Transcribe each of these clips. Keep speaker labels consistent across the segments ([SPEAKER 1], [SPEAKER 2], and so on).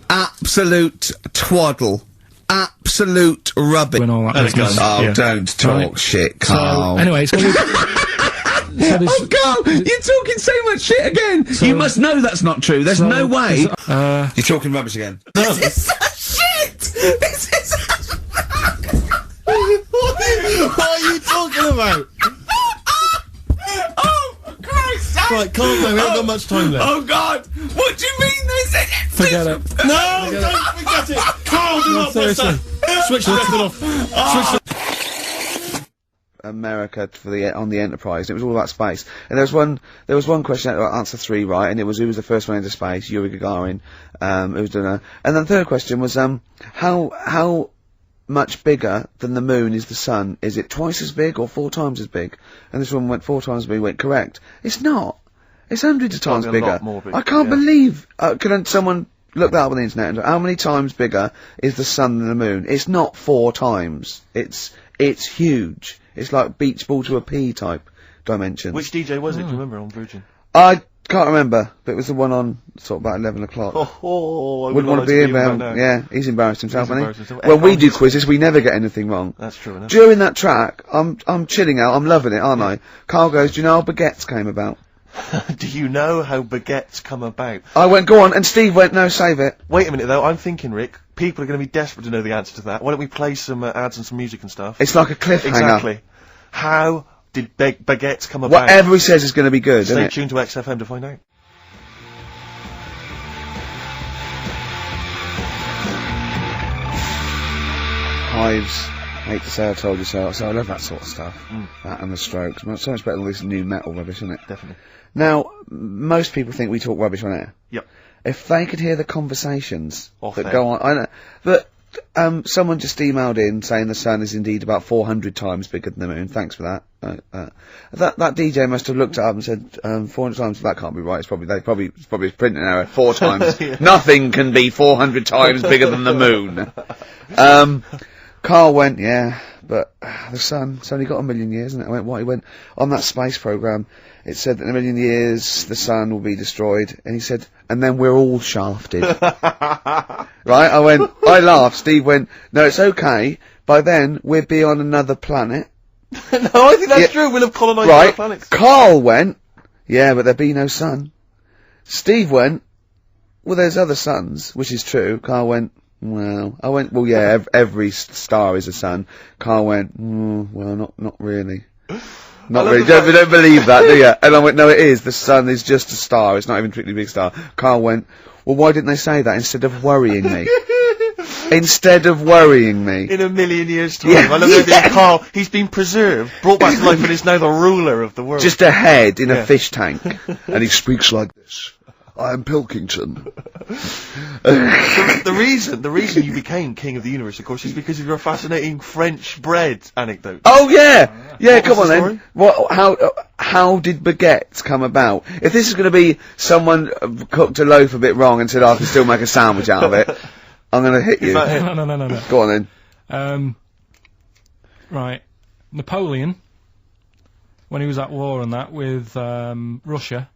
[SPEAKER 1] Absolute twaddle. Absolute rubbish.
[SPEAKER 2] When all that
[SPEAKER 1] don't talk shit, Karl.
[SPEAKER 2] So, anyway, so
[SPEAKER 1] Karl, you're talking so much shit again. So, you must know that's not true. There's no way. You're talking rubbish again. This is such shit. This is such.
[SPEAKER 3] What are you talking about?
[SPEAKER 1] Oh, for Christ's sake.
[SPEAKER 3] Right, calm down. We haven't got much time left.
[SPEAKER 1] Oh God, what do you mean this is?
[SPEAKER 2] Forget it.
[SPEAKER 3] No, don't forget it. Karl, do not press that. Switch the record off. Switch the
[SPEAKER 4] America on the Enterprise. It was all about space. And there was one question, answer 3 right, and it was who was the first one into space? Yuri Gagarin. Who was doing that? And then the third question was how much bigger than the moon is the sun? Is it twice as big or 4 times as big? And this one went 4 times as big. Went correct. It's not. It's hundreds of times bigger. I can't believe. Can someone look that up on the internet? How many times bigger is the sun than the moon? It's not 4 times. It's huge. It's like beach ball to a pea type dimensions.
[SPEAKER 5] Which DJ was it? Do you remember on Virgin?
[SPEAKER 4] I can't remember, but it was the one on sort of about 11 o'clock.
[SPEAKER 5] I
[SPEAKER 4] wouldn't want to be him. Yeah, he's embarrassed himself, hasn't he? When we do quizzes, we never get anything wrong.
[SPEAKER 5] That's true enough.
[SPEAKER 4] During that track, I'm chilling out, I'm loving it, aren't I? Karl goes, do you know how baguettes came about?
[SPEAKER 5] Do you know how baguettes come about?
[SPEAKER 4] I went, go on, and Steve went, no, save it.
[SPEAKER 5] Wait a minute though, I'm thinking, Rick, people are going to be desperate to know the answer to that. Why don't we play some ads and some music and stuff?
[SPEAKER 4] It's like a cliffhanger.
[SPEAKER 5] Exactly. How did baguettes come about?
[SPEAKER 4] Whatever he says is going to be good, isn't it?
[SPEAKER 5] Stay tuned to XFM to find out.
[SPEAKER 4] Hives, hate to say I told you so, so I love that sort of stuff. That and the Strokes. So much better than this new metal rubbish, isn't it?
[SPEAKER 5] Definitely.
[SPEAKER 4] Now, most people think we talk rubbish on air.
[SPEAKER 5] Yep.
[SPEAKER 4] If they could hear the conversations
[SPEAKER 5] Off
[SPEAKER 4] that
[SPEAKER 5] air.
[SPEAKER 4] go on, I know, but someone just emailed in saying the sun is indeed about 400 times bigger than the moon. Thanks for that. That DJ must have looked it up and said 400 times. That can't be right. It's probably a printing error. 4 times.
[SPEAKER 5] Yeah.
[SPEAKER 4] Nothing can be 400 times bigger than the moon. Karl went, yeah, but the sun, it's only got 1 million years, isn't it? I went, what? He went, on that space program, it said that in 1 million years, the sun will be destroyed. And he said, and then we're all shafted. Right? I laughed. Steve went, no, it's okay. By then, we'll be on another planet.
[SPEAKER 5] No, I think that's true. We'll have colonised other planets.
[SPEAKER 4] Karl went, yeah, but there'll be no sun. Steve went, well, there's other suns, which is true. Karl went, well, I went, well, yeah, every star is a sun. Karl went, well, not really. Not really. Don't believe that, do you? And I went, no, it is. The sun is just a star. It's not even a particularly big star. Karl went, well, why didn't they say that instead of worrying me? Instead of worrying me.
[SPEAKER 5] In 1 million years' time. Yeah. I love the idea of Karl. He's been preserved, brought back to life, and is now the ruler of the world.
[SPEAKER 4] Just a head in a fish tank. And he speaks like this. I am Pilkington.
[SPEAKER 5] The reason you became king of the universe, of course, is because of your fascinating French bread anecdote.
[SPEAKER 4] Oh yeah, yeah.
[SPEAKER 5] What
[SPEAKER 4] come on
[SPEAKER 5] was the
[SPEAKER 4] then. How did baguettes come about? If this is going to be someone cooked a loaf a bit wrong and said I can still make a sandwich out of it, I'm going to hit you.
[SPEAKER 2] No.
[SPEAKER 4] Go on
[SPEAKER 2] then. Right, Napoleon, when he was at war and that with Russia.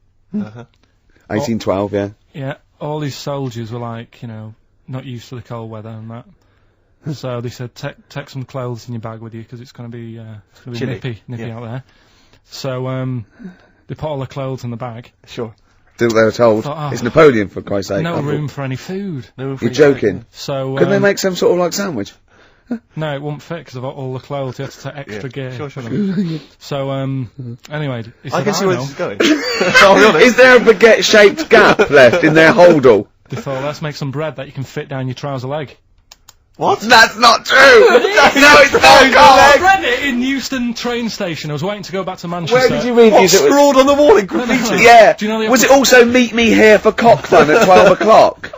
[SPEAKER 4] 1812, yeah.
[SPEAKER 2] Yeah, all his soldiers were like, not used to the cold weather and that. So they said, take some clothes in your bag with you because it's going to be nippy out there. So they put all the clothes in the bag.
[SPEAKER 5] Sure.
[SPEAKER 4] Do what they were told. It's Napoleon, for Christ's sake.
[SPEAKER 2] No room for any food.
[SPEAKER 4] You're joking.
[SPEAKER 2] So
[SPEAKER 4] couldn't they make some sort of like sandwich?
[SPEAKER 2] No, it wouldn't fit because of all the clothes. You had to take extra gear.
[SPEAKER 5] Sure.
[SPEAKER 2] So, anyway, he said,
[SPEAKER 5] I can see where this is going.
[SPEAKER 4] Is there a baguette-shaped gap left in their holdall?
[SPEAKER 2] They thought, let's make some bread that you can fit down your trouser leg.
[SPEAKER 5] What?
[SPEAKER 4] That's not true! No, it's not, Karl!
[SPEAKER 2] I read it in Euston train station. I was waiting to go back to Manchester.
[SPEAKER 4] Where did you read
[SPEAKER 5] What, scrawled on the wall in graffiti?
[SPEAKER 4] Yeah.
[SPEAKER 2] Do you know the
[SPEAKER 4] Was it also meet me here for cock fun at 12 o'clock?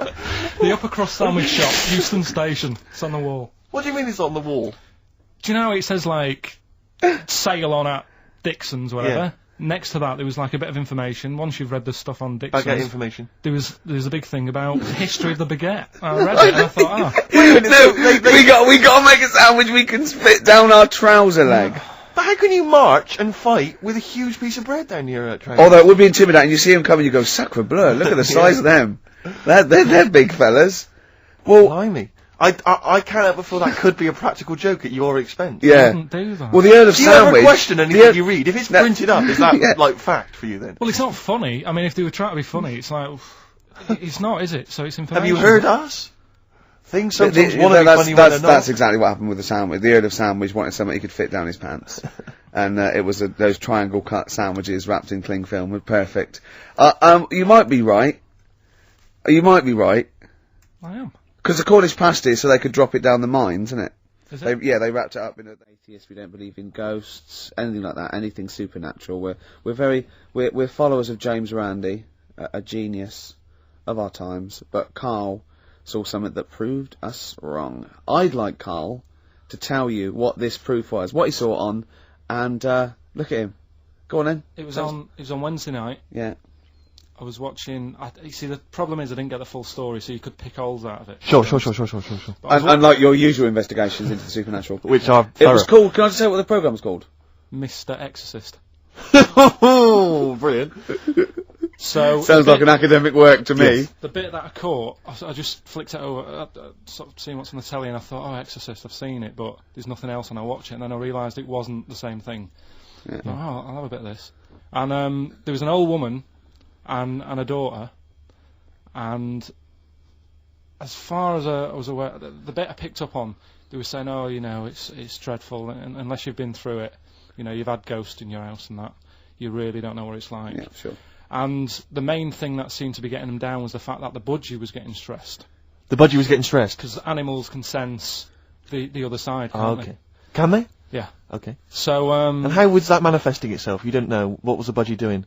[SPEAKER 2] The upper crust sandwich shop, Euston station. It's on the wall.
[SPEAKER 5] What do you mean it's on the wall?
[SPEAKER 2] Do you know how it says, like, sail on at Dixon's, whatever?
[SPEAKER 5] Yeah.
[SPEAKER 2] Next to that, there was, like, a bit of information. Once you've read the stuff on Dixon's...
[SPEAKER 5] Baguette information.
[SPEAKER 2] There was a big thing about the history of the baguette. I read it, and I thought,
[SPEAKER 4] we got to make a sandwich we can spit down our trouser leg.
[SPEAKER 5] But how can you march and fight with a huge piece of bread down your train?
[SPEAKER 4] Although it would be intimidating. You see them coming, you go, sacre bleu, look at the size of them. They're big fellas. Well,
[SPEAKER 5] Blimey. I can't help but feel that could be a practical joke at your expense.
[SPEAKER 4] yeah.
[SPEAKER 2] Wouldn't do that.
[SPEAKER 4] Well, the Earl of
[SPEAKER 5] Do you ever
[SPEAKER 4] Sandwich.
[SPEAKER 5] question anything you read? If it's printed up, is that, like, fact for you then?
[SPEAKER 2] Well, it's not funny. I mean, if they were trying to be funny, it's like, it's not, is it? So it's information.
[SPEAKER 5] Have you heard us? Things sometimes want to be funny when they're not.
[SPEAKER 4] That's exactly what happened with the sandwich. The Earl of Sandwich wanted something he could fit down his pants. And it was those triangle cut sandwiches wrapped in cling film were perfect. You might be right. You might be right.
[SPEAKER 2] I am.
[SPEAKER 4] Because the Cornish pasty, so they could drop it down the mines, isn't it?
[SPEAKER 2] Is it?
[SPEAKER 4] They wrapped it up in atheists. We don't believe in ghosts, anything like that, anything supernatural. We're followers of James Randi, a genius of our times. But Karl saw something that proved us wrong. I'd like Karl to tell you what this proof was, what he saw it on, and look at him. Go on then.
[SPEAKER 2] It was on Wednesday night.
[SPEAKER 4] Yeah.
[SPEAKER 2] I was watching. You see, the problem is I didn't get the full story, so you could pick holes out of it.
[SPEAKER 5] Sure.
[SPEAKER 4] Unlike your usual investigations into the supernatural,
[SPEAKER 5] Which are
[SPEAKER 4] it was called. Can I just say what the programme was called?
[SPEAKER 2] Mr. Exorcist.
[SPEAKER 5] Oh, brilliant.
[SPEAKER 2] So
[SPEAKER 4] sounds like an academic work to me.
[SPEAKER 2] The bit that I caught, I just flicked it over, sort of seeing what's on the telly, and I thought, oh, Exorcist, I've seen it, but there's nothing else, and I watch it, and then I realised it wasn't the same thing.
[SPEAKER 4] Yeah.
[SPEAKER 2] Oh, I'll have a bit of this. And there was an old woman and a daughter, and as far as I was aware, the bit I picked up on, they were saying, oh, you know, it's dreadful, and unless you've been through it, you know, you've had ghosts in your house and that, you really don't know what it's like.
[SPEAKER 4] Yeah, sure.
[SPEAKER 2] And the main thing that seemed to be getting them down was the fact that the budgie was getting stressed.
[SPEAKER 5] The budgie was getting stressed?
[SPEAKER 2] Because animals can sense the other side, can't they?
[SPEAKER 5] Can they?
[SPEAKER 2] Yeah.
[SPEAKER 5] Okay.
[SPEAKER 2] So,
[SPEAKER 5] and how was that manifesting itself? You don't know. What was the budgie doing?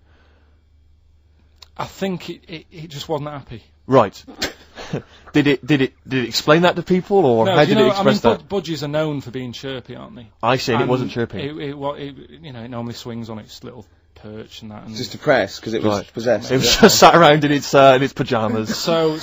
[SPEAKER 2] I think it just wasn't happy.
[SPEAKER 5] Right. Did it explain that to people, or
[SPEAKER 2] no,
[SPEAKER 5] how did it express that?
[SPEAKER 2] Budgies are known for being chirpy, aren't they?
[SPEAKER 5] I said it wasn't chirping.
[SPEAKER 2] It normally swings on its little perch and that. And
[SPEAKER 4] just depressed because it was possessed.
[SPEAKER 5] It was just sat around in its pajamas.
[SPEAKER 2] So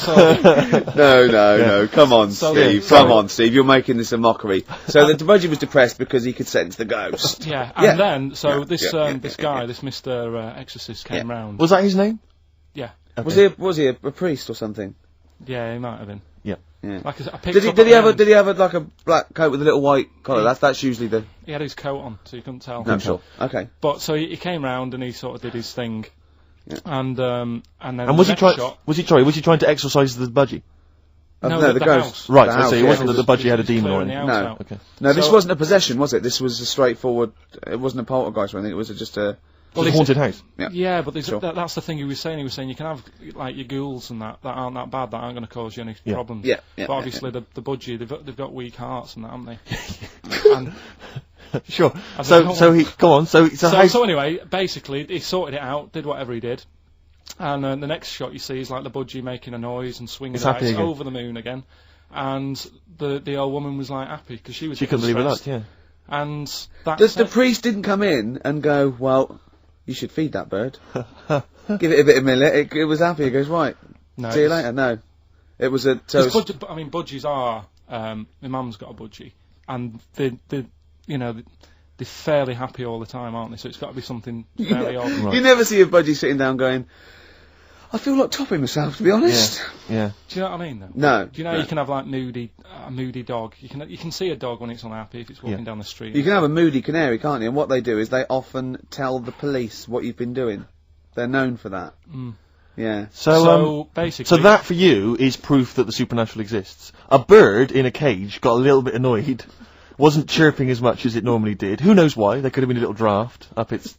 [SPEAKER 4] no. Come on, Steve. Come on, Steve. You're making this a mockery. So the budgie was depressed because he could sense the ghost.
[SPEAKER 2] Yeah. And then this guy, this Mr. Exorcist, came round.
[SPEAKER 5] Was that his name?
[SPEAKER 2] Yeah.
[SPEAKER 4] Okay. Was he a priest or something?
[SPEAKER 2] Yeah, he might have been.
[SPEAKER 5] Yeah.
[SPEAKER 2] Like
[SPEAKER 4] did he have like a black coat with a little white collar? That's usually the.
[SPEAKER 2] He had his coat on, so you couldn't tell.
[SPEAKER 4] No, sure. Okay.
[SPEAKER 2] But so he came round and he sort of did his thing, and then.
[SPEAKER 5] And was he trying to exorcise the budgie?
[SPEAKER 2] No,
[SPEAKER 4] the ghost.
[SPEAKER 5] Right. So it wasn't that the budgie had a demon or anything.
[SPEAKER 4] No.
[SPEAKER 2] Okay.
[SPEAKER 4] No, this wasn't a possession, was it? This was a straightforward. It wasn't a poltergeist or anything. It was just a.
[SPEAKER 5] Well, a haunted house.
[SPEAKER 2] Yeah, but that's the thing he was saying. He was saying you can have like your ghouls and that aren't that bad, that aren't going to cause you any problems.
[SPEAKER 4] Yeah.
[SPEAKER 2] But obviously the budgie, they've got weak hearts and that, haven't they? And
[SPEAKER 5] sure. So he go on. So
[SPEAKER 2] anyway, basically he sorted it out, did whatever he did, and the next shot you see is like the budgie making a noise and swinging it's over the moon again, and the old woman was like happy because she couldn't believe it. Yeah. And
[SPEAKER 4] the priest didn't come in and go, well, you should feed that bird. Give it a bit of millet. It was happy. It goes, right. No, see you later. No. It was a toast.
[SPEAKER 2] Budgies are, my mum's got a budgie, and they're fairly happy all the time, aren't they? So it's got to be something fairly odd. Right.
[SPEAKER 4] You never see a budgie sitting down going, I feel like topping myself, to be honest.
[SPEAKER 5] Yeah.
[SPEAKER 2] Do you know what I mean, though?
[SPEAKER 4] No.
[SPEAKER 2] Do you know you can have, like, a moody dog? You can see a dog when it's unhappy if it's walking down the street.
[SPEAKER 4] You can have a moody canary, can't you? And what they do is they often tell the police what you've been doing. They're known for that.
[SPEAKER 2] Mm.
[SPEAKER 4] Yeah.
[SPEAKER 2] So basically...
[SPEAKER 5] So that, for you, is proof that the supernatural exists. A bird in a cage got a little bit annoyed, wasn't chirping as much as it normally did. Who knows why? There could have been a little draft up its...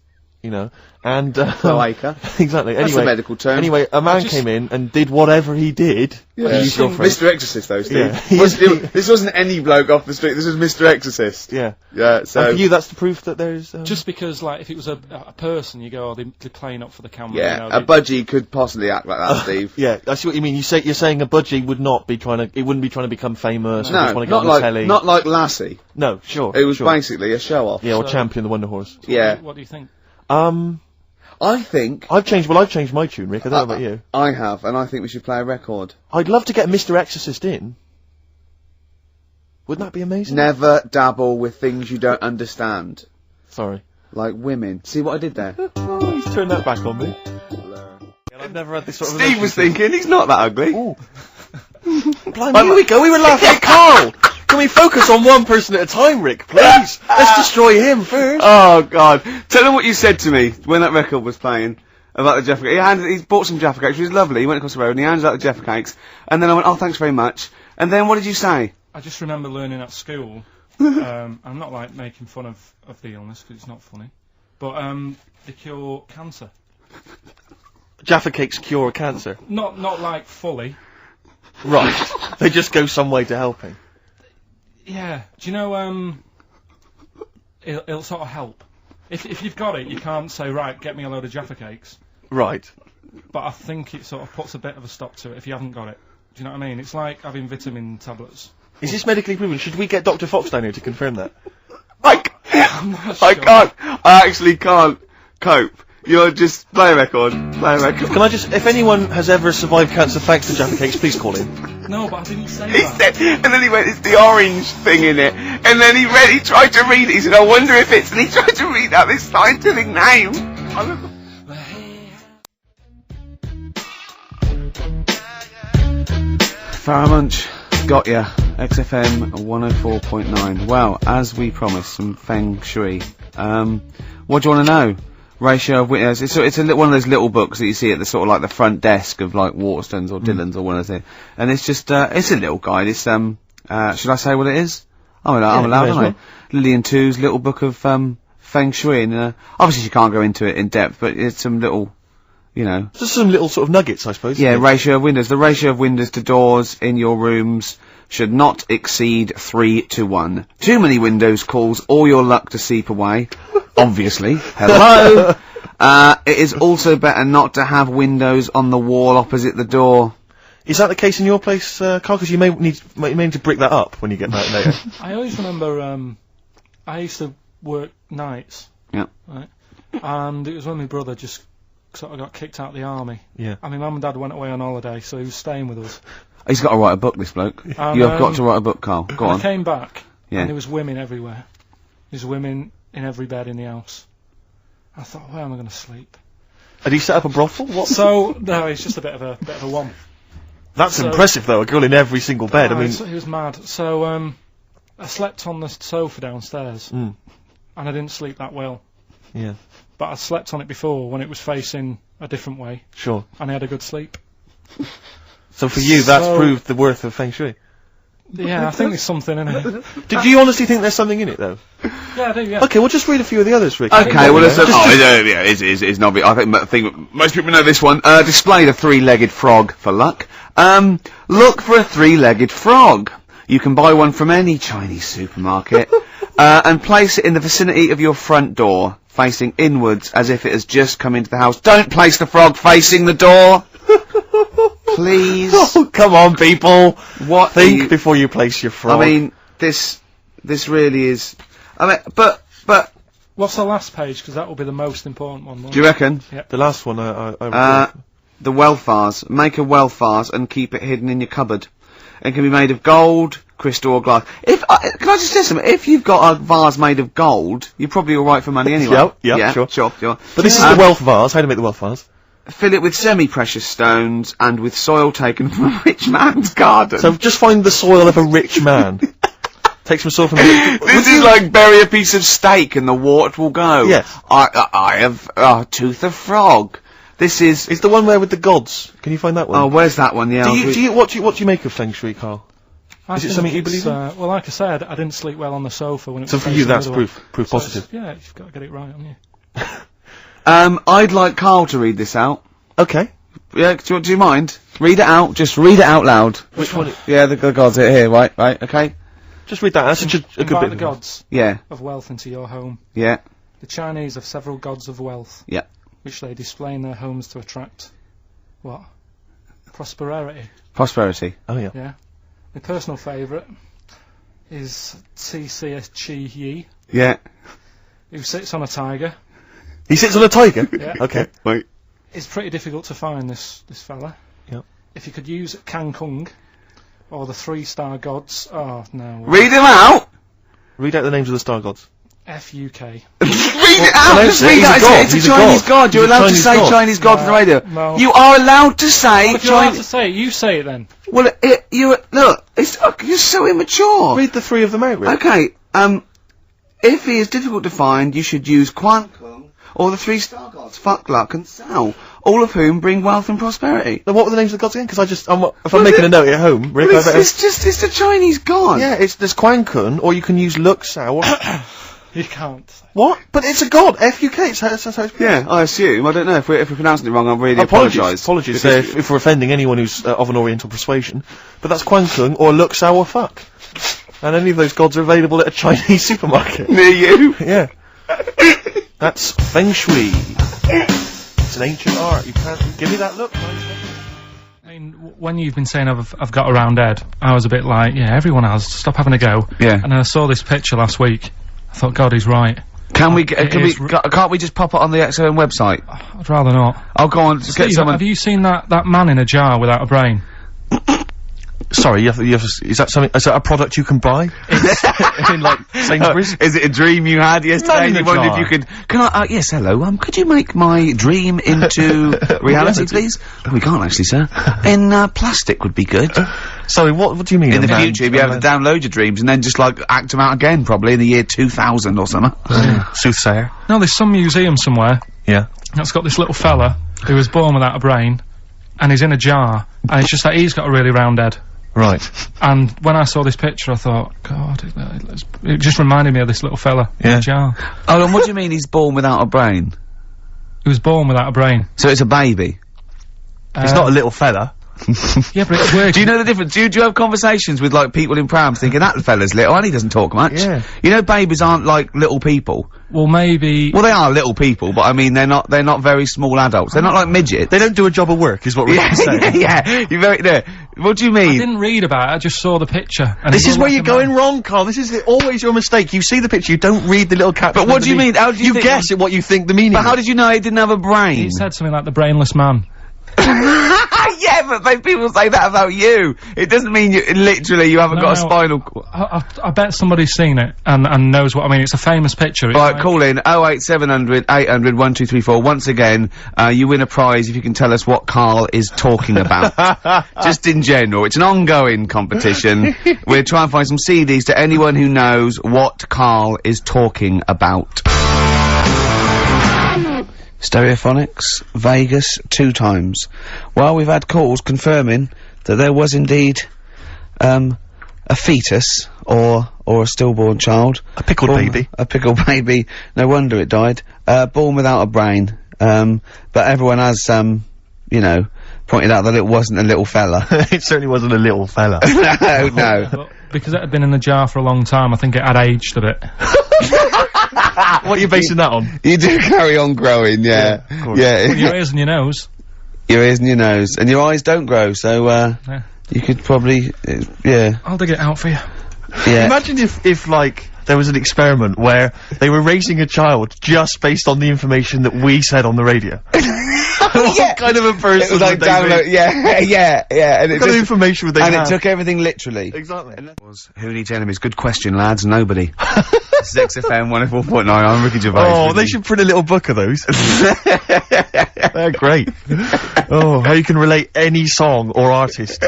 [SPEAKER 5] and
[SPEAKER 4] cloaca.
[SPEAKER 5] Exactly.
[SPEAKER 4] That's
[SPEAKER 5] anyway,
[SPEAKER 4] a medical term.
[SPEAKER 5] Anyway, a man came in and did whatever he did.
[SPEAKER 4] Yeah. Mr. Exorcist, though, Steve.
[SPEAKER 5] Yeah.
[SPEAKER 4] This wasn't any bloke off the street. This was Mr. Exorcist.
[SPEAKER 5] Yeah.
[SPEAKER 4] Yeah. So
[SPEAKER 5] and for you, that's the proof that there's.
[SPEAKER 2] Just because, like, if it was a person, you go, they're playing up for the camera.
[SPEAKER 4] Yeah. A budgie could possibly act like that, Steve.
[SPEAKER 5] Yeah. I see what you mean. You're saying a budgie would not be trying to. It wouldn't be trying to become famous.
[SPEAKER 4] No. Not like Lassie.
[SPEAKER 5] No. Sure.
[SPEAKER 4] It was basically a show off.
[SPEAKER 5] Yeah. Or Champion the Wonder Horse.
[SPEAKER 2] So
[SPEAKER 4] yeah.
[SPEAKER 2] What do you think?
[SPEAKER 4] I think...
[SPEAKER 5] I've changed my tune, Rick. I don't know about you.
[SPEAKER 4] I have, and I think we should play a record.
[SPEAKER 5] I'd love to get Mr. Exorcist in. Wouldn't that be amazing?
[SPEAKER 4] Never dabble with things you don't understand.
[SPEAKER 5] Sorry.
[SPEAKER 4] Like women. See what I did there?
[SPEAKER 5] He's turned that back on me. I've never had this sort of
[SPEAKER 4] Steve was thinking, he's not that ugly.
[SPEAKER 5] Ooh. Blimey, here we go, we were laughing at Karl! Can we focus on one person at a time, Rick, please? Let's destroy him first.
[SPEAKER 4] Oh, God. Tell him what you said to me when that record was playing about the Jaffa Cakes. He bought some Jaffa Cakes, which was lovely. He went across the road and he handed out the Jaffa Cakes. And then I went, oh, thanks very much. And then what did you say?
[SPEAKER 2] I just remember learning at school, I'm not, like, making fun of the illness, because it's not funny, but, they cure cancer.
[SPEAKER 5] Jaffa Cakes cure cancer?
[SPEAKER 2] Not like, fully.
[SPEAKER 5] Right. They just go some way to helping.
[SPEAKER 2] Yeah. Do you know, it'll sort of help. If you've got it, you can't say, right, get me a load of Jaffa Cakes.
[SPEAKER 5] Right.
[SPEAKER 2] But I think it sort of puts a bit of a stop to it if you haven't got it. Do you know what I mean? It's like having vitamin tablets.
[SPEAKER 5] Is this medically proven? Should we get Dr. Fox down here to confirm that?
[SPEAKER 4] I can't. I actually can't cope. You're just play a record. Play a record.
[SPEAKER 5] Can I just, if anyone has ever survived cancer thanks to Jaffa Cakes, please call in.
[SPEAKER 2] No, but I didn't say
[SPEAKER 4] He
[SPEAKER 2] that.
[SPEAKER 4] said, and then he went, it's the orange thing in it. And then he tried to read it. He said, I wonder if it's, and he tried to read out this scientific name. Farrah Munch, got ya. XFM 104.9. Well, as we promised, some feng shui. What do you want to know? Ratio of witness. It's one of those little books that you see at the sort of like the front desk of like Waterstones or Dillon's or one of those. And it's just it's a little guide. It's should I say what it is? I'm allowed, aren't I? Lillian Two's little book of feng shui. And obviously you can't go into it in depth, but it's some little, you know,
[SPEAKER 5] just some little sort of nuggets, I suppose.
[SPEAKER 4] Yeah, ratio of windows. The ratio of windows to doors in your rooms should not exceed 3 to 1. Too many windows cause all your luck to seep away. Obviously. Hello. It is also better not to have windows on the wall opposite the door.
[SPEAKER 5] Is that the case in your place, Karl? Because you may need to brick that up when you get back later.
[SPEAKER 2] I always remember, I used to work nights.
[SPEAKER 4] Yeah.
[SPEAKER 2] Right? And it was when my brother just sort of got kicked out of the army.
[SPEAKER 5] Yeah.
[SPEAKER 2] And my mum and dad went away on holiday, so he was staying with us.
[SPEAKER 4] He's got to write a book, this bloke. You have got to write a book, Karl. Go on.
[SPEAKER 2] I came back,
[SPEAKER 4] Yeah.
[SPEAKER 2] and there was women everywhere. There's women in every bed in the house. I thought, where am I going to sleep?
[SPEAKER 5] Had he set up a brothel? What?
[SPEAKER 2] So, no, it's just a bit of a one.
[SPEAKER 5] That's impressive, though. A girl in every single bed. I mean,
[SPEAKER 2] he was mad. So, I slept on the sofa downstairs, and I didn't sleep that well.
[SPEAKER 5] Yeah.
[SPEAKER 2] But I slept on it before when it was facing a different way.
[SPEAKER 5] Sure.
[SPEAKER 2] And I had a good sleep.
[SPEAKER 5] So for you, that's proved the worth of feng shui.
[SPEAKER 2] Yeah, I think there's something in it.
[SPEAKER 5] Did you honestly think there's something in it, though?
[SPEAKER 2] Yeah, I do, yeah.
[SPEAKER 5] Okay, we'll just read a few of the others, Rick.
[SPEAKER 4] Okay, well, it's not big. I think most people know this one. Displayed a three-legged frog for luck. Look for a three-legged frog. You can buy one from any Chinese supermarket, and place it in the vicinity of your front door, facing inwards as if it has just come into the house. Don't place the frog facing the door. Please.
[SPEAKER 5] Oh, come on, people.
[SPEAKER 4] What?
[SPEAKER 5] Think before you place your frog.
[SPEAKER 4] I mean, this really is. I mean, but.
[SPEAKER 2] What's the last page? Because that will be the most important one.
[SPEAKER 4] Do you reckon?
[SPEAKER 2] Yep.
[SPEAKER 5] The last one, I
[SPEAKER 4] the wealth vase. Make a wealth vase and keep it hidden in your cupboard. It can be made of gold, crystal, or glass. Can I just say something? If you've got a vase made of gold, you're probably all right for money anyway.
[SPEAKER 5] Yeah, sure.
[SPEAKER 4] But
[SPEAKER 5] this is the wealth vase. How do you make the wealth vase?
[SPEAKER 4] Fill it with semi-precious stones and with soil taken from a rich man's garden.
[SPEAKER 5] So just find the soil of a rich man. Take some soil from the...
[SPEAKER 4] This is like bury a piece of steak and the water will go.
[SPEAKER 5] Yes.
[SPEAKER 4] I have a tooth of frog. This is...
[SPEAKER 5] It's the one where with the gods. Can you find that one?
[SPEAKER 4] Oh, where's that one? Yeah.
[SPEAKER 5] What do you make of feng shui, Karl? Is it something you believe in?
[SPEAKER 2] Well, like I said, I didn't sleep well on the sofa when it was.
[SPEAKER 5] So for you, that's proof positive.
[SPEAKER 2] Yeah, you've got to get it right, haven't you?
[SPEAKER 4] I'd like Karl to read this out.
[SPEAKER 5] Okay.
[SPEAKER 4] Yeah, do you mind? Read it out. Just read it out loud.
[SPEAKER 5] Which one?
[SPEAKER 4] Yeah, the gods are here. Right. Okay.
[SPEAKER 5] Just read that. That's such a good bit.
[SPEAKER 2] Invite the gods.
[SPEAKER 4] Yeah.
[SPEAKER 2] Of wealth into your home.
[SPEAKER 4] Yeah.
[SPEAKER 2] The Chinese have several gods of wealth.
[SPEAKER 4] Yeah.
[SPEAKER 2] Which they display in their homes to attract what? Prosperity.
[SPEAKER 4] Prosperity.
[SPEAKER 5] Oh yeah.
[SPEAKER 2] Yeah. My personal favourite is T.C.S. Chi Yi.
[SPEAKER 4] Yeah.
[SPEAKER 2] Who sits on a tiger.
[SPEAKER 5] He sits on a tiger?
[SPEAKER 2] Yeah.
[SPEAKER 5] Okay.
[SPEAKER 4] Wait.
[SPEAKER 2] It's pretty difficult to find this fella.
[SPEAKER 5] Yep.
[SPEAKER 2] If you could use Kang Kung or the 3-star gods. Oh no.
[SPEAKER 4] Read them out.
[SPEAKER 5] Read out the names of the star gods.
[SPEAKER 2] F-U-K.
[SPEAKER 4] Read it out! Just read it! It's a Chinese god! You're allowed to say Chinese god on the radio.
[SPEAKER 2] No.
[SPEAKER 4] You are allowed to say
[SPEAKER 2] If you're allowed to say it, you say it then.
[SPEAKER 4] Well, look, you're so immature!
[SPEAKER 5] Read the three of them out, Rick.
[SPEAKER 4] Okay, if he is difficult to find, you should use Quan Kung or the 3 star gods, Fuck, Luck and Sao, all of whom bring wealth and prosperity.
[SPEAKER 5] Now, what were the names of the gods again? Because if I'm making a note at home, Rick,
[SPEAKER 4] Well, it's a Chinese god.
[SPEAKER 5] Yeah, there's Quan Kun, or you can use Luk Sao.
[SPEAKER 2] You can't.
[SPEAKER 5] What? But it's a god. F-U-K. That's how it's pronounced.
[SPEAKER 4] Yeah, I assume. I don't know if we're pronouncing it wrong. I really apologise.
[SPEAKER 5] Apologies if we're offending anyone who's of an Oriental persuasion. But that's Quan Kung or Luk Sao or Fuck. And any of those gods are available at a Chinese supermarket.
[SPEAKER 4] Near you.
[SPEAKER 5] Yeah. That's Feng Shui. It's an ancient art. You can't give me that look.
[SPEAKER 2] I mean, when you've been saying I've got a round head, I was a bit like, yeah, everyone has. Stop having a go.
[SPEAKER 4] Yeah.
[SPEAKER 2] And I saw this picture last week. I thought, God, he's right.
[SPEAKER 4] Can't we just pop it on the XFM website?
[SPEAKER 2] I'd rather not.
[SPEAKER 4] I'll go on, just
[SPEAKER 2] Steve,
[SPEAKER 4] get someone...
[SPEAKER 2] have you seen that man in a jar without a brain?
[SPEAKER 5] Sorry, is that something, is that a product you can buy? in like, Sainsbury's?
[SPEAKER 4] Is it a dream you had yesterday? You wondered if you could... yes, hello, could you make my dream into reality, please? Oh, we can't actually, sir. In, plastic would be good.
[SPEAKER 5] Sorry, what do you mean?
[SPEAKER 4] In the future, you'll be able to download your dreams and then just, like, act them out again, probably, in the year 2000 or something.
[SPEAKER 5] Soothsayer.
[SPEAKER 2] No, there's some museum somewhere.
[SPEAKER 5] Yeah.
[SPEAKER 2] That's got this little fella who was born without a brain, and he's in a jar, and it's just that he's got a really round head.
[SPEAKER 5] Right.
[SPEAKER 2] And when I saw this picture, I thought, God, it just reminded me of this little fella in a jar.
[SPEAKER 4] Oh, and what do you mean he's born without a brain?
[SPEAKER 2] He was born without a brain.
[SPEAKER 4] So it's a baby?
[SPEAKER 5] He's not a little fella.
[SPEAKER 2] Yeah, but it's weird.
[SPEAKER 4] Do you know the difference? Do you have conversations with, like, people in prams thinking, that fella's little, and he doesn't talk much?
[SPEAKER 5] Yeah.
[SPEAKER 4] You know babies aren't, like, little people.
[SPEAKER 2] Well, maybe...
[SPEAKER 4] Well, they are little people, but I mean, they're not very small adults. They're not like midgets.
[SPEAKER 5] They don't do a job of work, is what we're saying.
[SPEAKER 4] Yeah, you're very, no. What do you mean?
[SPEAKER 2] I didn't read about it, I just saw the picture. And
[SPEAKER 5] this is where you're going wrong, Carl. This is always your mistake. You see the picture, you don't read the little caption.
[SPEAKER 4] But what do you mean? How do you
[SPEAKER 5] guess at what you think the meaning is.
[SPEAKER 4] But how did you know he didn't have a brain?
[SPEAKER 2] He said something like the brainless man.
[SPEAKER 4] Yeah, but people say that about you. It doesn't mean you haven't got a spinal cord.
[SPEAKER 2] I bet somebody's seen it and knows what I mean. It's a famous picture.
[SPEAKER 4] Right, call in 08700 800 1234. Once again, you win a prize if you can tell us what Karl is talking about. Just in general. It's an ongoing competition. We're trying to find some CDs to anyone who knows what Karl is talking about. Stereophonics, Vegas, 2 times. Well, we've had calls confirming that there was indeed, a fetus, or a stillborn child.
[SPEAKER 5] A pickled baby.
[SPEAKER 4] A pickled baby. No wonder it died. Born without a brain. But everyone has, pointed out that it wasn't a little fella.
[SPEAKER 5] It certainly wasn't a little fella.
[SPEAKER 4] No.
[SPEAKER 2] But because it had been in the jar for a long time, I think it had aged a bit.
[SPEAKER 5] What are you basing that on?
[SPEAKER 4] You do carry on growing, yeah.
[SPEAKER 2] Well, your ears and your nose.
[SPEAKER 4] Your ears and your nose. And your eyes don't grow, so, you could probably, yeah.
[SPEAKER 2] I'll dig it out for you.
[SPEAKER 4] Yeah.
[SPEAKER 5] Imagine if, like, there was an experiment where they were raising a child just based on the information that we said on the radio. What kind of a person
[SPEAKER 4] it was like
[SPEAKER 5] would they be?
[SPEAKER 4] yeah. And
[SPEAKER 5] what kind of information would they have?
[SPEAKER 4] And it took everything literally.
[SPEAKER 5] Exactly.
[SPEAKER 4] And that was Who Needs Enemies? Good question, lads. Nobody. This is XFM 104.9. I'm Ricky Gervais.
[SPEAKER 5] Oh, they should print a little book of those. They're great. Oh, how you can relate any song or artist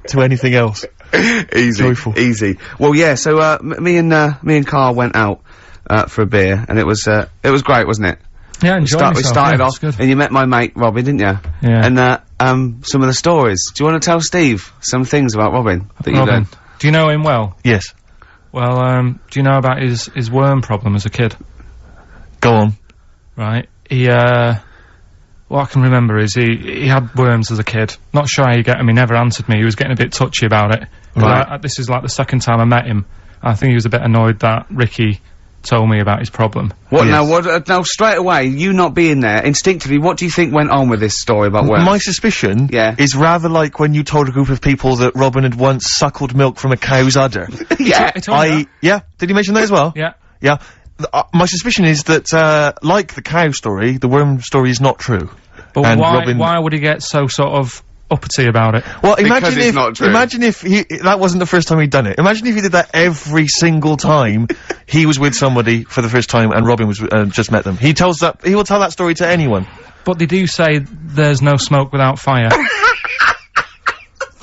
[SPEAKER 5] to anything else.
[SPEAKER 4] Easy.
[SPEAKER 5] Joyful.
[SPEAKER 4] Easy. Well, yeah, so, me and Karl went out, for a beer, and it was great, wasn't it?
[SPEAKER 2] Yeah, enjoyed myself.
[SPEAKER 4] We started off,
[SPEAKER 2] good.
[SPEAKER 4] and you met my mate, Robin, didn't you?
[SPEAKER 2] Yeah.
[SPEAKER 4] And, some of the stories. Do you want to tell Steve some things about Robin that you learned?
[SPEAKER 2] Do you know him well?
[SPEAKER 5] Yes.
[SPEAKER 2] Well, do you know about his worm problem as a kid?
[SPEAKER 5] Go on.
[SPEAKER 2] Right. What I can remember is he had worms as a kid. Not sure how you get him, he never answered me, he was getting a bit touchy about it.
[SPEAKER 4] Right.
[SPEAKER 2] This is like the second time I met him. I think he was a bit annoyed that Ricky told me about his problem.
[SPEAKER 4] What now, straight away, you not being there, instinctively, what do you think went on with this story about worms?
[SPEAKER 5] My suspicion is rather like when you told a group of people that Robin had once suckled milk from a cow's udder.
[SPEAKER 2] Yeah.
[SPEAKER 5] Yeah? Did he mention that as well?
[SPEAKER 2] Yeah.
[SPEAKER 5] Yeah. My suspicion is that, like the cow story, the worm story is not true.
[SPEAKER 2] But why would he get so sort of uppity about it.
[SPEAKER 5] Well,
[SPEAKER 1] Because
[SPEAKER 5] imagine
[SPEAKER 1] it's
[SPEAKER 5] if
[SPEAKER 1] not true.
[SPEAKER 5] imagine if that wasn't the first time he'd done it. Imagine if he did that every single time he was with somebody for the first time and Robin was just met them. He will tell that story to anyone.
[SPEAKER 2] But they do say there's no smoke without fire.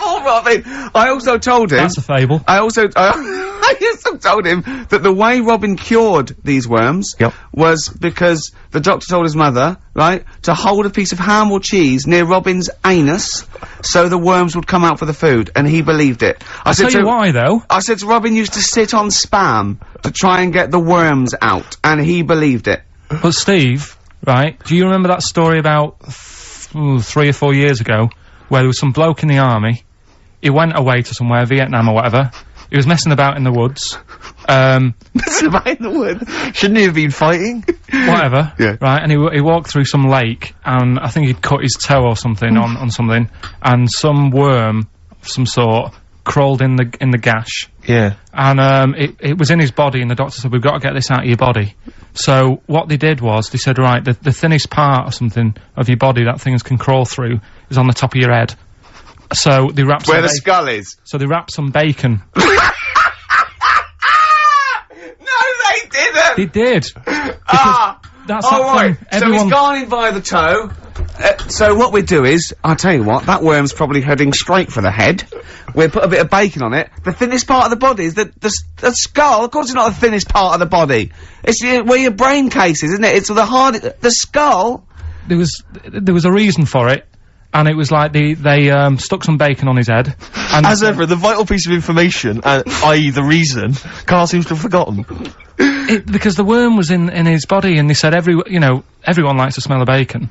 [SPEAKER 1] Oh, Robin! I also told him.
[SPEAKER 2] That's a fable.
[SPEAKER 1] I also told him that the way Robin cured these worms
[SPEAKER 5] Yep.
[SPEAKER 1] was because the doctor told his mother, right, to hold a piece of ham or cheese near Robin's anus so the worms would come out for the food, and he believed it.
[SPEAKER 2] I'll tell you why, though.
[SPEAKER 1] I said to Robin used to sit on spam to try and get the worms out, and he believed it.
[SPEAKER 2] But Steve, right, do you remember that story about 3 or 4 years ago where there was some bloke in the army, he went away to somewhere, Vietnam or whatever, he was messing about in the woods,
[SPEAKER 1] Messing about in the woods.
[SPEAKER 5] Shouldn't he have been fighting?
[SPEAKER 2] whatever,
[SPEAKER 1] Yeah.
[SPEAKER 2] right, and he walked through some lake, and I think he'd cut his toe or something on something, and some worm of some sort crawled in the gash.
[SPEAKER 5] Yeah.
[SPEAKER 2] And it was in his body, and the doctor said, we've got to get this out of your body. So what they did was, they said, right, the thinnest part or something of your body that things can crawl through is on the top of your head. So they wrapped
[SPEAKER 1] Where the skull is.
[SPEAKER 2] So they wrapped some bacon.
[SPEAKER 1] No, they didn't!
[SPEAKER 2] They did. That's
[SPEAKER 1] oh,
[SPEAKER 2] that
[SPEAKER 1] right.
[SPEAKER 2] thing.
[SPEAKER 1] So
[SPEAKER 2] Everyone,
[SPEAKER 1] he's gone in by the toe. So what we do is, I'll tell you what, that worm's probably heading straight for the head. We'll put a bit of bacon on it. The thinnest part of the body is the skull. Of course it's not the thinnest part of the body. It's where your brain case is, isn't it? It's the skull.
[SPEAKER 2] there was a reason for it, and it was like they stuck some bacon on his head. And
[SPEAKER 5] As ever, the vital piece of information, i.e. the reason, Karl seems to have forgotten.
[SPEAKER 2] because the worm was in his body, and they said everyone likes the smell of bacon.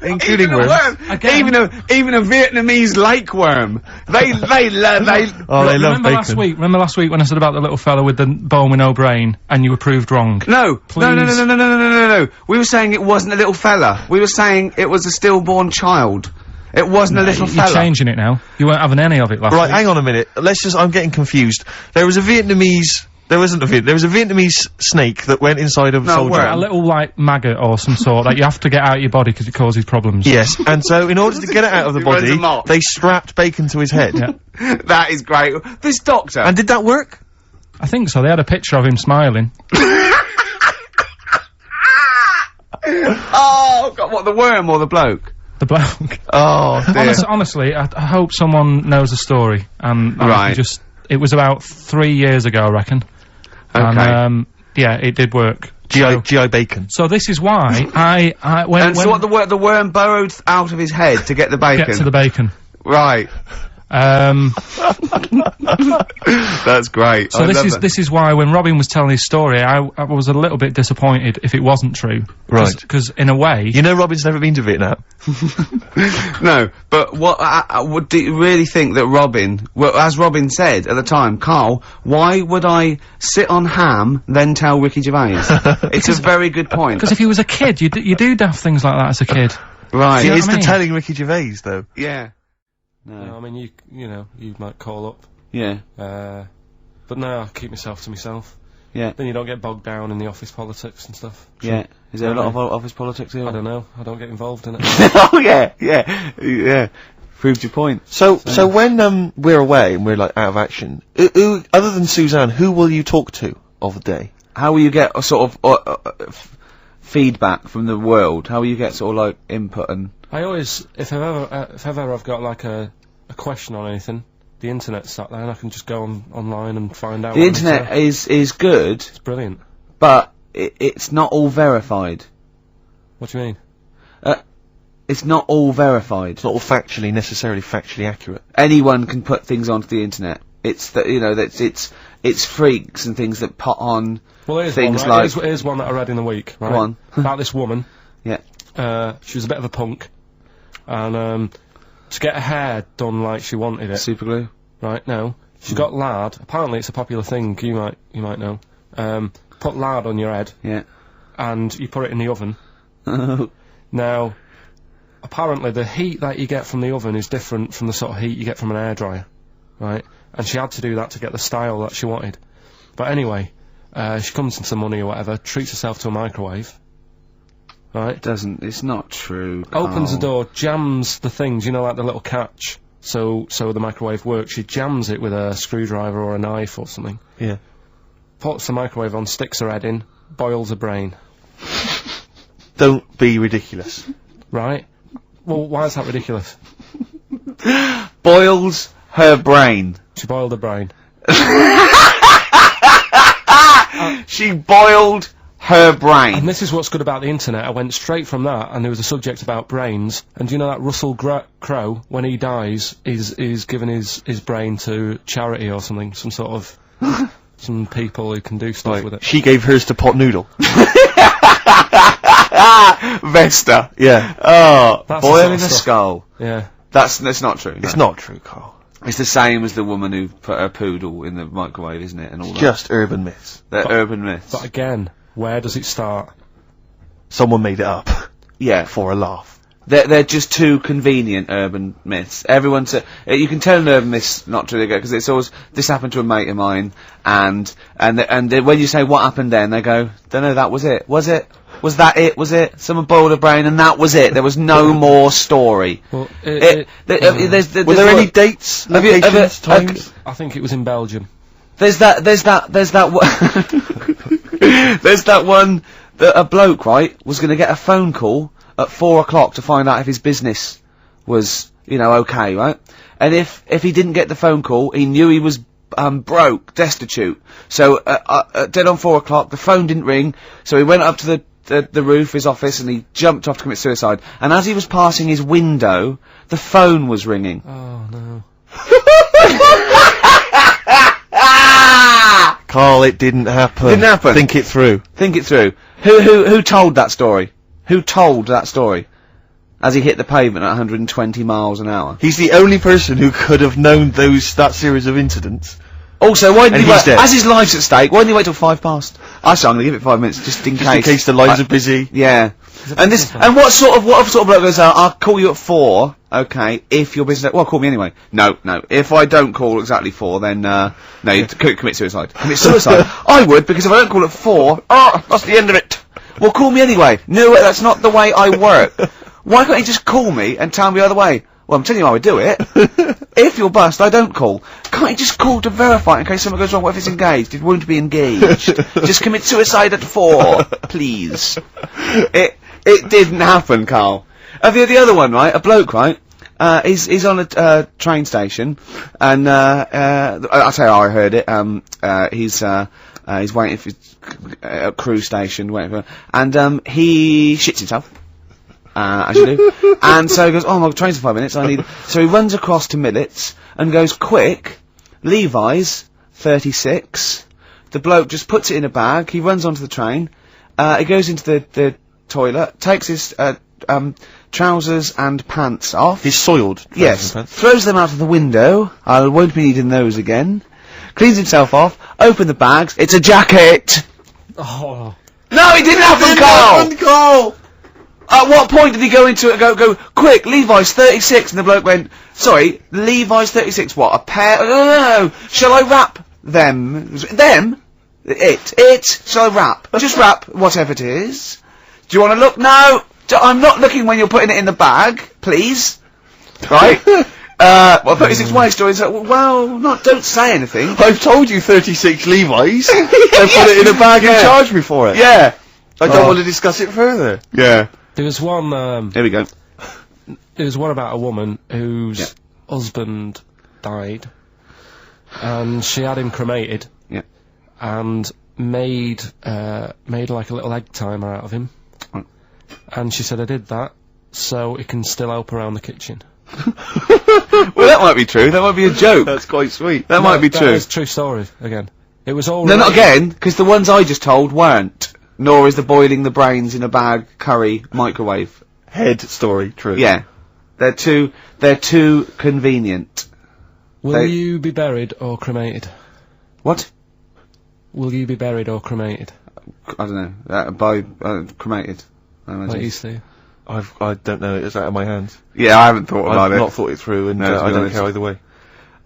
[SPEAKER 5] Including
[SPEAKER 1] even a
[SPEAKER 5] worms.
[SPEAKER 1] worm.
[SPEAKER 2] Again.
[SPEAKER 1] Even a Vietnamese lake worm. They
[SPEAKER 5] Oh, they love
[SPEAKER 2] Remember
[SPEAKER 5] bacon.
[SPEAKER 2] Remember last week when I said about the little fella with the bone with no brain, and you were proved wrong?
[SPEAKER 1] No.
[SPEAKER 2] Please.
[SPEAKER 1] No. We were saying it wasn't a little fella. We were saying it was a stillborn child. It wasn't a little fella.
[SPEAKER 2] You're changing it now. You weren't having any of it last
[SPEAKER 5] Right,
[SPEAKER 2] week.
[SPEAKER 5] hang on a minute. I'm getting confused. There was a Vietnamese snake that went inside of a soldier.
[SPEAKER 1] worm.
[SPEAKER 2] A little, like, maggot or some sort that you have to get out of your body because it causes problems.
[SPEAKER 5] Yes, and so in order to get it out of the
[SPEAKER 1] It runs
[SPEAKER 5] body,
[SPEAKER 1] amok.
[SPEAKER 5] they strapped bacon to his head.
[SPEAKER 2] Yeah.
[SPEAKER 1] That is great. This doctor.
[SPEAKER 5] And did that work?
[SPEAKER 2] I think so. They had a picture of him smiling.
[SPEAKER 1] Oh, God, what, the worm or the bloke?
[SPEAKER 2] The bloke.
[SPEAKER 1] Oh, dear.
[SPEAKER 2] Honestly, I hope someone knows the story.
[SPEAKER 1] Right.
[SPEAKER 2] It was about 3 years ago, I reckon.
[SPEAKER 1] Okay.
[SPEAKER 2] And, yeah, it did work.
[SPEAKER 5] GI bacon.
[SPEAKER 2] So this is why when
[SPEAKER 1] So what, the worm burrowed out of his head to get the bacon?
[SPEAKER 2] get to the bacon.
[SPEAKER 1] Right. That's great.
[SPEAKER 2] So this is why when Robin was telling his story, I was a little bit disappointed if it wasn't true.
[SPEAKER 5] Right.
[SPEAKER 2] Because in a way,
[SPEAKER 5] You know Robin's never been to Vietnam.
[SPEAKER 1] No, but what do you really think that Robin, well, as Robin said at the time, Karl, why would I sit on ham, then tell Ricky Gervais? It's a very good point.
[SPEAKER 2] because if he was a kid, you do daft things like that as a kid.
[SPEAKER 1] Right.
[SPEAKER 2] you know
[SPEAKER 5] He is
[SPEAKER 2] what I
[SPEAKER 5] the
[SPEAKER 2] mean?
[SPEAKER 5] telling Ricky Gervais, though.
[SPEAKER 1] Yeah.
[SPEAKER 2] I mean, you might call up,
[SPEAKER 1] Yeah.
[SPEAKER 2] but no, I keep myself to myself.
[SPEAKER 1] Yeah.
[SPEAKER 2] Then you don't get bogged down in the office politics and stuff.
[SPEAKER 1] Yeah. Is there a lot of office politics here?
[SPEAKER 2] I don't know. I don't get involved in it.
[SPEAKER 1] Oh, yeah. Proved your point.
[SPEAKER 5] So when we're away and we're like out of action, who other than Suzanne, who will you talk to of the day?
[SPEAKER 1] How will you get a sort of, feedback from the world? How will you get sort of like input and...
[SPEAKER 2] I always, if ever I've got like a question on anything, the internet's sat there and I can just go online and find out.
[SPEAKER 1] The internet is good,
[SPEAKER 2] It's brilliant.
[SPEAKER 1] but it's not all verified.
[SPEAKER 2] What do you mean?
[SPEAKER 1] It's not all verified.
[SPEAKER 5] It's not all necessarily factually accurate.
[SPEAKER 1] Anyone can put things onto the internet. It's it's freaks and things that put on
[SPEAKER 2] Well, here's
[SPEAKER 1] things
[SPEAKER 2] one, right?
[SPEAKER 1] like...
[SPEAKER 2] Here's one that I read in the week, right?
[SPEAKER 1] Go on.
[SPEAKER 2] About this woman.
[SPEAKER 1] Yeah.
[SPEAKER 2] She was a bit of a punk, and to get her hair done like she wanted it,
[SPEAKER 1] Super glue.
[SPEAKER 2] right? No, she got lard. Apparently, it's a popular thing. You might know. Put lard on your head,
[SPEAKER 1] Yeah.
[SPEAKER 2] and you put it in the oven. Now, apparently, the heat that you get from the oven is different from the sort of heat you get from an hairdryer, right? And she had to do that to get the style that she wanted. But anyway, she comes into money or whatever, treats herself to a microwave,
[SPEAKER 6] right?
[SPEAKER 4] It's not true. Karl.
[SPEAKER 6] Opens the door, jams the things, you know, like the little catch. So the microwave works. She jams it with a screwdriver or a knife or something.
[SPEAKER 5] Yeah.
[SPEAKER 6] Puts the microwave on, sticks her head in, boils her brain.
[SPEAKER 5] Don't be ridiculous.
[SPEAKER 6] Right? Well, why is that ridiculous?
[SPEAKER 4] Boils her brain.
[SPEAKER 6] She boiled her brain.
[SPEAKER 4] She boiled her brain.
[SPEAKER 6] And this is what's good about the internet. I went straight from that, and there was a subject about brains. And do you know that Russell Crowe, when he dies, is giving his brain to charity or something, some sort of some people who can do stuff with it.
[SPEAKER 5] She gave hers to Pot Noodle.
[SPEAKER 4] Vesta.
[SPEAKER 5] Yeah.
[SPEAKER 4] Oh,
[SPEAKER 6] That's
[SPEAKER 4] boiling
[SPEAKER 6] the
[SPEAKER 4] a
[SPEAKER 6] sort of
[SPEAKER 4] skull.
[SPEAKER 6] Yeah.
[SPEAKER 4] That's not true.
[SPEAKER 5] It's
[SPEAKER 4] no.
[SPEAKER 5] not true, Karl.
[SPEAKER 4] It's the same as the woman who put her poodle in the microwave, isn't it? And all that.
[SPEAKER 5] Just urban myths.
[SPEAKER 4] They're urban myths.
[SPEAKER 6] But again, where does it start?
[SPEAKER 5] Someone made it up.
[SPEAKER 4] Yeah.
[SPEAKER 5] For a laugh.
[SPEAKER 4] They're just too convenient urban myths. Everyone you can tell an urban myth's not true because it's always, this happened to a mate of mine, and when you say what happened then, they go, don't know, that was it. Was it? Was that it? Was it? Someone boiled a brain and that was it. There was no more story.
[SPEAKER 6] Well,
[SPEAKER 5] Were there any dates, locations, times?
[SPEAKER 6] I think it was in Belgium.
[SPEAKER 4] There's that one that a bloke, right, was going to get a phone call at 4 o'clock to find out if his business was, okay, right? And if he didn't get the phone call, he knew he was broke, destitute. So dead on 4 o'clock, the phone didn't ring, so he went up to the roof, his office, and he jumped off to commit suicide. And as he was passing his window, the phone was ringing.
[SPEAKER 6] Oh no.
[SPEAKER 5] Karl, it didn't happen.
[SPEAKER 4] Didn't happen.
[SPEAKER 5] Think it through.
[SPEAKER 4] Think it through. Who told that story? Who told that story? As he hit the pavement at 120 miles an hour.
[SPEAKER 5] He's the only person who could have known that series of incidents.
[SPEAKER 4] Also, why didn't he wait,
[SPEAKER 5] dead.
[SPEAKER 4] as his life's at stake, why didn't he wait till 5 past? Actually, I'm gonna give it 5 minutes, just in
[SPEAKER 5] Just in case the lines are busy.
[SPEAKER 4] Yeah. And what sort of bloke goes out, I'll call you at 4, okay, if you're busy, well, call me anyway. No. If I don't call exactly 4, then, no, you commit suicide. Commit suicide? I would, because if I don't call at 4, that's the end of it. Well, call me anyway. No, that's not the way I work. Why can't you just call me and tell me the other way? Well, I'm telling you how I do it. If you're bust, I don't call. Can't you just call to verify in case something goes wrong? What if it's engaged? It won't be engaged. Just commit suicide at 4, please. It didn't happen, Karl. The other one, right? A bloke, right? He's on a train station, and I'll tell you how I heard it. He's waiting for a cruise station, waiting for, and he shits himself. As you do. And so he goes, my train's in 5 minutes, so he runs across to Millets, and goes, quick, Levi's, 36, the bloke just puts it in a bag, he runs onto the train, he goes into the toilet, takes his, trousers and pants off.
[SPEAKER 5] His soiled trousers
[SPEAKER 4] yes,
[SPEAKER 5] and pants.
[SPEAKER 4] Throws them out of the window, I won't be needing those again, cleans himself off, open the bags, it's a jacket!
[SPEAKER 6] Oh.
[SPEAKER 4] No, it didn't happen, Karl! At what point did he go into it and go, quick, Levi's 36, and the bloke went, sorry, Levi's 36, what, a pair? No, shall I wrap them? Them? It, shall I wrap? Just wrap whatever it is. Do you want to look? No, I'm not looking when you're putting it in the bag, please. Right? 36 wife stories, don't say anything.
[SPEAKER 5] I've told you 36 Levi's, and put it in a bag and charged me for it.
[SPEAKER 4] Yeah.
[SPEAKER 5] I don't want to discuss it further.
[SPEAKER 4] Yeah.
[SPEAKER 6] There was one,
[SPEAKER 4] here we go.
[SPEAKER 6] There was one about a woman whose husband died, and she had him cremated.
[SPEAKER 4] Yeah.
[SPEAKER 6] And made like a little egg timer out of him.
[SPEAKER 4] Right.
[SPEAKER 6] And she said, I did that, so it can still help around the kitchen.
[SPEAKER 4] Well, that might be true. That might be a joke.
[SPEAKER 5] That's quite sweet.
[SPEAKER 4] That might be true.
[SPEAKER 6] That is true story, again. It was all
[SPEAKER 4] No,
[SPEAKER 6] right.
[SPEAKER 4] not again, because the ones I just told weren't. Nor is the boiling the brains in a bag, curry, microwave.
[SPEAKER 5] Head story, true.
[SPEAKER 4] Yeah. They're too convenient.
[SPEAKER 6] Will you be buried or cremated?
[SPEAKER 4] What?
[SPEAKER 6] Will you be buried or cremated?
[SPEAKER 4] I don't know. Cremated. I imagine.
[SPEAKER 6] Like you see.
[SPEAKER 5] I don't know, it's out of my hands.
[SPEAKER 4] Yeah, I haven't thought about
[SPEAKER 5] I've
[SPEAKER 4] it.
[SPEAKER 5] not thought it through, and
[SPEAKER 4] No, to
[SPEAKER 5] I
[SPEAKER 4] be
[SPEAKER 5] don't
[SPEAKER 4] honest.
[SPEAKER 5] care either way.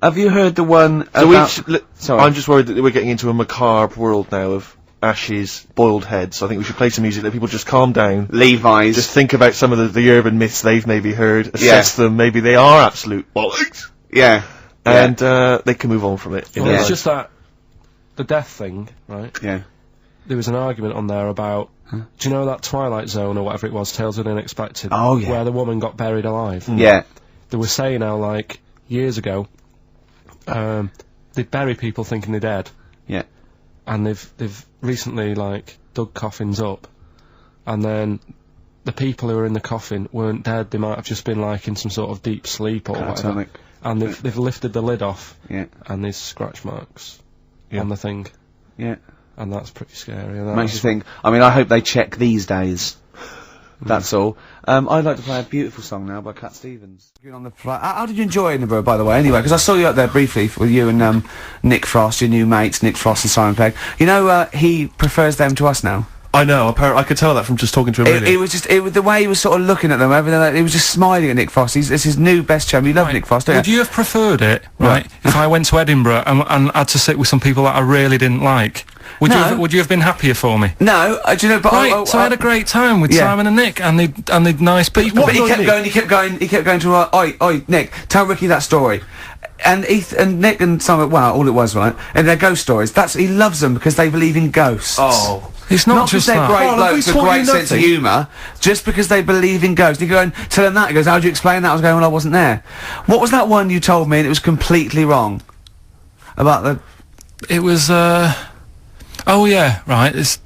[SPEAKER 4] Have you heard the one
[SPEAKER 5] So
[SPEAKER 4] about... Sorry.
[SPEAKER 5] I'm just worried that we're getting into a macabre world now of ashes, boiled heads. I think we should play some music that people just calm down.
[SPEAKER 4] Levi's.
[SPEAKER 5] Just think about some of the urban myths they've maybe heard, assess them, maybe they are absolute bollocks.
[SPEAKER 4] Yeah.
[SPEAKER 5] And they can move on from it.
[SPEAKER 6] Well, it's just that the death thing, right?
[SPEAKER 4] Yeah.
[SPEAKER 6] There was an argument on there about, do you know that Twilight Zone or whatever it was, Tales of the Unexpected?
[SPEAKER 4] Oh, yeah.
[SPEAKER 6] Where the woman got buried alive.
[SPEAKER 4] Yeah.
[SPEAKER 6] They were saying how, like, years ago, they'd bury people thinking they're dead.
[SPEAKER 4] Yeah.
[SPEAKER 6] And they've recently, like, dug coffins up, and then the people who were in the coffin weren't dead, they might have just been, like, in some sort of deep sleep or whatever. And they've lifted the lid off, and there's scratch marks on the thing.
[SPEAKER 4] Yeah.
[SPEAKER 6] And that's pretty scary. And
[SPEAKER 4] Makes you think, I mean, I hope they check these days. That's all. I'd like to play a beautiful song now by Cat Stevens. On the how did you enjoy Edinburgh, by the way, anyway? Because I saw you up there briefly with you and Nick Frost, your new mates, Nick Frost and Simon Pegg. You know, he prefers them to us now.
[SPEAKER 3] I know, apparently, I could tell that from just talking to him
[SPEAKER 4] It was just, the way he was sort of looking at them, everything, like, he was just smiling at Nick Frost. It's his new best chum. You love Nick Frost, don't you?
[SPEAKER 2] Would you have preferred it, right, if I went to Edinburgh and had to sit with some people that I really didn't like? Would you have been happier for me?
[SPEAKER 4] No, do you know, but
[SPEAKER 2] so I had a great time with Simon and Nick, and they're nice people.
[SPEAKER 4] But he kept going to, oi, Nick, tell Ricky that story. And Nick and Simon, well, all it was, right, and their ghost stories, he loves them because they believe in ghosts.
[SPEAKER 3] Oh.
[SPEAKER 2] It's not just
[SPEAKER 4] they're
[SPEAKER 2] that.
[SPEAKER 4] great blokes with great sense of humour, just because they believe in ghosts. You go and tell him that, he goes, how do you explain that? I was going, well, I wasn't there. What was that one you told me and it was completely wrong? About the...
[SPEAKER 2] It was, oh yeah, right, it's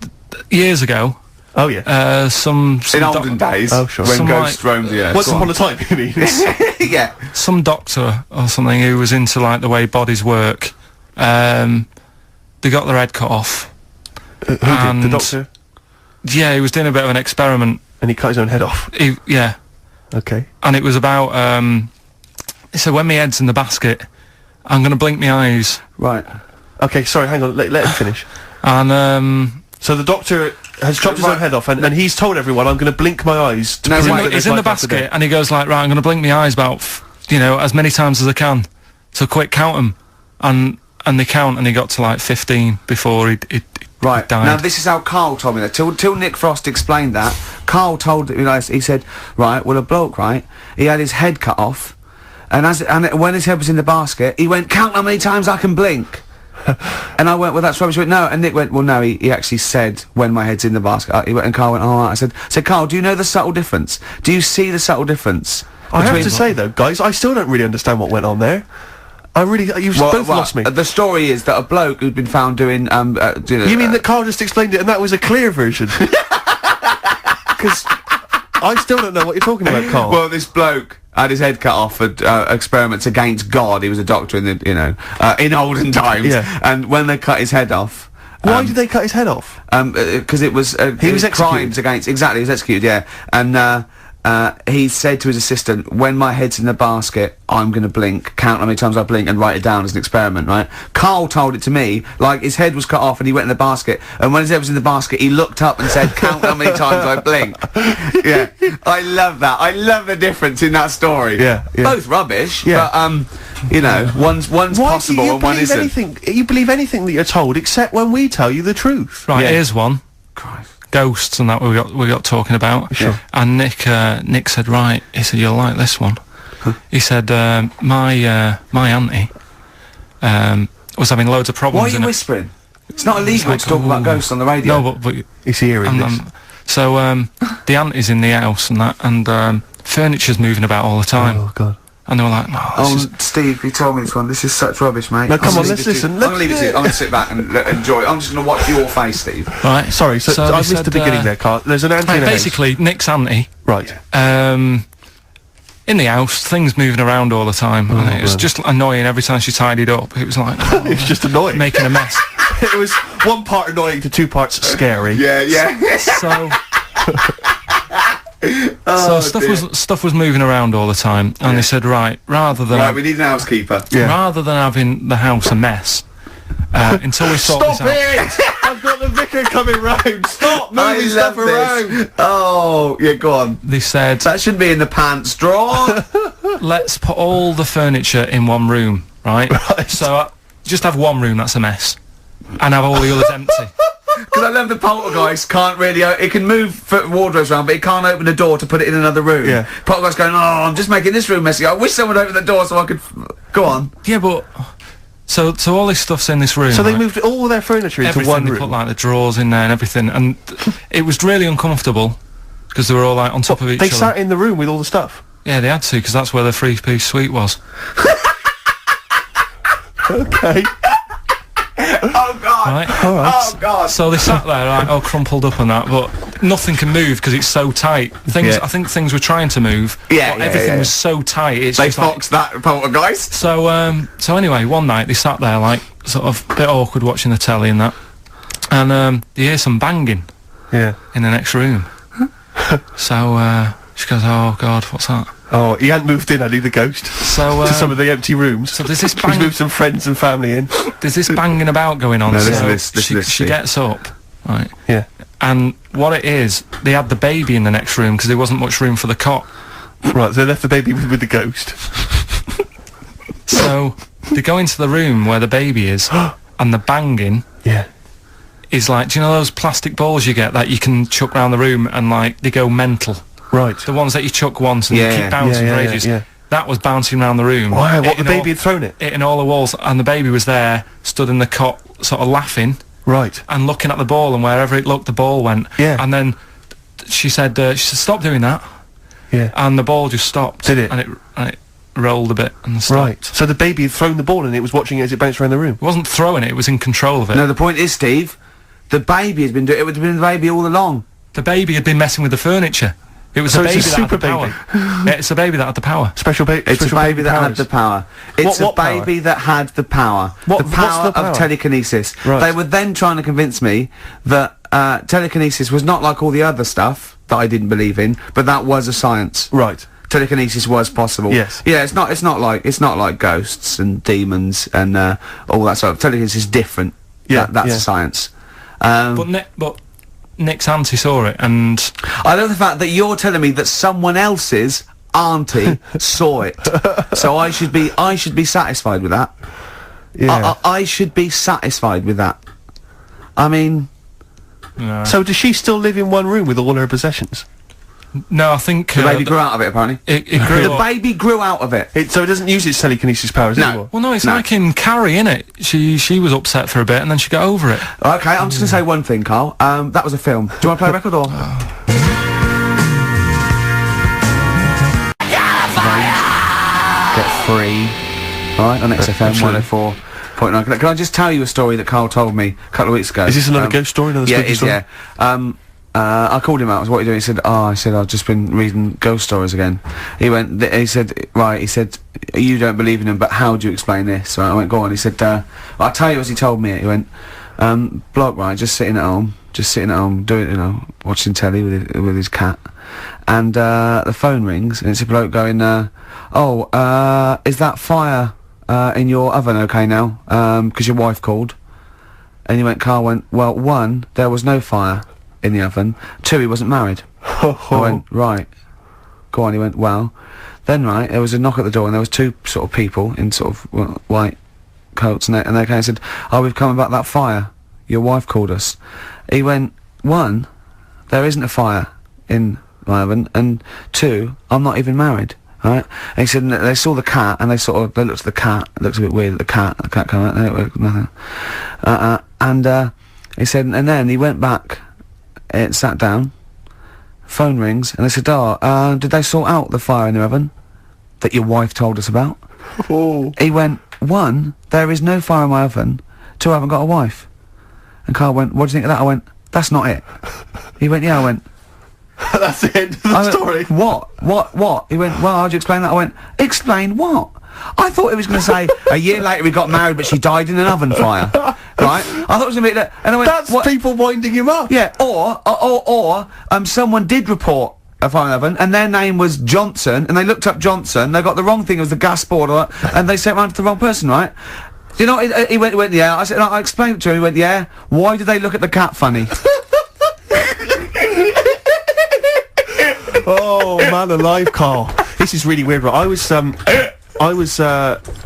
[SPEAKER 2] years ago.
[SPEAKER 3] Oh yeah.
[SPEAKER 2] Some
[SPEAKER 4] in olden days.
[SPEAKER 3] Oh sure.
[SPEAKER 4] When ghosts roamed the earth.
[SPEAKER 3] Once upon a time, you mean?
[SPEAKER 4] Yeah.
[SPEAKER 2] Some doctor or something who was into, like, the way bodies work. They got their head cut off.
[SPEAKER 3] Who did? The doctor?
[SPEAKER 2] Yeah, he was doing a bit of an experiment.
[SPEAKER 3] And he cut his own head off?
[SPEAKER 2] Yeah.
[SPEAKER 3] Okay.
[SPEAKER 2] And it was about, he said, when my head's in the basket, I'm gonna blink my eyes.
[SPEAKER 3] Right. Okay, sorry, hang on, let him finish.
[SPEAKER 2] And,
[SPEAKER 3] so the doctor has chopped his own head off, and he's told everyone, I'm gonna blink my eyes to prove that
[SPEAKER 2] he's in the basket, and he goes like, right, I'm gonna blink my eyes about, as many times as I can. So quick, count them. And they count, and he got to, like, 15 before he
[SPEAKER 4] Right,
[SPEAKER 2] died.
[SPEAKER 4] now this is how Karl told me that. Till Nick Frost explained that, Karl told, he said, right, well, a bloke, right, he had his head cut off, and when his head was in the basket, he went, count how many times I can blink. And I went, well, that's rubbish. He went, no, and Nick went, well, no, he actually said, when my head's in the basket. He went, and Karl went, oh, right. I said, Karl, do you know the subtle difference? Do you see the subtle difference?
[SPEAKER 3] I have to say, though, guys, I still don't really understand what went on there. You've both lost me.
[SPEAKER 4] The story is that a bloke who'd been found doing,
[SPEAKER 3] You mean that Karl just explained it and that was a clear version? Because I still don't know what you're talking about, Karl.
[SPEAKER 4] Well, this bloke had his head cut off for experiments against God. He was a doctor in the, in olden times.
[SPEAKER 3] Yeah.
[SPEAKER 4] And when they cut his head off...
[SPEAKER 3] Why did they cut his head off?
[SPEAKER 4] Because it was...
[SPEAKER 3] he was executed.
[SPEAKER 4] Crimes against... Exactly, he was executed, yeah. And, he said to his assistant, when my head's in the basket, I'm gonna blink, count how many times I blink and write it down as an experiment, right? Karl told it to me, like, his head was cut off and he went in the basket, and when his head was in the basket, he looked up and said, count how many times I blink. Yeah. I love that. I love the difference in that story.
[SPEAKER 3] Yeah.
[SPEAKER 4] Both rubbish,
[SPEAKER 3] yeah.
[SPEAKER 4] but, one's possible and one isn't.
[SPEAKER 3] You believe anything that you're told, except when we tell you the truth.
[SPEAKER 2] Right, here's one.
[SPEAKER 4] Christ.
[SPEAKER 2] Ghosts and that we got talking about.
[SPEAKER 3] Sure.
[SPEAKER 2] And Nick said, right, he said, you'll like this one. He said, my auntie was having loads of problems.
[SPEAKER 4] Why are you whispering? It's not illegal to talk about ghosts on the radio.
[SPEAKER 2] No, but
[SPEAKER 3] he's hearing this.
[SPEAKER 2] So the auntie's in the house and that, and furniture's moving about all the time.
[SPEAKER 3] Oh God.
[SPEAKER 2] And they were like, no,
[SPEAKER 4] Steve, you told me this one. This is such rubbish, mate.
[SPEAKER 3] No, come on, let's listen.
[SPEAKER 4] I'm gonna leave it to you. I'm gonna sit back and enjoy it. I'm just gonna watch your face, Steve.
[SPEAKER 2] Right.
[SPEAKER 3] Sorry, so I missed the beginning there, Karl. There's an auntie in the house.
[SPEAKER 2] Basically, Nick's auntie.
[SPEAKER 3] Right.
[SPEAKER 2] In the house, things moving around all the time, and it was just annoying every time she tidied up. It was like...
[SPEAKER 3] it was just annoying.
[SPEAKER 2] Making a mess.
[SPEAKER 3] It was one part annoying to two parts scary.
[SPEAKER 4] Yeah.
[SPEAKER 2] So... stuff was moving around all the time, and they said, right,
[SPEAKER 4] we need an housekeeper.
[SPEAKER 2] Rather than having the house a mess, until we sort this out.
[SPEAKER 3] Stop it! I've got the vicar coming round. Stop moving stuff around.
[SPEAKER 4] Oh, yeah, go on.
[SPEAKER 2] They said
[SPEAKER 4] that shouldn't be in the pants drawer.
[SPEAKER 2] Let's put all the furniture in one room, right? So just have one room that's a mess, and have all the others empty.
[SPEAKER 4] Because I love the poltergeist can't really, it can move wardrobes around, but it can't open the door to put it in another room.
[SPEAKER 3] Yeah.
[SPEAKER 4] Poltergeist going, oh, I'm just making this room messy. I wish someone would open the door so I could, go on.
[SPEAKER 2] Yeah, but so all this stuff's in this room.
[SPEAKER 3] So they
[SPEAKER 2] right?
[SPEAKER 3] moved all their furniture into
[SPEAKER 2] Everything,
[SPEAKER 3] one
[SPEAKER 2] they
[SPEAKER 3] room.
[SPEAKER 2] put like the drawers in there and everything, and it was really uncomfortable because they were all like on top of each
[SPEAKER 3] They
[SPEAKER 2] other.
[SPEAKER 3] sat in the room with all the stuff.
[SPEAKER 2] Yeah, they had to because that's where the 3-piece suite was.
[SPEAKER 3] Okay.
[SPEAKER 4] Oh, God.
[SPEAKER 2] Right.
[SPEAKER 3] All right.
[SPEAKER 4] Oh, God.
[SPEAKER 2] So they sat there, like, all crumpled up and that, but nothing can move because it's so tight.
[SPEAKER 3] Yeah.
[SPEAKER 2] I think things were trying to move,
[SPEAKER 4] Yeah,
[SPEAKER 2] but
[SPEAKER 4] yeah,
[SPEAKER 2] everything
[SPEAKER 4] yeah.
[SPEAKER 2] was so tight. It's
[SPEAKER 4] They
[SPEAKER 2] just like,
[SPEAKER 4] foxed that poltergeist.
[SPEAKER 2] so anyway, one night they sat there, like, sort of a bit awkward watching the telly and that, and they hear some banging
[SPEAKER 3] Yeah.
[SPEAKER 2] in the next room. So she goes, "Oh God, what's that?"
[SPEAKER 3] Oh, he hadn't moved in, had he, the ghost?
[SPEAKER 2] So
[SPEAKER 3] To some of the empty rooms.
[SPEAKER 2] so there's this
[SPEAKER 3] He's
[SPEAKER 2] bang,
[SPEAKER 3] moved some friends and family in.
[SPEAKER 2] there's this banging about going on.
[SPEAKER 4] No,
[SPEAKER 2] so
[SPEAKER 4] listen to this,
[SPEAKER 2] she
[SPEAKER 4] Steve.
[SPEAKER 2] gets up, right,
[SPEAKER 3] Yeah.
[SPEAKER 2] and what it is, they had the baby in the next room because there wasn't much room for the cot.
[SPEAKER 3] Right, so they left the baby with the ghost.
[SPEAKER 2] So they go into the room where the baby is, and the banging
[SPEAKER 3] Yeah.
[SPEAKER 2] is like, do you know those plastic balls you get that you can chuck round the room and like they go mental?
[SPEAKER 3] Right.
[SPEAKER 2] The ones that you chuck once and
[SPEAKER 4] Yeah,
[SPEAKER 2] you keep bouncing
[SPEAKER 3] yeah,
[SPEAKER 2] for
[SPEAKER 3] yeah,
[SPEAKER 2] ages.
[SPEAKER 3] yeah.
[SPEAKER 2] That was bouncing around the room.
[SPEAKER 3] Wow, what, the
[SPEAKER 2] hitting
[SPEAKER 3] baby had thrown it?
[SPEAKER 2] hitting all the walls, and the baby was there, stood in the cot, sort of laughing
[SPEAKER 3] Right.
[SPEAKER 2] and looking at the ball, and wherever it looked, the ball went.
[SPEAKER 3] Yeah.
[SPEAKER 2] And then she said, "Stop doing that,"
[SPEAKER 3] Yeah.
[SPEAKER 2] and the ball just stopped.
[SPEAKER 3] Did it?
[SPEAKER 2] And it rolled a bit and stopped.
[SPEAKER 3] Right. So the baby had thrown the ball and it was watching it as it bounced around the room.
[SPEAKER 2] It wasn't throwing it; it was in control of it.
[SPEAKER 4] No, the point is, Steve, the baby has been doing it. Would have been the baby all along.
[SPEAKER 2] The baby had been messing with the furniture. It was
[SPEAKER 3] So
[SPEAKER 2] the
[SPEAKER 3] it's a
[SPEAKER 2] baby that had the
[SPEAKER 3] super
[SPEAKER 2] power. Yeah, it's the baby that had the power.
[SPEAKER 3] Special baby.
[SPEAKER 4] It's a baby that had the power. It's
[SPEAKER 3] What
[SPEAKER 4] a
[SPEAKER 3] power?
[SPEAKER 4] baby that had the power.
[SPEAKER 3] What-
[SPEAKER 4] the
[SPEAKER 3] what's
[SPEAKER 4] power
[SPEAKER 3] the power?
[SPEAKER 4] of telekinesis.
[SPEAKER 3] Right.
[SPEAKER 4] They were then trying to convince me that telekinesis was not like all the other stuff that I didn't believe in, but that was a science.
[SPEAKER 3] Right.
[SPEAKER 4] Telekinesis was possible.
[SPEAKER 3] Yes.
[SPEAKER 4] Yeah, it's not like ghosts and demons and all that sort of. Telekinesis is different.
[SPEAKER 3] Yeah,
[SPEAKER 4] That's
[SPEAKER 3] yeah.
[SPEAKER 4] a science.
[SPEAKER 2] But Nick's auntie saw it, and
[SPEAKER 4] I love the fact that you're telling me that someone else's auntie saw it. So I should be satisfied with that.
[SPEAKER 3] Yeah.
[SPEAKER 4] I should be satisfied with that. I mean,
[SPEAKER 3] So does she still live in one room with all her possessions?
[SPEAKER 2] no, I think
[SPEAKER 4] the baby grew out of it, apparently.
[SPEAKER 2] it grew
[SPEAKER 4] The
[SPEAKER 2] up.
[SPEAKER 4] baby grew out of it.
[SPEAKER 3] So it doesn't use its telekinesis powers
[SPEAKER 4] No.
[SPEAKER 3] anymore?
[SPEAKER 2] Well, no, it's
[SPEAKER 4] No.
[SPEAKER 2] like in Carrie, innit? She was upset for a bit, and then she got over it.
[SPEAKER 4] Okay, I'm just gonna say one thing, Karl. That was a film. Do you want to play a record or? Get free. Alright, on XFM
[SPEAKER 3] Absolutely.
[SPEAKER 4] 104.9. Can I just tell you a story that Karl told me a couple of weeks ago?
[SPEAKER 3] Is this another ghost story? Another
[SPEAKER 4] Yeah,
[SPEAKER 3] spooky
[SPEAKER 4] it is,
[SPEAKER 3] story?
[SPEAKER 4] yeah. I called him out. I was, what are you doing? He said, I said, I've just been reading ghost stories again. He went, he said, right, he said, you don't believe in them, but how do you explain this? Right, I went, go on. He said, I'll tell you as he told me it. He went, bloke, right, just sitting at home, doing, watching telly with his cat. And, the phone rings, and it's a bloke going, is that fire, in your oven okay now? 'Cause your wife called. And he went, Karl went, well, 1, there was no fire in the oven. 2, he wasn't married. I went, right. Go on, he went, well. Then, right, there was a knock at the door and there was 2 sort of people in sort of white coats and they came and said, oh, we've come about that fire. Your wife called us. He went, 1, there isn't a fire in my oven, and 2, I'm not even married. Right? And he said, and they saw the cat, and they looked at the cat, it looks a bit weird, the cat came out, nothing. And he said, and then he went back, sat down, phone rings, and they said, did they sort out the fire in the oven that your wife told us about?
[SPEAKER 3] Oh.
[SPEAKER 4] He went, 1, there is no fire in my oven, 2, I haven't got a wife. And Karl went, what do you think of that? I went, that's not it. He went, yeah, I went,
[SPEAKER 3] That's the end of the
[SPEAKER 4] I went,
[SPEAKER 3] story.
[SPEAKER 4] What? He went, well, how'd you explain that? I went, explain what? I thought he was going to say, a year later we got married, but she died in an oven fire. Right? I thought it was going to be that. And I went,
[SPEAKER 3] That's
[SPEAKER 4] what?
[SPEAKER 3] people winding him up.
[SPEAKER 4] Yeah, or someone did report a fire in oven, and their name was Johnson, and they looked up Johnson, they got the wrong thing, it was the gas board, and they sent it round to the wrong person, right? You know, he went, yeah. I said, I explained it to him, he went, yeah. Why did they look at the cat funny?
[SPEAKER 3] Oh, man alive, Karl. This is really weird, right? I was, I was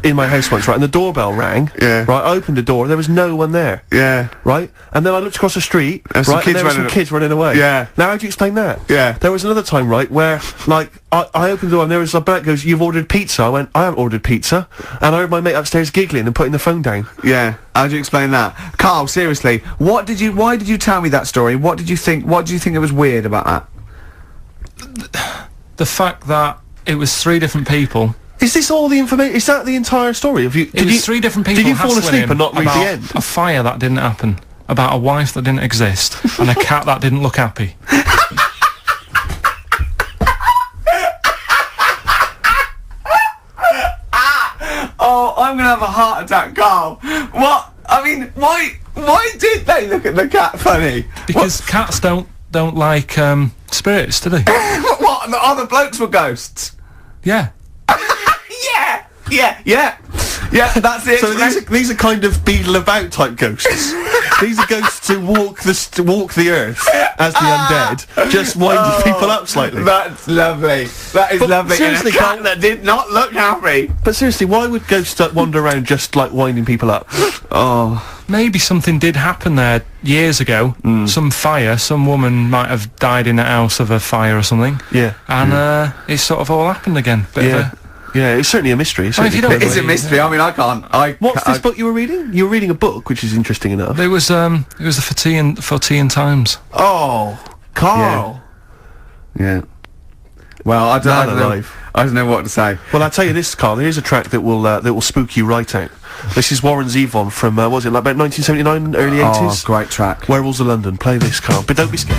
[SPEAKER 3] in my house once, right, and the doorbell rang.
[SPEAKER 4] Yeah.
[SPEAKER 3] Right, I opened the door, there was no one there.
[SPEAKER 4] Yeah.
[SPEAKER 3] Right, and then I looked across the street,
[SPEAKER 4] There's some
[SPEAKER 3] right,
[SPEAKER 4] kids
[SPEAKER 3] and there were some
[SPEAKER 4] running-
[SPEAKER 3] kids running away.
[SPEAKER 4] Yeah.
[SPEAKER 3] Now, how do you explain that?
[SPEAKER 4] Yeah.
[SPEAKER 3] There was another time, right, where, like, I opened the door and there was a bloke goes, "You've ordered pizza." I went, "I haven't ordered pizza." And I heard my mate upstairs giggling and putting the phone down.
[SPEAKER 4] Yeah. How do you explain that? Karl, seriously, why did you tell me that story? What did you think it was weird about that?
[SPEAKER 2] The fact that it was 3 different people.
[SPEAKER 3] Is this all the information? Is that the entire story?
[SPEAKER 2] It was 3 different people.
[SPEAKER 3] Did you fall
[SPEAKER 2] hassling
[SPEAKER 3] asleep
[SPEAKER 2] him
[SPEAKER 3] and not read
[SPEAKER 2] about
[SPEAKER 3] the end?
[SPEAKER 2] A fire that didn't happen, about a wife that didn't exist, and a cat that didn't look happy.
[SPEAKER 4] Oh, I'm gonna have a heart attack, Karl. What? I mean, why did they look at the cat funny?
[SPEAKER 2] Because cats don't like spirits, do they?
[SPEAKER 4] What? The other blokes were ghosts?
[SPEAKER 2] Yeah.
[SPEAKER 4] Yeah, that's it.
[SPEAKER 3] So these are kind of beetle about type ghosts. These are ghosts who walk the earth as the undead, just winding people up slightly.
[SPEAKER 4] That's lovely. That is
[SPEAKER 3] But
[SPEAKER 4] lovely.
[SPEAKER 3] seriously,
[SPEAKER 4] and a cat
[SPEAKER 3] Karl-
[SPEAKER 4] that did not look happy.
[SPEAKER 3] But seriously, why would ghosts wander around just like winding people up?
[SPEAKER 4] Oh.
[SPEAKER 2] Maybe something did happen there years ago. Some fire. Some woman might have died in a house of a fire or something.
[SPEAKER 3] Yeah.
[SPEAKER 2] And it sort of all happened again. Bit of
[SPEAKER 3] Yeah. Yeah, it's certainly a mystery.
[SPEAKER 2] Well, if you don't
[SPEAKER 4] It is a
[SPEAKER 2] believe-
[SPEAKER 4] mystery. I mean, I can't.
[SPEAKER 3] What's this book you were reading? You were reading a book, which is interesting enough.
[SPEAKER 2] It was the Fortean Times.
[SPEAKER 3] Oh, Karl.
[SPEAKER 4] Yeah. Well, I
[SPEAKER 3] Man
[SPEAKER 4] don't know.
[SPEAKER 3] alive.
[SPEAKER 4] I don't know what to say.
[SPEAKER 3] Well, I'll tell you this, Karl. Here's a track that will spook you right out. This is Warren Zevon from what was it, like about 1979, early 80s?
[SPEAKER 4] Oh, great track.
[SPEAKER 3] Werewolves of London. Play this, Karl, but don't be scared.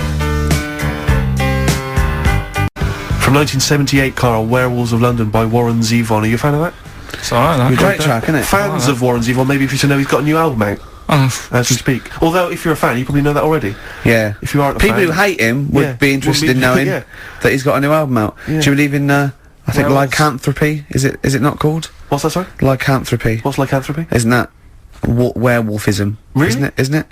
[SPEAKER 3] From 1978, Karl, Werewolves of London by Warren Zevon. Are you a fan of that?
[SPEAKER 2] It's alright, that.
[SPEAKER 4] Great track, isn't it?
[SPEAKER 3] Fans of Warren Zevon, maybe if you should know he's got a new album out as we speak. Although, if you're a fan, you probably know that already.
[SPEAKER 4] Yeah.
[SPEAKER 3] If you aren't a
[SPEAKER 4] People
[SPEAKER 3] fan,
[SPEAKER 4] who hate him would
[SPEAKER 3] Yeah,
[SPEAKER 4] be interested in knowing
[SPEAKER 3] yeah.
[SPEAKER 4] that he's got a new album out.
[SPEAKER 3] Yeah.
[SPEAKER 4] Do you believe in, I think
[SPEAKER 3] Werewolves.
[SPEAKER 4] lycanthropy? Is it not called?
[SPEAKER 3] What's that, sorry?
[SPEAKER 4] Lycanthropy.
[SPEAKER 3] What's lycanthropy?
[SPEAKER 4] Isn't that werewolfism?
[SPEAKER 3] Really?
[SPEAKER 4] Isn't it?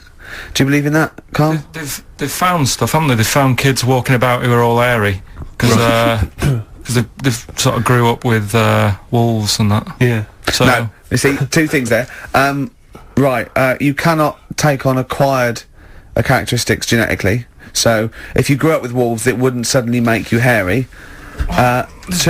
[SPEAKER 4] Do you believe in that, Karl?
[SPEAKER 2] They've found stuff, haven't they? They've found kids walking about who are all airy because they've sort of grew up with wolves and that.
[SPEAKER 3] Yeah.
[SPEAKER 2] So
[SPEAKER 4] No. You see, 2 things there. You cannot take on acquired characteristics genetically. So, if you grew up with wolves, it wouldn't suddenly make you hairy.
[SPEAKER 2] there's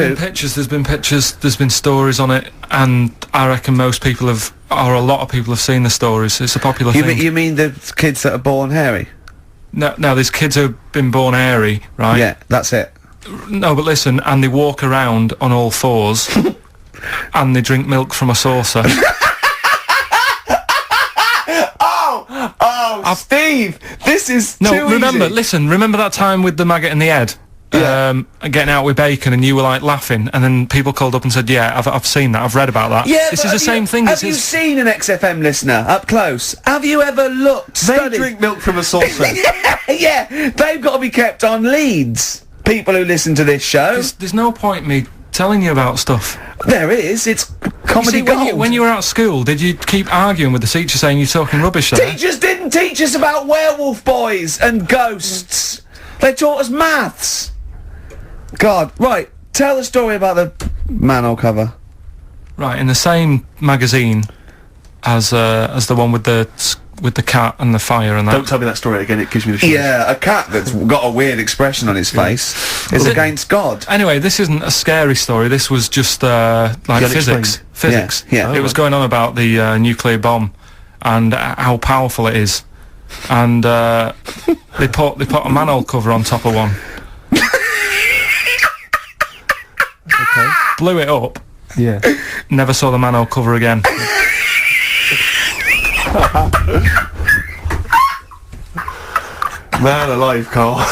[SPEAKER 2] been pictures, there's been stories on it, and I reckon most people a lot of people have seen the stories. It's a popular thing.
[SPEAKER 4] You mean the kids that are born hairy?
[SPEAKER 2] No, there's kids who've been born hairy, right?
[SPEAKER 4] Yeah, that's it.
[SPEAKER 2] No, but listen, and they walk around on all 4s, and they drink milk from a saucer.
[SPEAKER 4] Steve, this is too
[SPEAKER 2] remember,
[SPEAKER 4] easy.
[SPEAKER 2] remember that time with the maggot in the head? And getting out with bacon, and you were like laughing, and then people called up and said, "Yeah, I've seen that, I've read about that."
[SPEAKER 4] Yeah,
[SPEAKER 2] this
[SPEAKER 4] but
[SPEAKER 2] is the same thing.
[SPEAKER 4] Have you seen an XFM listener up close? Have you ever looked?
[SPEAKER 3] They
[SPEAKER 4] studied?
[SPEAKER 3] drink milk from a saucer.
[SPEAKER 4] Yeah, they've got to be kept on leads. People who listen to this show.
[SPEAKER 2] There's no point me telling you about stuff.
[SPEAKER 4] There is. It's comedy
[SPEAKER 2] You see,
[SPEAKER 4] gold.
[SPEAKER 2] when you were at school, did you keep arguing with the teacher saying you're talking rubbish there?
[SPEAKER 4] Teachers didn't teach us about werewolf boys and ghosts. They taught us maths. God, right. Tell the story about the manhole cover.
[SPEAKER 2] Right, in the same magazine as the one with the cat and the fire and that.
[SPEAKER 3] Don't tell me that story again, it gives me the shivers.
[SPEAKER 4] Yeah, a cat that's got a weird expression on his face is against God.
[SPEAKER 2] Anyway, this isn't a scary story. This was just like physics.
[SPEAKER 3] unexplained.
[SPEAKER 2] Physics.
[SPEAKER 4] Yeah.
[SPEAKER 2] It was going on about the nuclear bomb and how powerful it is. And they put a manhole cover on top of one.
[SPEAKER 3] Okay.
[SPEAKER 2] Blew it up.
[SPEAKER 3] Yeah.
[SPEAKER 2] Never saw the manhole cover again.
[SPEAKER 3] Man alive, Karl.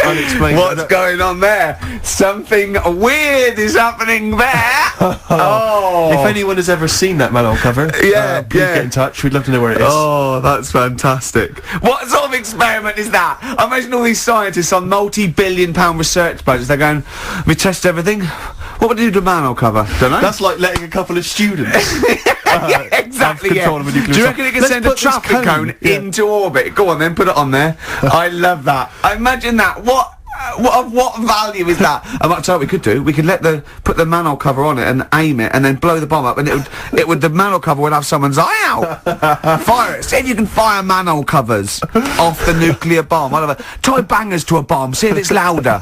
[SPEAKER 3] Unexplained.
[SPEAKER 4] What's going on there? Something weird is happening there. Oh.
[SPEAKER 3] If anyone has ever seen that manhole cover, please get in touch. We'd love to know where it is.
[SPEAKER 4] Oh, that's fantastic. What sort of experiment is that? I imagine all these scientists on multi-billion-pound research budgets, they're going, we test everything. What would you do to manhole cover? Don't know.
[SPEAKER 3] That's like letting a couple of students
[SPEAKER 4] yeah, exactly,
[SPEAKER 3] have
[SPEAKER 4] yeah.
[SPEAKER 3] control of a nuclear
[SPEAKER 4] Do you
[SPEAKER 3] site.
[SPEAKER 4] reckon it can
[SPEAKER 3] Let's
[SPEAKER 4] send a
[SPEAKER 3] put this
[SPEAKER 4] traffic cone
[SPEAKER 3] yeah.
[SPEAKER 4] into orbit? Go on then, put it on there. I love that. Imagine that. What? What value is that? I might tell you what we could do. We could put the manhole cover on it and aim it, and then blow the bomb up, and the manhole cover would have someone's eye out. Fire it. See if you can fire manhole covers off the nuclear bomb. Tie bangers to a bomb. See if it's louder.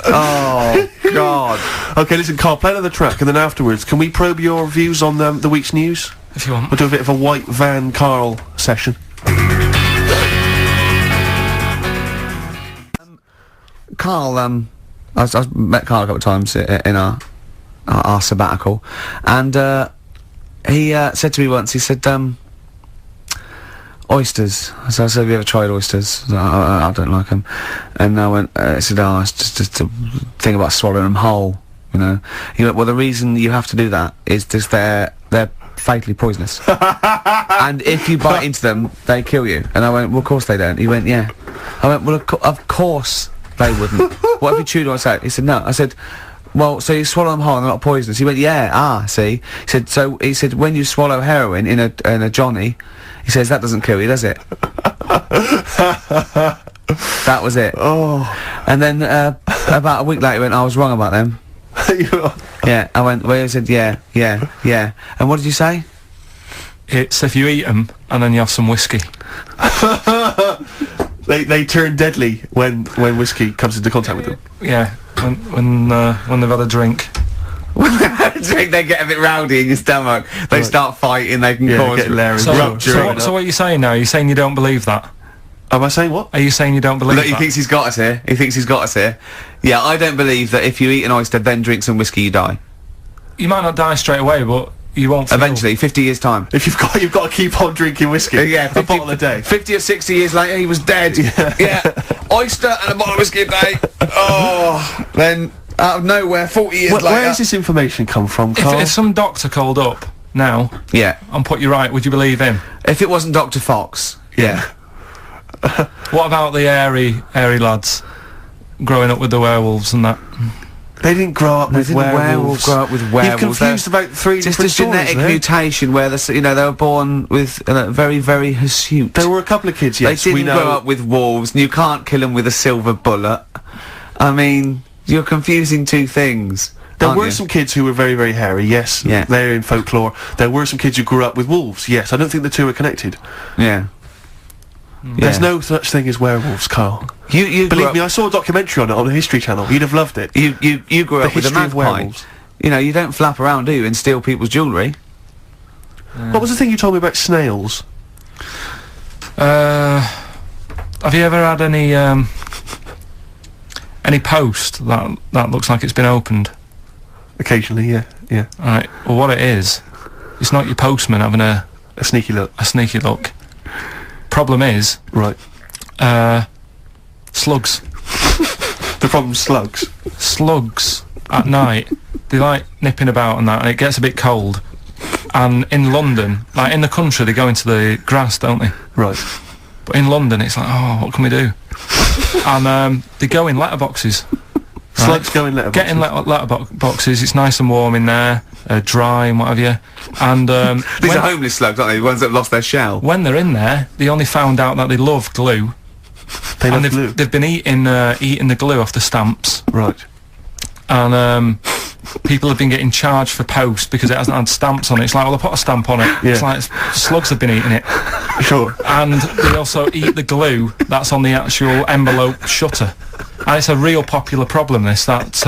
[SPEAKER 4] Oh God.
[SPEAKER 3] Okay, listen, Karl, play another track, and then afterwards, can we probe your views on the week's news?
[SPEAKER 2] If you want.
[SPEAKER 3] We'll do a bit of a white van Karl session.
[SPEAKER 4] Karl, I've met Karl a couple of times in our sabbatical, and he said to me once, he said, oysters. So I said, have you ever tried oysters? I don't like them. And I went, he said, oh, it's just a thing about swallowing them whole, you know. He went, well, the reason you have to do that is just they're fatally poisonous. And if you bite into them, they kill you. And I went, well, of course they don't. He went, yeah. I went, well, of course they wouldn't. What if you chewed on it? He said, no. I said, well, so you swallow them whole and they're not poisonous. He went, yeah, see. He said, when you swallow heroin in a Johnny, he says, that doesn't kill you, does it? That was it.
[SPEAKER 3] Oh.
[SPEAKER 4] And then, about a week later, he went, I was wrong about them. Yeah, I went, well, he said, yeah. And what did you say?
[SPEAKER 2] It's if you eat them and then you have some whiskey.
[SPEAKER 3] They turn deadly when whiskey comes into contact with them.
[SPEAKER 2] Yeah, when they've had a drink.
[SPEAKER 4] When they have a drink, they get a bit rowdy in your stomach. They start fighting, they can cause rupture.
[SPEAKER 2] So what are you saying now? Are you saying you don't believe that?
[SPEAKER 3] Am I saying what?
[SPEAKER 2] Are you saying you don't believe
[SPEAKER 4] Look,
[SPEAKER 2] that?
[SPEAKER 4] he thinks he's got us here. He thinks he's got us here. Yeah, I don't believe that if you eat an oyster, then drink some whiskey, you die.
[SPEAKER 2] You might not die straight away, but you won't feel.
[SPEAKER 4] Eventually, 50 years' time.
[SPEAKER 3] If you've got to keep on drinking whiskey.
[SPEAKER 4] Yeah,
[SPEAKER 3] a bottle a day.
[SPEAKER 4] 50 or 60 years later, he was dead. Yeah. Oyster and a bottle of whiskey a day. Oh, then out of nowhere, 40 years later.
[SPEAKER 3] Where does this information come from, Karl?
[SPEAKER 2] If some doctor called up now,
[SPEAKER 4] yeah,
[SPEAKER 2] and put you right, would you believe him?
[SPEAKER 4] If it wasn't Dr. Fox, yeah.
[SPEAKER 2] What about the airy lads growing up with the werewolves and that?
[SPEAKER 3] They didn't grow up with werewolves.
[SPEAKER 4] Grow up with werewolves.
[SPEAKER 3] You've confused about three different
[SPEAKER 4] stories. Just a genetic mutation where they were born with very, very hirsute.
[SPEAKER 3] There were a couple of kids, yes,
[SPEAKER 4] they didn't grow up with wolves, and you can't kill them with a silver bullet. I mean, you're confusing two things.
[SPEAKER 3] There were some kids who were very, very hairy, yes.
[SPEAKER 4] Yeah.
[SPEAKER 3] They're in folklore. There were some kids who grew up with wolves, yes. I don't think the two are connected.
[SPEAKER 4] Yeah.
[SPEAKER 3] There's no such thing as werewolves, Karl.
[SPEAKER 4] You
[SPEAKER 3] believe me, I saw a documentary on it on the History Channel. You'd have loved it.
[SPEAKER 4] You grew up with a magpie.
[SPEAKER 3] Werewolves.
[SPEAKER 4] You know, you don't flap around, do you, and steal people's jewellery.
[SPEAKER 3] What was the thing you told me about snails?
[SPEAKER 2] Have you ever had any post that looks like it's been opened?
[SPEAKER 3] Occasionally, yeah.
[SPEAKER 2] Alright, well what it is, it's not your postman having a
[SPEAKER 3] sneaky look.
[SPEAKER 2] A sneaky look. Problem is,
[SPEAKER 3] right,
[SPEAKER 2] slugs.
[SPEAKER 3] The problem's slugs.
[SPEAKER 2] Slugs at night, they like nipping about and that, and it gets a bit cold. And in London, like in the country, they go into the grass, don't they?
[SPEAKER 3] Right.
[SPEAKER 2] But in London, it's like, oh, what can we do? And they go in letterboxes.
[SPEAKER 3] Slugs go in letterboxes.
[SPEAKER 2] Get in letterboxes. It's nice and warm in there, dry and what have you. And
[SPEAKER 4] these are homeless slugs, aren't they? The ones that have lost their shell.
[SPEAKER 2] When they're in there, they only found out that they love glue. They've been eating the glue off the stamps.
[SPEAKER 3] Right.
[SPEAKER 2] And people have been getting charged for post because it hasn't had stamps on it. It's like, well, I put a stamp on it.
[SPEAKER 3] Yeah.
[SPEAKER 2] It's like slugs have been eating it.
[SPEAKER 3] Sure.
[SPEAKER 2] And they also eat the glue that's on the actual envelope shutter. And it's a real popular problem, this, that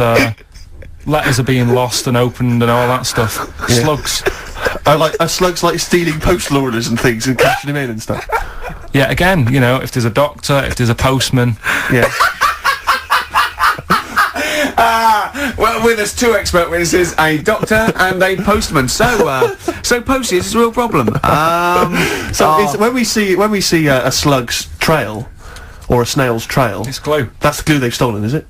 [SPEAKER 2] letters are being lost and opened and all that stuff. Yeah. Slugs.
[SPEAKER 3] Slugs like stealing postal orders and things and cashing them in and stuff.
[SPEAKER 2] Yeah, again, you know, if there's a doctor, if there's a postman.
[SPEAKER 3] Yeah.
[SPEAKER 4] Well, with us two expert witnesses, a doctor and a postman. So postage is a real problem.
[SPEAKER 3] When we see a slug's trail or a snail's trail,
[SPEAKER 2] it's glue.
[SPEAKER 3] That's the glue they've stolen, is it?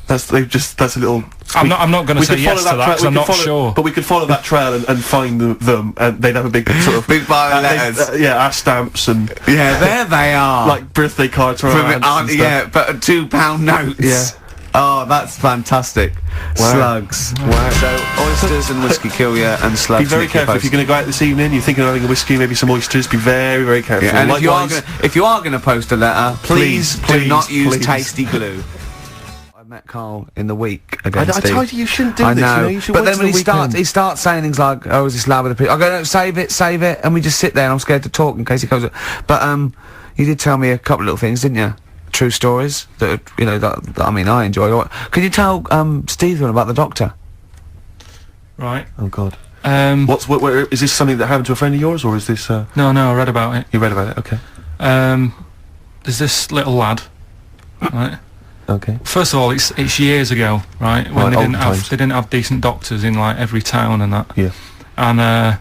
[SPEAKER 3] That's a little.
[SPEAKER 2] I'm not going to say yes to that because I'm not sure.
[SPEAKER 3] But we could follow that trail and find them, and they'd have a big sort of
[SPEAKER 4] big pile of letters.
[SPEAKER 3] Our stamps and
[SPEAKER 4] there they are,
[SPEAKER 3] like birthday cards from our aunts and stuff.
[SPEAKER 4] Yeah, but £2 notes.
[SPEAKER 3] Yeah.
[SPEAKER 4] Oh, that's fantastic.
[SPEAKER 5] Wow.
[SPEAKER 4] Slugs. Wow. So, oysters and whiskey kill you, and slugs
[SPEAKER 5] Be very
[SPEAKER 4] make you
[SPEAKER 5] careful if
[SPEAKER 4] post.
[SPEAKER 5] you're going to go out this evening. You're thinking of having a whiskey, maybe some oysters. Be very, very careful.
[SPEAKER 4] Yeah, and
[SPEAKER 5] Likewise,
[SPEAKER 4] if you are gonna post a letter, please do
[SPEAKER 5] please,
[SPEAKER 4] not use
[SPEAKER 5] please.
[SPEAKER 4] tasty glue. I met Karl in the week
[SPEAKER 5] I
[SPEAKER 4] again. Steve.
[SPEAKER 5] told you shouldn't do
[SPEAKER 4] I
[SPEAKER 5] this.
[SPEAKER 4] know,
[SPEAKER 5] You know, you should
[SPEAKER 4] but
[SPEAKER 5] wait
[SPEAKER 4] then
[SPEAKER 5] till
[SPEAKER 4] when
[SPEAKER 5] the weekend.
[SPEAKER 4] he starts saying things like, "Oh, is this lad with a picture?" I go, "No, save it," and we just sit there. and I'm scared to talk in case he comes up. But you did tell me a couple of little things, didn't you? True stories that that I mean I enjoy. Could you tell Steve about the doctor?
[SPEAKER 2] Right.
[SPEAKER 5] Oh God.
[SPEAKER 2] What?
[SPEAKER 5] Is this something that happened to a friend of yours, or is this?
[SPEAKER 2] No, I read about it.
[SPEAKER 5] You read about it? Okay.
[SPEAKER 2] There's this little lad, right?
[SPEAKER 5] Okay.
[SPEAKER 2] First of all, it's years ago, right? When
[SPEAKER 5] Right,
[SPEAKER 2] they
[SPEAKER 5] olden
[SPEAKER 2] didn't
[SPEAKER 5] times.
[SPEAKER 2] have decent doctors in like every town and that.
[SPEAKER 5] Yeah.
[SPEAKER 2] And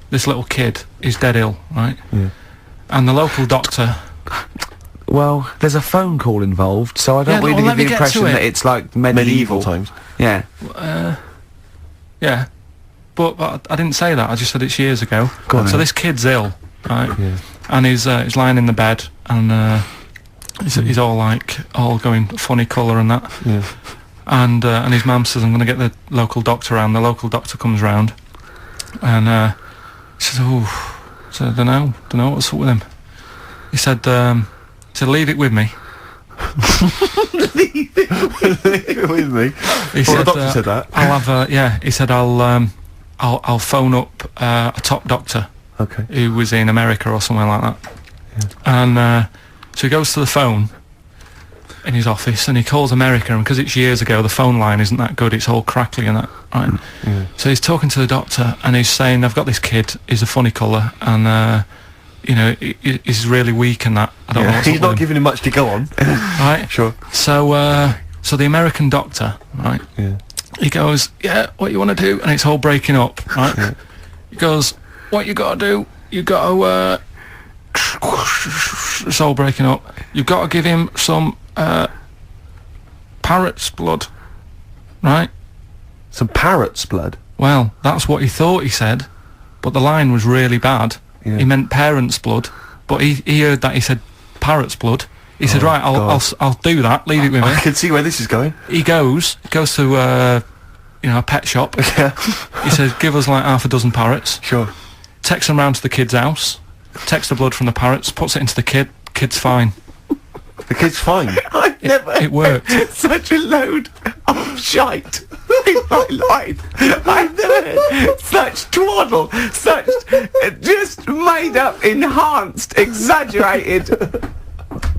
[SPEAKER 2] this little kid is dead ill, right?
[SPEAKER 5] Yeah.
[SPEAKER 2] And the local doctor.
[SPEAKER 4] Well, there's a phone call involved, so I don't
[SPEAKER 2] Yeah,
[SPEAKER 4] really
[SPEAKER 2] well, let
[SPEAKER 4] give
[SPEAKER 2] me
[SPEAKER 4] the
[SPEAKER 2] get
[SPEAKER 4] impression
[SPEAKER 2] to it.
[SPEAKER 4] that it's like
[SPEAKER 5] Medieval times.
[SPEAKER 4] Yeah.
[SPEAKER 2] Yeah. But I didn't say that. I just said it's years ago.
[SPEAKER 4] Go on
[SPEAKER 2] So
[SPEAKER 4] then.
[SPEAKER 2] this kid's ill, right?
[SPEAKER 5] Yeah.
[SPEAKER 2] And he's lying in the bed, and he's all going funny colour and that.
[SPEAKER 5] Yeah.
[SPEAKER 2] And his mum says, "I'm going to get the local doctor round." The local doctor comes round, and she says, "Oh, so I don't know what's up with him." He said, "Leave it with me."
[SPEAKER 5] Leave it with me.
[SPEAKER 2] He
[SPEAKER 5] Well, the doctor said that.
[SPEAKER 2] I'll have he said I'll phone up a top doctor
[SPEAKER 5] Okay.
[SPEAKER 2] who was in America or somewhere like that. Yeah. And so he goes to the phone in his office and he calls America, and because it's years ago the phone line isn't that good, it's all crackly and that, right?
[SPEAKER 5] Yeah.
[SPEAKER 2] So he's talking to the doctor and he's saying, "I've got this kid, he's a funny colour, and he's really weak and that. I don't know what's
[SPEAKER 5] He's
[SPEAKER 2] up
[SPEAKER 5] not
[SPEAKER 2] with him."
[SPEAKER 5] giving him much to go on.
[SPEAKER 2] Right?
[SPEAKER 5] Sure.
[SPEAKER 2] So the American doctor, right?
[SPEAKER 5] Yeah.
[SPEAKER 2] He goes, "Yeah, what you want to do?" And it's all breaking up, right?
[SPEAKER 5] Yeah.
[SPEAKER 2] He goes, "What you got to do? You got to it's all breaking up. You've got to give him some parrot's blood, right?"
[SPEAKER 5] Some parrot's blood.
[SPEAKER 2] Well, that's what he thought he said, but the line was really bad.
[SPEAKER 5] Yeah.
[SPEAKER 2] He meant parents' blood, but he heard that he said parrot's blood. He said, "Right, I'll do that. Leave it with me."
[SPEAKER 5] I can see where this is going.
[SPEAKER 2] He goes to a pet shop.
[SPEAKER 5] Yeah.
[SPEAKER 2] He says, "Give us like half a dozen parrots."
[SPEAKER 5] Sure.
[SPEAKER 2] Takes them round to the kid's house, takes the blood from the parrots, puts it into the kid. Kid's fine.
[SPEAKER 5] The kid's fine.
[SPEAKER 4] I've never
[SPEAKER 2] It worked.
[SPEAKER 4] such a load of shite in my life. I've never heard such twaddle, such just made up, enhanced, exaggerated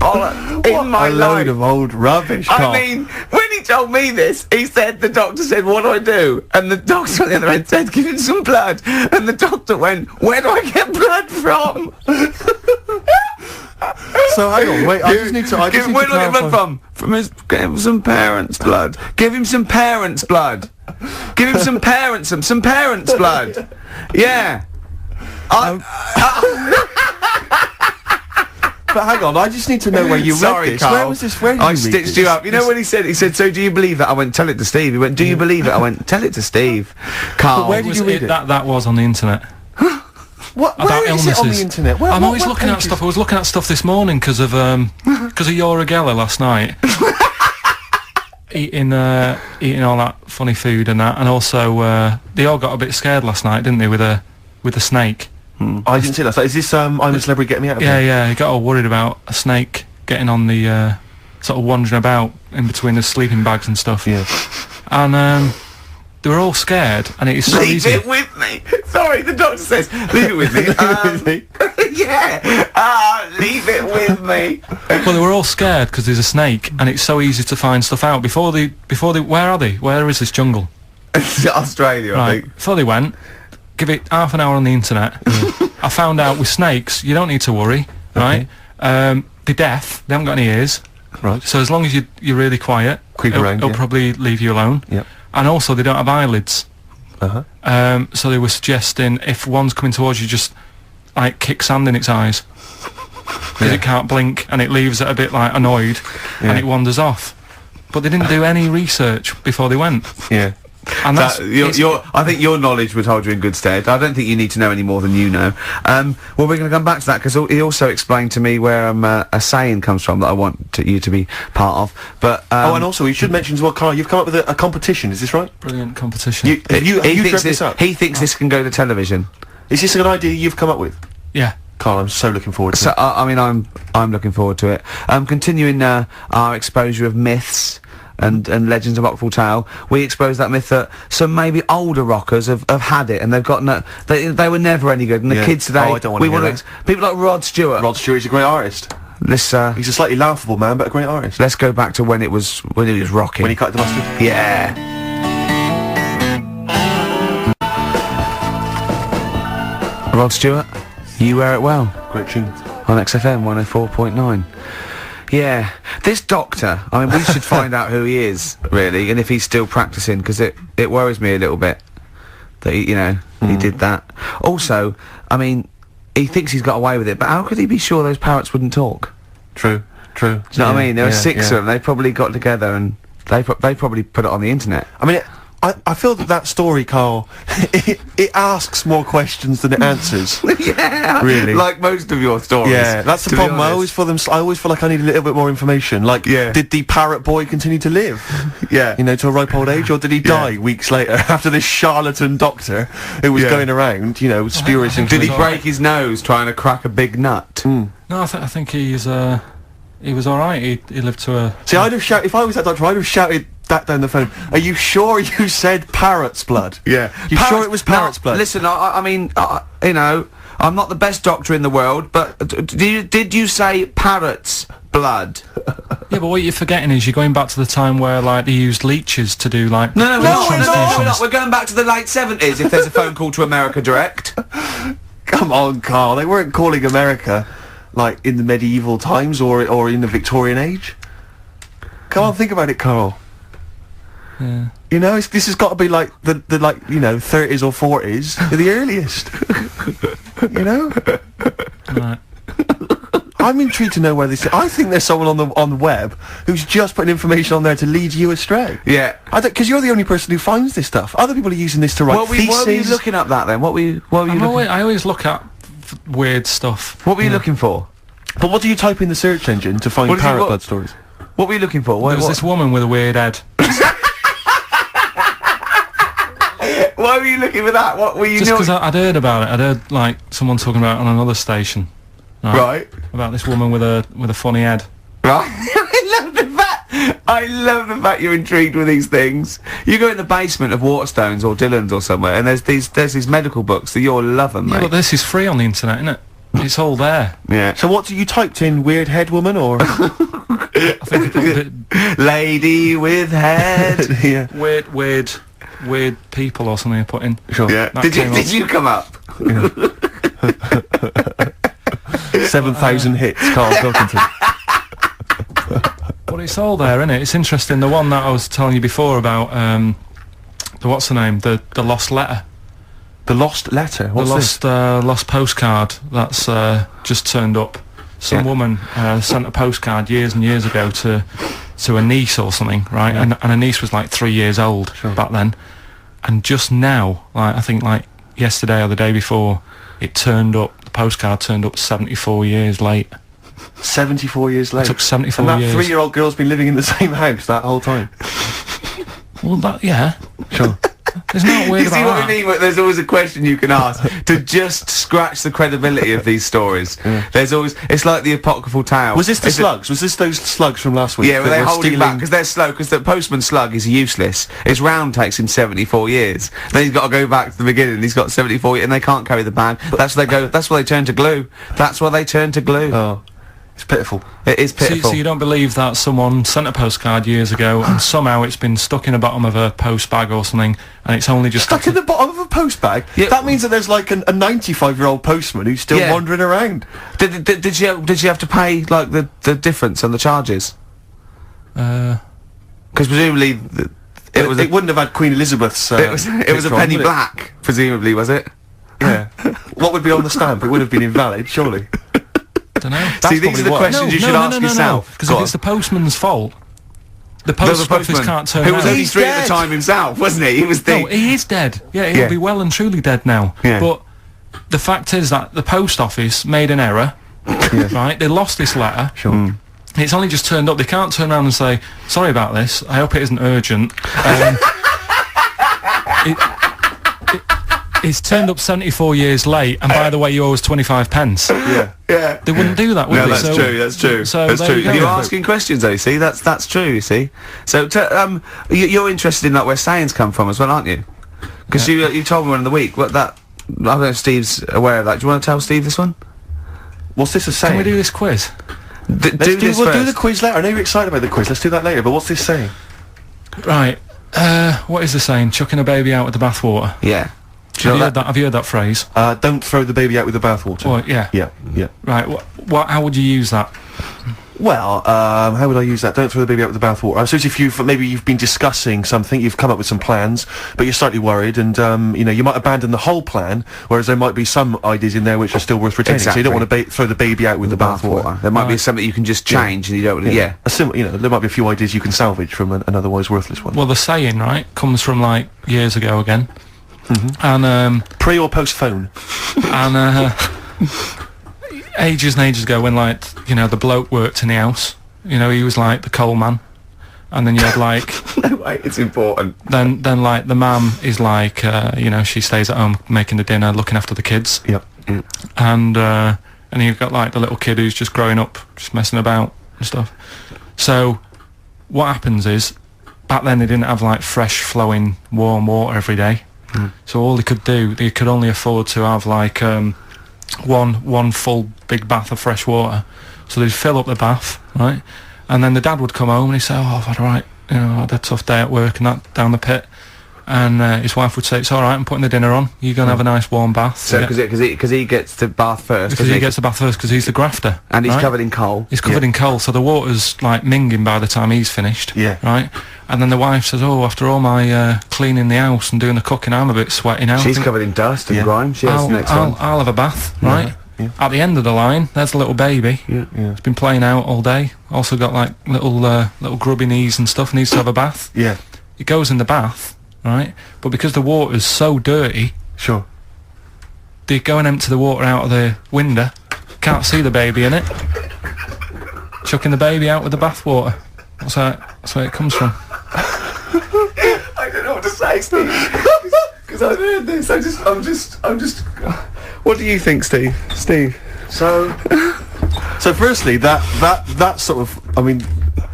[SPEAKER 4] bollocks in my
[SPEAKER 5] a
[SPEAKER 4] life.
[SPEAKER 5] load of old rubbish, Karl.
[SPEAKER 4] I mean, when he told me this, the doctor said, "What do I do?" And the doctor on the other end said, "Give him some blood." And the doctor went, "Where do I get blood from?"
[SPEAKER 5] So hang on, wait. I just need to.
[SPEAKER 4] Where do I get blood from? Give him some parents' blood. Give him some parents' blood. Give him some parents' blood. Yeah.
[SPEAKER 5] But hang on, I just need to know where you
[SPEAKER 4] Sorry,
[SPEAKER 5] read this.
[SPEAKER 4] Karl.
[SPEAKER 5] Where was this? Where did
[SPEAKER 4] I
[SPEAKER 5] you read
[SPEAKER 4] stitched
[SPEAKER 5] this?
[SPEAKER 4] you up. You know what he said? He said, "So do you believe it?" I went, "Tell it to Steve." He went, "Do you believe it?" I went, "Tell it to Steve." Karl.
[SPEAKER 5] where did you read it?
[SPEAKER 2] That was on the internet.
[SPEAKER 5] What?
[SPEAKER 2] About
[SPEAKER 5] Where is it on the
[SPEAKER 2] illnesses.
[SPEAKER 5] internet?
[SPEAKER 2] I'm always looking at stuff. I was looking at stuff this morning because of Yoragella last night. eating all that funny food and that, and also they all got a bit scared last night, didn't they, with a snake?
[SPEAKER 5] I didn't see that. So is this I'm a Celebrity, Get Me Out of
[SPEAKER 2] Yeah,
[SPEAKER 5] Here?
[SPEAKER 2] yeah. He got all worried about a snake getting on the sort of wandering about in between the sleeping bags and stuff.
[SPEAKER 5] Yeah.
[SPEAKER 2] And they were all scared, and it is so
[SPEAKER 4] Leave
[SPEAKER 2] easy.
[SPEAKER 4] it with me. Sorry, the doctor says, "Leave it with me." Yeah. Leave it with me.
[SPEAKER 2] Well, they were all scared because there's a snake, and it's so easy to find stuff out. Before they, where are they? Where is this jungle?
[SPEAKER 4] Australia, I
[SPEAKER 2] Right.
[SPEAKER 4] think.
[SPEAKER 2] Before they went, give it half an hour on the internet. I found out with snakes, you don't need to worry, right? They're deaf. They haven't got any ears.
[SPEAKER 5] Right.
[SPEAKER 2] So as long as you're really quiet,
[SPEAKER 5] Creep
[SPEAKER 2] it'll,
[SPEAKER 5] around,
[SPEAKER 2] it'll
[SPEAKER 5] yeah.
[SPEAKER 2] probably leave you alone.
[SPEAKER 5] Yep.
[SPEAKER 2] And also, they don't have eyelids.
[SPEAKER 5] Uh-huh.
[SPEAKER 2] So they were suggesting if one's coming towards you, just like kick sand in its eyes because it can't blink, and it leaves it a bit like annoyed, and it wanders off. But they didn't do any research before they went.
[SPEAKER 5] Yeah.
[SPEAKER 2] And that's
[SPEAKER 4] I think your knowledge would hold you in good stead. I don't think you need to know any more than you know. Well, we're going to come back to that because he also explained to me where a saying comes from that I want you to be part of. But
[SPEAKER 3] and also you should mention as well, Karl, you've come up with a competition. Is this right?
[SPEAKER 2] Brilliant competition.
[SPEAKER 3] He thinks
[SPEAKER 4] this up. He thinks this can go to television.
[SPEAKER 3] Is this an idea you've come up with?
[SPEAKER 2] Yeah.
[SPEAKER 3] Karl, I'm so looking forward to it.
[SPEAKER 4] I mean, I'm looking forward to it. Continuing our exposure of myths and legends of Rockfall Tale, we expose that myth that some maybe older rockers have had it and they've got they were never any good, and the kids today.
[SPEAKER 3] I don't want to hear that.
[SPEAKER 4] People like Rod Stewart.
[SPEAKER 3] Rod Stewart's a great artist.
[SPEAKER 4] He's
[SPEAKER 3] a slightly laughable man, but a great artist.
[SPEAKER 4] Let's go back to when it was rocking.
[SPEAKER 3] When he cut the mustard.
[SPEAKER 4] Yeah. Rod Stewart, You Wear It Well.
[SPEAKER 3] Great tune.
[SPEAKER 4] On XFM 104.9. Yeah, this doctor, I mean, we should find out who he is, really, and if he's still practising, because it worries me a little bit that he did that. Also, I mean, he thinks he's got away with it, but how could he be sure those parrots wouldn't talk?
[SPEAKER 3] True. Do
[SPEAKER 4] you know what I mean? There were 6 of them, they probably got together and they probably put it on the internet.
[SPEAKER 3] I mean, I feel that story, Karl, it asks more questions than it answers.
[SPEAKER 4] Yeah,
[SPEAKER 3] really.
[SPEAKER 4] Like most of your stories.
[SPEAKER 3] Yeah, that's the problem. I always feel like I need a little bit more information. Like, did the parrot boy continue to live?
[SPEAKER 4] Yeah.
[SPEAKER 3] To a ripe old age, or did he die weeks later after this charlatan doctor who was going around, spurious information?
[SPEAKER 4] Did he break his nose trying to crack a big nut?
[SPEAKER 2] No, I think he was alright. He lived to a...
[SPEAKER 3] See, I'd have shouted, if I was that doctor, I'd have shouted that down the phone. Are you sure you said parrot's blood?
[SPEAKER 4] Yeah.
[SPEAKER 3] You sure it was parrot's blood?
[SPEAKER 4] Listen, I mean, I'm not the best doctor in the world, but did you say parrot's blood?
[SPEAKER 2] Yeah, but what you're forgetting is you're going back to the time where, like, they used leeches to do, like...
[SPEAKER 4] No, we're not. We're going back to the late 70s if there's a phone call to America Direct.
[SPEAKER 3] Come on, Karl. They weren't calling America, like, in the medieval times or in the Victorian age. Come on, think about it, Karl.
[SPEAKER 2] Yeah.
[SPEAKER 3] This has got to be like the 30s or 40s, the earliest.
[SPEAKER 2] Right.
[SPEAKER 3] I'm intrigued to know where this. I think there's someone on the web who's just putting information on there to lead you astray.
[SPEAKER 4] Yeah.
[SPEAKER 3] Because you're the only person who finds this stuff. Other people are using this to write theses.
[SPEAKER 4] What were you looking up that then? What were you looking?
[SPEAKER 2] I always look at weird stuff.
[SPEAKER 4] What were you looking for?
[SPEAKER 3] But what do you type in the search engine to find parrot blood stories?
[SPEAKER 4] What were you looking for?
[SPEAKER 2] There was this woman with a weird head.
[SPEAKER 4] Why were you looking for that? What were you
[SPEAKER 2] Just because I'd heard about it. I'd heard, like, someone talking about it on another station.
[SPEAKER 4] Right.
[SPEAKER 2] About this woman with a funny head.
[SPEAKER 4] Right. I love the fact you're intrigued with these things. You go in the basement of Waterstones or Dillon's or somewhere, and there's these medical books that you'll love them, mate.
[SPEAKER 2] Yeah, but this is free on the internet, isn't it? It's all there.
[SPEAKER 4] Yeah.
[SPEAKER 3] So what you typed in? Weird head woman or?
[SPEAKER 2] I think it
[SPEAKER 4] lady with head.
[SPEAKER 3] Yeah.
[SPEAKER 2] Weird people or something I put in.
[SPEAKER 3] Sure.
[SPEAKER 4] Yeah. Did you come up?
[SPEAKER 3] 7,000 hits, Karl Pilkington.
[SPEAKER 2] Well, it's all there, isn't it? It's interesting. The one that I was telling you before about, what's the name? The lost letter.
[SPEAKER 3] The lost letter? What's
[SPEAKER 2] the lost postcard that's just turned up. Some woman sent a postcard years and years ago to a niece or something, right? Yeah. And her niece was like 3 years old back then. And just now, like, I think like yesterday or the day before, it turned up, the postcard turned up 74 years late.
[SPEAKER 3] 74 years late?
[SPEAKER 2] It took 74
[SPEAKER 3] years.
[SPEAKER 2] years.
[SPEAKER 3] And that 3-year-old girl's been living in the same house that whole time?
[SPEAKER 2] Well, yeah.
[SPEAKER 3] Sure.
[SPEAKER 2] There's not weird about that.
[SPEAKER 4] You see what I mean? There's always a question you can ask to just scratch the credibility of these stories. Yeah. There's always, it's like the apocryphal tale.
[SPEAKER 3] Was this the slugs? Was this those slugs from last week?
[SPEAKER 4] Yeah, well, they're holding back because they're slow, because the postman slug is useless. His round takes him 74 years. Then he's got to go back to the beginning. He's got 74 years, and they can't carry the bag. That's where they go. That's where they turn to glue. That's where they turn to glue.
[SPEAKER 3] Oh. It's pitiful.
[SPEAKER 4] It is pitiful.
[SPEAKER 2] So you don't believe that someone sent a postcard years ago and somehow it's been stuck in the bottom of a post bag or something, and it's only just
[SPEAKER 3] stuck in the bottom of a post bag? Yeah. That means that there's like a 95-year-old postman who's still wandering around.
[SPEAKER 4] Did you have to pay like the difference on the charges?
[SPEAKER 3] Because
[SPEAKER 4] presumably
[SPEAKER 3] it wouldn't have had Queen Elizabeth's.
[SPEAKER 4] It was a penny black, presumably, was it?
[SPEAKER 3] Yeah. What would be on the stamp? It would have been invalid, surely.
[SPEAKER 2] Don't know.
[SPEAKER 4] See, these are the questions you should ask yourself.
[SPEAKER 2] Because if it's the postman's fault, The post office can't turn
[SPEAKER 1] who was
[SPEAKER 2] around.
[SPEAKER 1] on the street at the time himself, wasn't he? He was the...
[SPEAKER 2] No, he is dead. Yeah, he'll be well and truly dead now.
[SPEAKER 1] Yeah.
[SPEAKER 2] But the fact is that the post office made an error, right? They lost this letter.
[SPEAKER 3] Sure.
[SPEAKER 2] It's only just turned up. They can't turn around and say, sorry about this, I hope it isn't urgent. It's turned up 74 years late, and by the way, you owe us 25 pence.
[SPEAKER 3] Yeah.
[SPEAKER 2] They wouldn't do that, would
[SPEAKER 1] No,
[SPEAKER 2] they?
[SPEAKER 1] that's true, that's true.
[SPEAKER 2] So
[SPEAKER 1] that's
[SPEAKER 2] there
[SPEAKER 1] true.
[SPEAKER 2] you go.
[SPEAKER 1] You're asking questions, though, see? That's true, you see? So, you're interested in, like, where sayings come from as well, aren't you? Because you told me one in the week, what that... I don't know if Steve's aware of that. Do you want to tell Steve this one?
[SPEAKER 3] What's this a saying?
[SPEAKER 2] Can we do this quiz?
[SPEAKER 3] We'll do the quiz later. I know you're excited about the quiz. Let's do that later, but what's this saying?
[SPEAKER 2] Right. What is the saying? Chucking a baby out with the bathwater.
[SPEAKER 1] Yeah.
[SPEAKER 2] Have you heard that phrase?
[SPEAKER 3] Don't throw the baby out with the bathwater.
[SPEAKER 2] Oh, yeah.
[SPEAKER 3] Yeah.
[SPEAKER 2] Right. How would you use that?
[SPEAKER 3] Well, how would I use that? Don't throw the baby out with the bathwater. I suppose if you've been discussing something, you've come up with some plans, but you're slightly worried, and you might abandon the whole plan, whereas there might be some ideas in there which are still worth retaining.
[SPEAKER 1] Exactly.
[SPEAKER 3] So you don't want to throw the baby out with the bathwater.
[SPEAKER 1] There might be something you can just change, and you don't. Yeah.
[SPEAKER 3] There might be a few ideas you can salvage from an otherwise worthless one.
[SPEAKER 2] Well, the saying, right, comes from like years ago again, and
[SPEAKER 3] pre or post phone,
[SPEAKER 2] and ages and ages ago when, like, the bloke worked in the house, he was like the coal man, and then you had like
[SPEAKER 1] No way, it's important.
[SPEAKER 2] then like the mum is like she stays at home making the dinner, looking after the kids.
[SPEAKER 3] Yep.
[SPEAKER 2] And you've got like the little kid who's just growing up, just messing about and stuff. So what happens is, back then they didn't have like fresh flowing warm water every day, so all they could only afford to have like one full big bath of fresh water. So they'd fill up the bath, right? And then the dad would come home and he'd say, I've had I had a tough day at work and that, down the pit. And his wife would say, it's alright, I'm putting the dinner on, you're going to have a nice warm bath.
[SPEAKER 1] So, because he gets to bath first.
[SPEAKER 2] Because he gets the bath first, because he's the grafter.
[SPEAKER 1] And he's
[SPEAKER 2] right?
[SPEAKER 1] covered in coal.
[SPEAKER 2] He's covered in coal, so the water's like minging by the time he's finished.
[SPEAKER 3] Yeah.
[SPEAKER 2] Right? And then the wife says, after all my cleaning the house and doing the cooking, I'm a bit sweaty now.
[SPEAKER 1] She's covered in dust and grime. She has the next one.
[SPEAKER 2] I'll have a bath, right?
[SPEAKER 3] Yeah.
[SPEAKER 2] At the end of the line, there's the little baby.
[SPEAKER 3] Yeah.
[SPEAKER 2] He's been playing out all day. Also got like little grubby knees and stuff. Needs to have a bath.
[SPEAKER 3] Yeah.
[SPEAKER 2] He goes in the bath, right? But because the water's so dirty,
[SPEAKER 3] Sure.
[SPEAKER 2] they go and empty the water out of the window. Can't see the baby in it. Chucking the baby out with the bath water. That's where it comes from.
[SPEAKER 1] I don't know what to say, Steve. Because I've heard this. I'm just. What do you think, Steve?
[SPEAKER 3] So firstly, that sort of, I mean,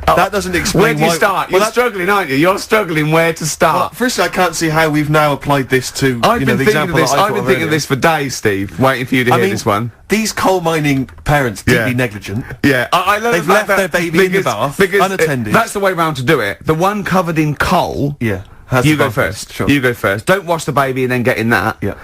[SPEAKER 3] that doesn't explain
[SPEAKER 1] Where do you
[SPEAKER 3] why-
[SPEAKER 1] start?
[SPEAKER 3] well,
[SPEAKER 1] You're struggling, aren't you? You're struggling where to
[SPEAKER 3] Well,
[SPEAKER 1] start.
[SPEAKER 3] firstly, I can't see how we've now applied this to
[SPEAKER 1] I've been
[SPEAKER 3] the
[SPEAKER 1] thinking of
[SPEAKER 3] example
[SPEAKER 1] this.
[SPEAKER 3] that I
[SPEAKER 1] I've been
[SPEAKER 3] thought
[SPEAKER 1] thinking of
[SPEAKER 3] earlier.
[SPEAKER 1] this for days, Steve. Waiting for you to hear this one.
[SPEAKER 3] These coal mining parents, deeply negligent.
[SPEAKER 1] Yeah, I love
[SPEAKER 3] They've
[SPEAKER 1] the fact
[SPEAKER 3] left their
[SPEAKER 1] that
[SPEAKER 3] baby in the bath,
[SPEAKER 1] because
[SPEAKER 3] unattended.
[SPEAKER 1] that's the way round to do it. The one covered in coal.
[SPEAKER 3] Yeah.
[SPEAKER 1] You go first.
[SPEAKER 3] Sure.
[SPEAKER 1] You go first. Don't wash the baby and then get in that.
[SPEAKER 3] Yeah.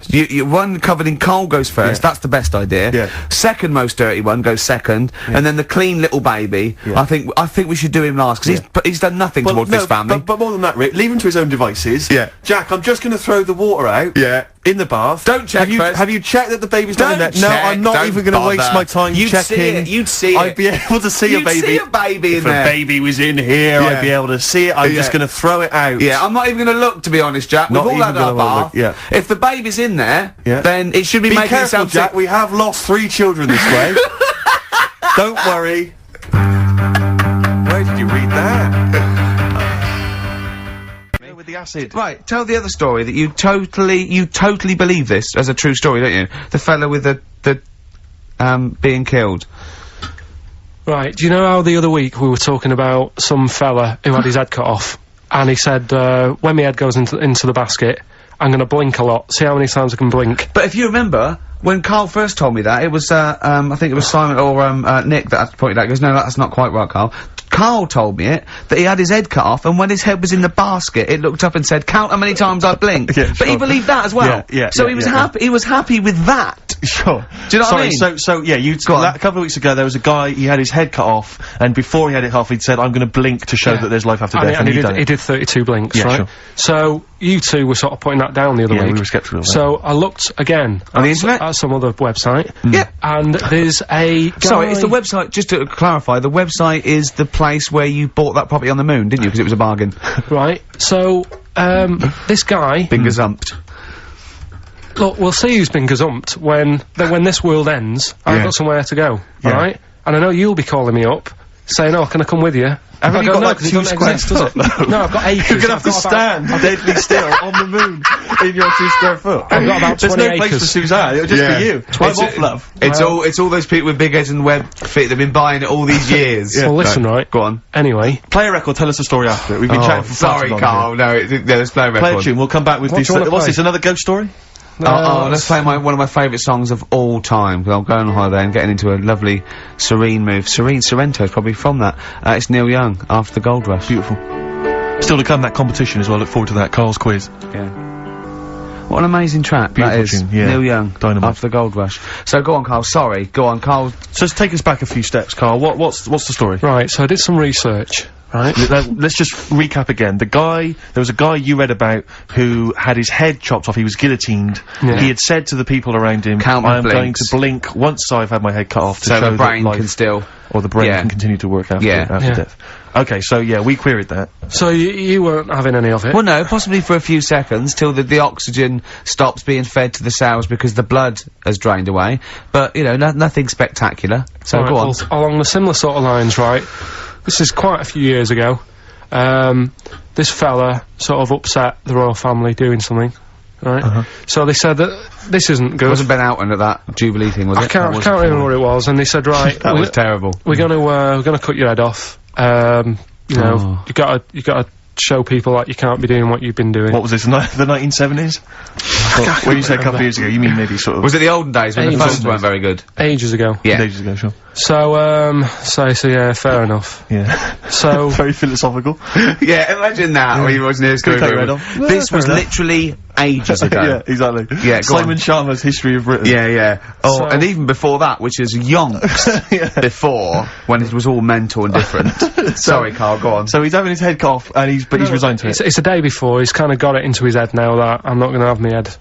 [SPEAKER 1] You one covered in coal goes first.
[SPEAKER 3] Yeah.
[SPEAKER 1] That's the best idea.
[SPEAKER 3] Yeah.
[SPEAKER 1] Second most dirty one goes second, and then the clean little baby.
[SPEAKER 3] Yeah.
[SPEAKER 1] I think we should do him last because he's done nothing
[SPEAKER 3] Well,
[SPEAKER 1] towards
[SPEAKER 3] no,
[SPEAKER 1] this family.
[SPEAKER 3] But more than that, Rick, leave him to his own devices.
[SPEAKER 1] Yeah.
[SPEAKER 3] Jack, I'm just going to throw the water out.
[SPEAKER 1] Yeah.
[SPEAKER 3] In the bath.
[SPEAKER 1] Don't check first.
[SPEAKER 3] Have you checked that the baby's not in there?
[SPEAKER 1] Don't
[SPEAKER 3] No,
[SPEAKER 1] check,
[SPEAKER 3] I'm not
[SPEAKER 1] don't
[SPEAKER 3] even going to waste
[SPEAKER 1] bother.
[SPEAKER 3] my time
[SPEAKER 1] You'd
[SPEAKER 3] checking.
[SPEAKER 1] see it, you'd see
[SPEAKER 3] I'd
[SPEAKER 1] it.
[SPEAKER 3] be able to see a
[SPEAKER 1] You'd
[SPEAKER 3] baby.
[SPEAKER 1] see a baby in
[SPEAKER 3] if
[SPEAKER 1] there.
[SPEAKER 3] a baby was in here,
[SPEAKER 1] Yeah.
[SPEAKER 3] I'd be able to see it. I'm just going to throw it out.
[SPEAKER 1] Yeah, I'm not even going to look, to be honest, Jack.
[SPEAKER 3] Not
[SPEAKER 1] We've all
[SPEAKER 3] even
[SPEAKER 1] had our
[SPEAKER 3] gonna
[SPEAKER 1] bath.
[SPEAKER 3] look, yeah.
[SPEAKER 1] If the baby's in there,
[SPEAKER 3] Yeah.
[SPEAKER 1] then it should be
[SPEAKER 3] Be
[SPEAKER 1] making
[SPEAKER 3] careful,
[SPEAKER 1] itself
[SPEAKER 3] Jack. We have lost 3 children this way. Don't worry. Where did you read that? With the acid.
[SPEAKER 1] Right, tell the other story that you totally believe this as a true story, don't you? The fella with the being killed.
[SPEAKER 6] Right, do you know how the other week we were talking about some fella who had his head cut off, and he said, when my head goes into the basket, I'm gonna blink a lot, see how many times I can blink.
[SPEAKER 1] But if you remember, when Karl first told me that, it was, I think it was Simon or, Nick that pointed out, he goes, no, that's not quite right, Karl. Karl told me it, that he had his head cut off, and when his head was in the basket, it looked up and said, count how many times I blinked.
[SPEAKER 3] Yeah,
[SPEAKER 1] But he
[SPEAKER 3] sure.
[SPEAKER 1] believed that as well.
[SPEAKER 3] Yeah,
[SPEAKER 1] So he was happy with that.
[SPEAKER 3] Sure.
[SPEAKER 1] Do you know what I mean?
[SPEAKER 3] So yeah, a couple of weeks ago there was a guy, he had his head cut off, and before he had it off, he'd said, I'm gonna blink to show that there's life after death, and
[SPEAKER 6] he did 32 blinks,
[SPEAKER 3] Yeah,
[SPEAKER 6] right?
[SPEAKER 3] sure.
[SPEAKER 6] So, you two were sort of putting that down the other
[SPEAKER 3] Yeah,
[SPEAKER 6] week.
[SPEAKER 3] we were sceptical of that.
[SPEAKER 6] So, I looked again
[SPEAKER 1] On the internet?
[SPEAKER 6] at some other website.
[SPEAKER 1] Yeah.
[SPEAKER 6] And there's a guy...
[SPEAKER 1] Sorry, it's the website, just to clarify, the website is the place where you bought that property on the moon, didn't you? Because it was a bargain.
[SPEAKER 6] Right, so, this guy...
[SPEAKER 1] Been gazumped.
[SPEAKER 6] Look, we'll see who's been gazumped when this world ends. I've got somewhere to go, right? And I know you'll be calling me up, saying, "Oh, can I come with you?"
[SPEAKER 3] Haven't you got like 2 square
[SPEAKER 6] exist, does it? No, I've got acres.
[SPEAKER 3] You're gonna have to stand deadly still on the moon in your 2 square foot.
[SPEAKER 6] I've got about 20
[SPEAKER 3] There's no place
[SPEAKER 6] acres.
[SPEAKER 3] for Suzanne, it'll just be you.
[SPEAKER 1] 12
[SPEAKER 3] off, love.
[SPEAKER 1] It's all those people with big heads and web feet that've been buying it all these years.
[SPEAKER 6] Well, listen, right.
[SPEAKER 1] Go on.
[SPEAKER 6] Anyway.
[SPEAKER 3] Play a record, tell us the story after it. We've been chatting for far too long
[SPEAKER 1] Carl, no, let's play a record.
[SPEAKER 3] Play a tune, we'll come back with this.
[SPEAKER 6] do you wanna
[SPEAKER 3] What's
[SPEAKER 6] play?
[SPEAKER 3] this, another ghost story?
[SPEAKER 1] Let's play one of my favourite songs of all time, because I'm going on holiday and getting into a lovely, serene mood. Sorrento's probably from that. It's Neil Young, After the Gold Rush.
[SPEAKER 3] Beautiful. Still to come, that competition as well, look forward to that, Karl's quiz.
[SPEAKER 1] Yeah. What an amazing track
[SPEAKER 3] Beautiful
[SPEAKER 1] that is.
[SPEAKER 3] tune, yeah.
[SPEAKER 1] Neil Young,
[SPEAKER 3] Dynamite.
[SPEAKER 1] After the Gold Rush. So go on, Karl, sorry, go on, Karl.
[SPEAKER 3] So let's take us back a few steps, Karl. What's the story?
[SPEAKER 6] Right, so I did some research, right?
[SPEAKER 3] Let's just recap again. There was a guy you read about who had his head chopped off, he was guillotined.
[SPEAKER 6] Yeah.
[SPEAKER 3] He had said to the people around him,
[SPEAKER 1] Count my
[SPEAKER 3] I am going
[SPEAKER 1] blinks.
[SPEAKER 3] to blink once I've had my head cut off to
[SPEAKER 1] So
[SPEAKER 3] show
[SPEAKER 1] the brain
[SPEAKER 3] that life,
[SPEAKER 1] can still...
[SPEAKER 3] or the brain
[SPEAKER 1] Yeah.
[SPEAKER 3] can continue to work after,
[SPEAKER 1] Yeah.
[SPEAKER 3] after
[SPEAKER 6] Yeah.
[SPEAKER 3] death. Okay, so yeah, we queried that.
[SPEAKER 6] So you weren't having any of it?
[SPEAKER 1] Well, no, possibly for a few seconds, till the oxygen stops being fed to the cells because the blood has drained away. But, you know, nothing spectacular. So
[SPEAKER 6] Right,
[SPEAKER 1] go on.
[SPEAKER 6] well, along the similar sort of lines, right? This is quite a few years ago. This fella sort of upset the royal family doing something, right? So they said that this isn't good.
[SPEAKER 1] Wasn't Ben Outton at that Jubilee thing, was it?
[SPEAKER 6] I can't remember what it was, and they said, right,
[SPEAKER 1] That was terrible.
[SPEAKER 6] we're gonna cut your head off. You know, you gotta show people that you can't be doing what you've been doing.
[SPEAKER 3] What was this, the 1970s? When you say a couple of years ago, you mean maybe sort of...
[SPEAKER 1] Was it the olden days when the
[SPEAKER 6] Ages.
[SPEAKER 1] phones weren't very good?
[SPEAKER 6] Ages ago.
[SPEAKER 1] Yeah.
[SPEAKER 3] Ages ago, sure.
[SPEAKER 6] So yeah, fair enough.
[SPEAKER 3] Yeah.
[SPEAKER 6] So
[SPEAKER 3] Very philosophical.
[SPEAKER 1] Yeah, imagine that when you was near
[SPEAKER 3] Can we take your head off?
[SPEAKER 1] This
[SPEAKER 3] Yeah,
[SPEAKER 1] was
[SPEAKER 3] fair enough.
[SPEAKER 1] literally ages ago.
[SPEAKER 3] Yeah, exactly.
[SPEAKER 1] Yeah, go
[SPEAKER 3] Simon
[SPEAKER 1] on.
[SPEAKER 3] Sharma's History of Britain.
[SPEAKER 1] Yeah. Oh,
[SPEAKER 6] So-
[SPEAKER 1] and even before that, which is yonks before, when it was all mental and different. Sorry, Karl, go on.
[SPEAKER 3] So he's having his head cut off, and he's resigned to it.
[SPEAKER 6] it's a day before. He's kind of got it into his head now that I'm not going to have my head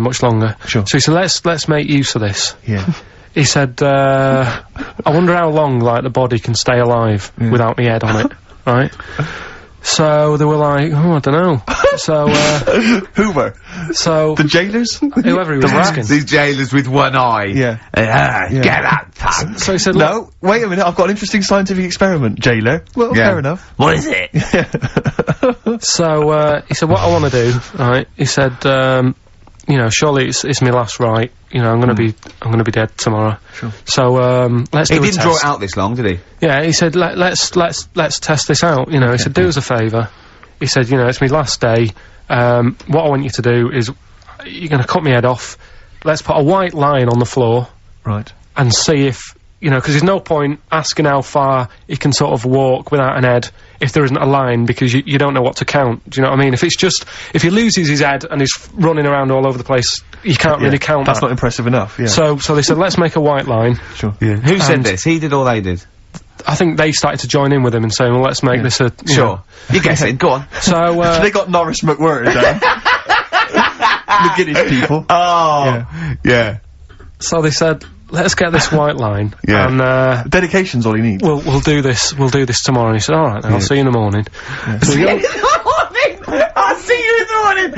[SPEAKER 6] much longer.
[SPEAKER 3] Sure.
[SPEAKER 6] So he said, let's make use of this.
[SPEAKER 3] Yeah.
[SPEAKER 6] He said, I wonder how long, like, the body can stay alive without my head on it, right? So they were like, oh, I don't know. So,
[SPEAKER 3] Hoover.
[SPEAKER 6] so
[SPEAKER 3] The jailers?
[SPEAKER 6] whoever he was asking.
[SPEAKER 1] These jailers with one eye.
[SPEAKER 3] Yeah.
[SPEAKER 1] Get that punk.
[SPEAKER 6] So he said, look,
[SPEAKER 3] No, wait a minute, I've got an interesting scientific experiment. Jailer. Well,
[SPEAKER 1] Yeah.
[SPEAKER 3] fair enough.
[SPEAKER 1] What is it?
[SPEAKER 6] so, he said, what I want to do, right? He said, you know, surely it's my last right. You know, I'm gonna be dead tomorrow.
[SPEAKER 3] Sure.
[SPEAKER 6] So, let's
[SPEAKER 1] He
[SPEAKER 6] do a
[SPEAKER 1] didn't
[SPEAKER 6] test.
[SPEAKER 1] draw it out this long, did he?
[SPEAKER 6] Yeah, he said, let's test this out, you know. He said, do us a favour. He said, you know, it's my last day. What I want you to do is, you're gonna cut my head off. Let's put a white line on the floor
[SPEAKER 3] Right.
[SPEAKER 6] and see if, you know, because there's no point asking how far he can sort of walk without an head if there isn't a line, because you don't know what to count. Do you know what I mean? If he loses his head and he's running around all over the place, you can't really count
[SPEAKER 3] That's
[SPEAKER 6] that.
[SPEAKER 3] not impressive enough, yeah.
[SPEAKER 6] So they said, let's make a white line.
[SPEAKER 3] Sure.
[SPEAKER 1] Yeah. Who said
[SPEAKER 6] And-
[SPEAKER 1] this? He did or they did?
[SPEAKER 6] I think they started to join in with him and saying, well, let's make this a... you know.
[SPEAKER 1] Sure. You guess it. Go on.
[SPEAKER 6] So,
[SPEAKER 3] They got Norris McWhirter down. The Guinness people.
[SPEAKER 1] Oh. Yeah.
[SPEAKER 6] so they said, let's get this white line.
[SPEAKER 1] Yeah.
[SPEAKER 6] And,
[SPEAKER 3] Dedication's all he needs.
[SPEAKER 6] we'll do this tomorrow. And he said, alright, I'll see you in the morning. So we go-
[SPEAKER 1] I'll see you in the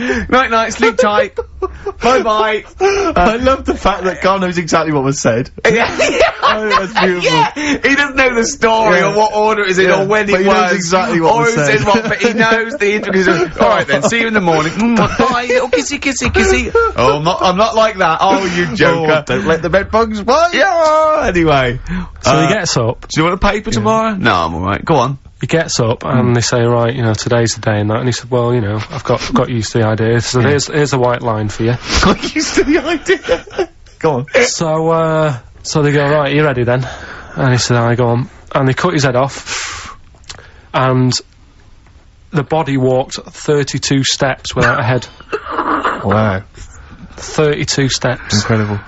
[SPEAKER 1] morning. Night, night. Sleep tight. Bye.
[SPEAKER 3] I love the fact that Karl knows exactly what was said. Oh, that's beautiful.
[SPEAKER 1] Yeah, he doesn't know the story
[SPEAKER 3] Yeah.
[SPEAKER 1] or what order it is in
[SPEAKER 3] Yeah,
[SPEAKER 1] or when
[SPEAKER 3] but
[SPEAKER 1] it
[SPEAKER 3] he knows
[SPEAKER 1] was.
[SPEAKER 3] exactly what
[SPEAKER 1] or
[SPEAKER 3] was
[SPEAKER 1] who
[SPEAKER 3] said.
[SPEAKER 1] said what, but he knows the intricacies. Alright then, see you in the morning. Bye, little kissy. Oh, I'm not like that. Oh, you joker.
[SPEAKER 3] Don't let the bed bugs bite.
[SPEAKER 1] Yeah, anyway.
[SPEAKER 6] so he gets up.
[SPEAKER 1] Do you want a paper tomorrow? No, I'm alright. Go on.
[SPEAKER 6] He gets up and they say, right, you know, today's the day and that. And he said, well, you know, I've got used to the idea. So here's a white line for you.
[SPEAKER 1] Got used to the idea.
[SPEAKER 3] Go on.
[SPEAKER 6] So they go, right, you ready then? And he said, I go on. And they cut his head off. And the body walked 32 steps without a head.
[SPEAKER 3] Wow.
[SPEAKER 6] 32 steps.
[SPEAKER 3] Incredible.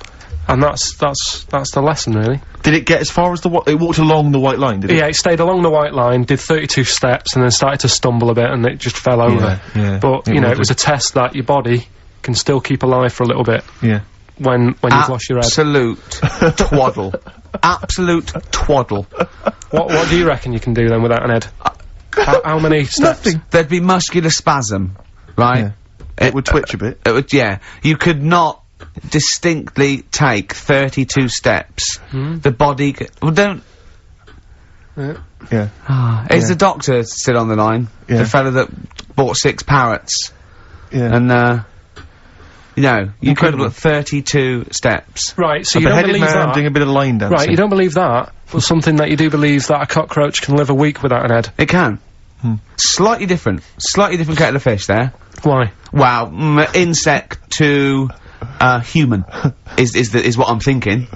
[SPEAKER 6] And that's the lesson, really.
[SPEAKER 5] Did it get as far as it walked along the white line, did it?
[SPEAKER 6] Yeah, it stayed along the white line, did 32 steps, and then started to stumble a bit, and it just fell over.
[SPEAKER 5] Yeah,
[SPEAKER 6] but, it was a test that your body can still keep alive for a little bit.
[SPEAKER 5] Yeah.
[SPEAKER 6] When you've lost your head.
[SPEAKER 1] Absolute twaddle. Absolute twaddle.
[SPEAKER 6] What do you reckon you can do then without an head? How many steps?
[SPEAKER 5] Nothing.
[SPEAKER 1] There'd be muscular spasm, right?
[SPEAKER 5] Yeah. It would twitch a bit.
[SPEAKER 1] It would, yeah. You could not distinctly take 32 steps. The body well, don't...
[SPEAKER 5] Yeah.
[SPEAKER 1] Is the doctor still on the line?
[SPEAKER 5] Yeah.
[SPEAKER 1] The fella that bought 6 parrots.
[SPEAKER 5] Yeah.
[SPEAKER 1] And, you could
[SPEAKER 5] Incredible.
[SPEAKER 1] have 32 steps.
[SPEAKER 6] Right, so
[SPEAKER 5] A
[SPEAKER 6] you don't
[SPEAKER 5] beheaded
[SPEAKER 6] believe
[SPEAKER 5] man
[SPEAKER 6] that.
[SPEAKER 5] doing a bit of line dancing.
[SPEAKER 6] Right, you don't believe that, but something that you do believe that a cockroach can live a week without an head.
[SPEAKER 1] It can. Slightly different kettle of fish there.
[SPEAKER 6] Why?
[SPEAKER 1] Wow, insect to, human is what I'm thinking.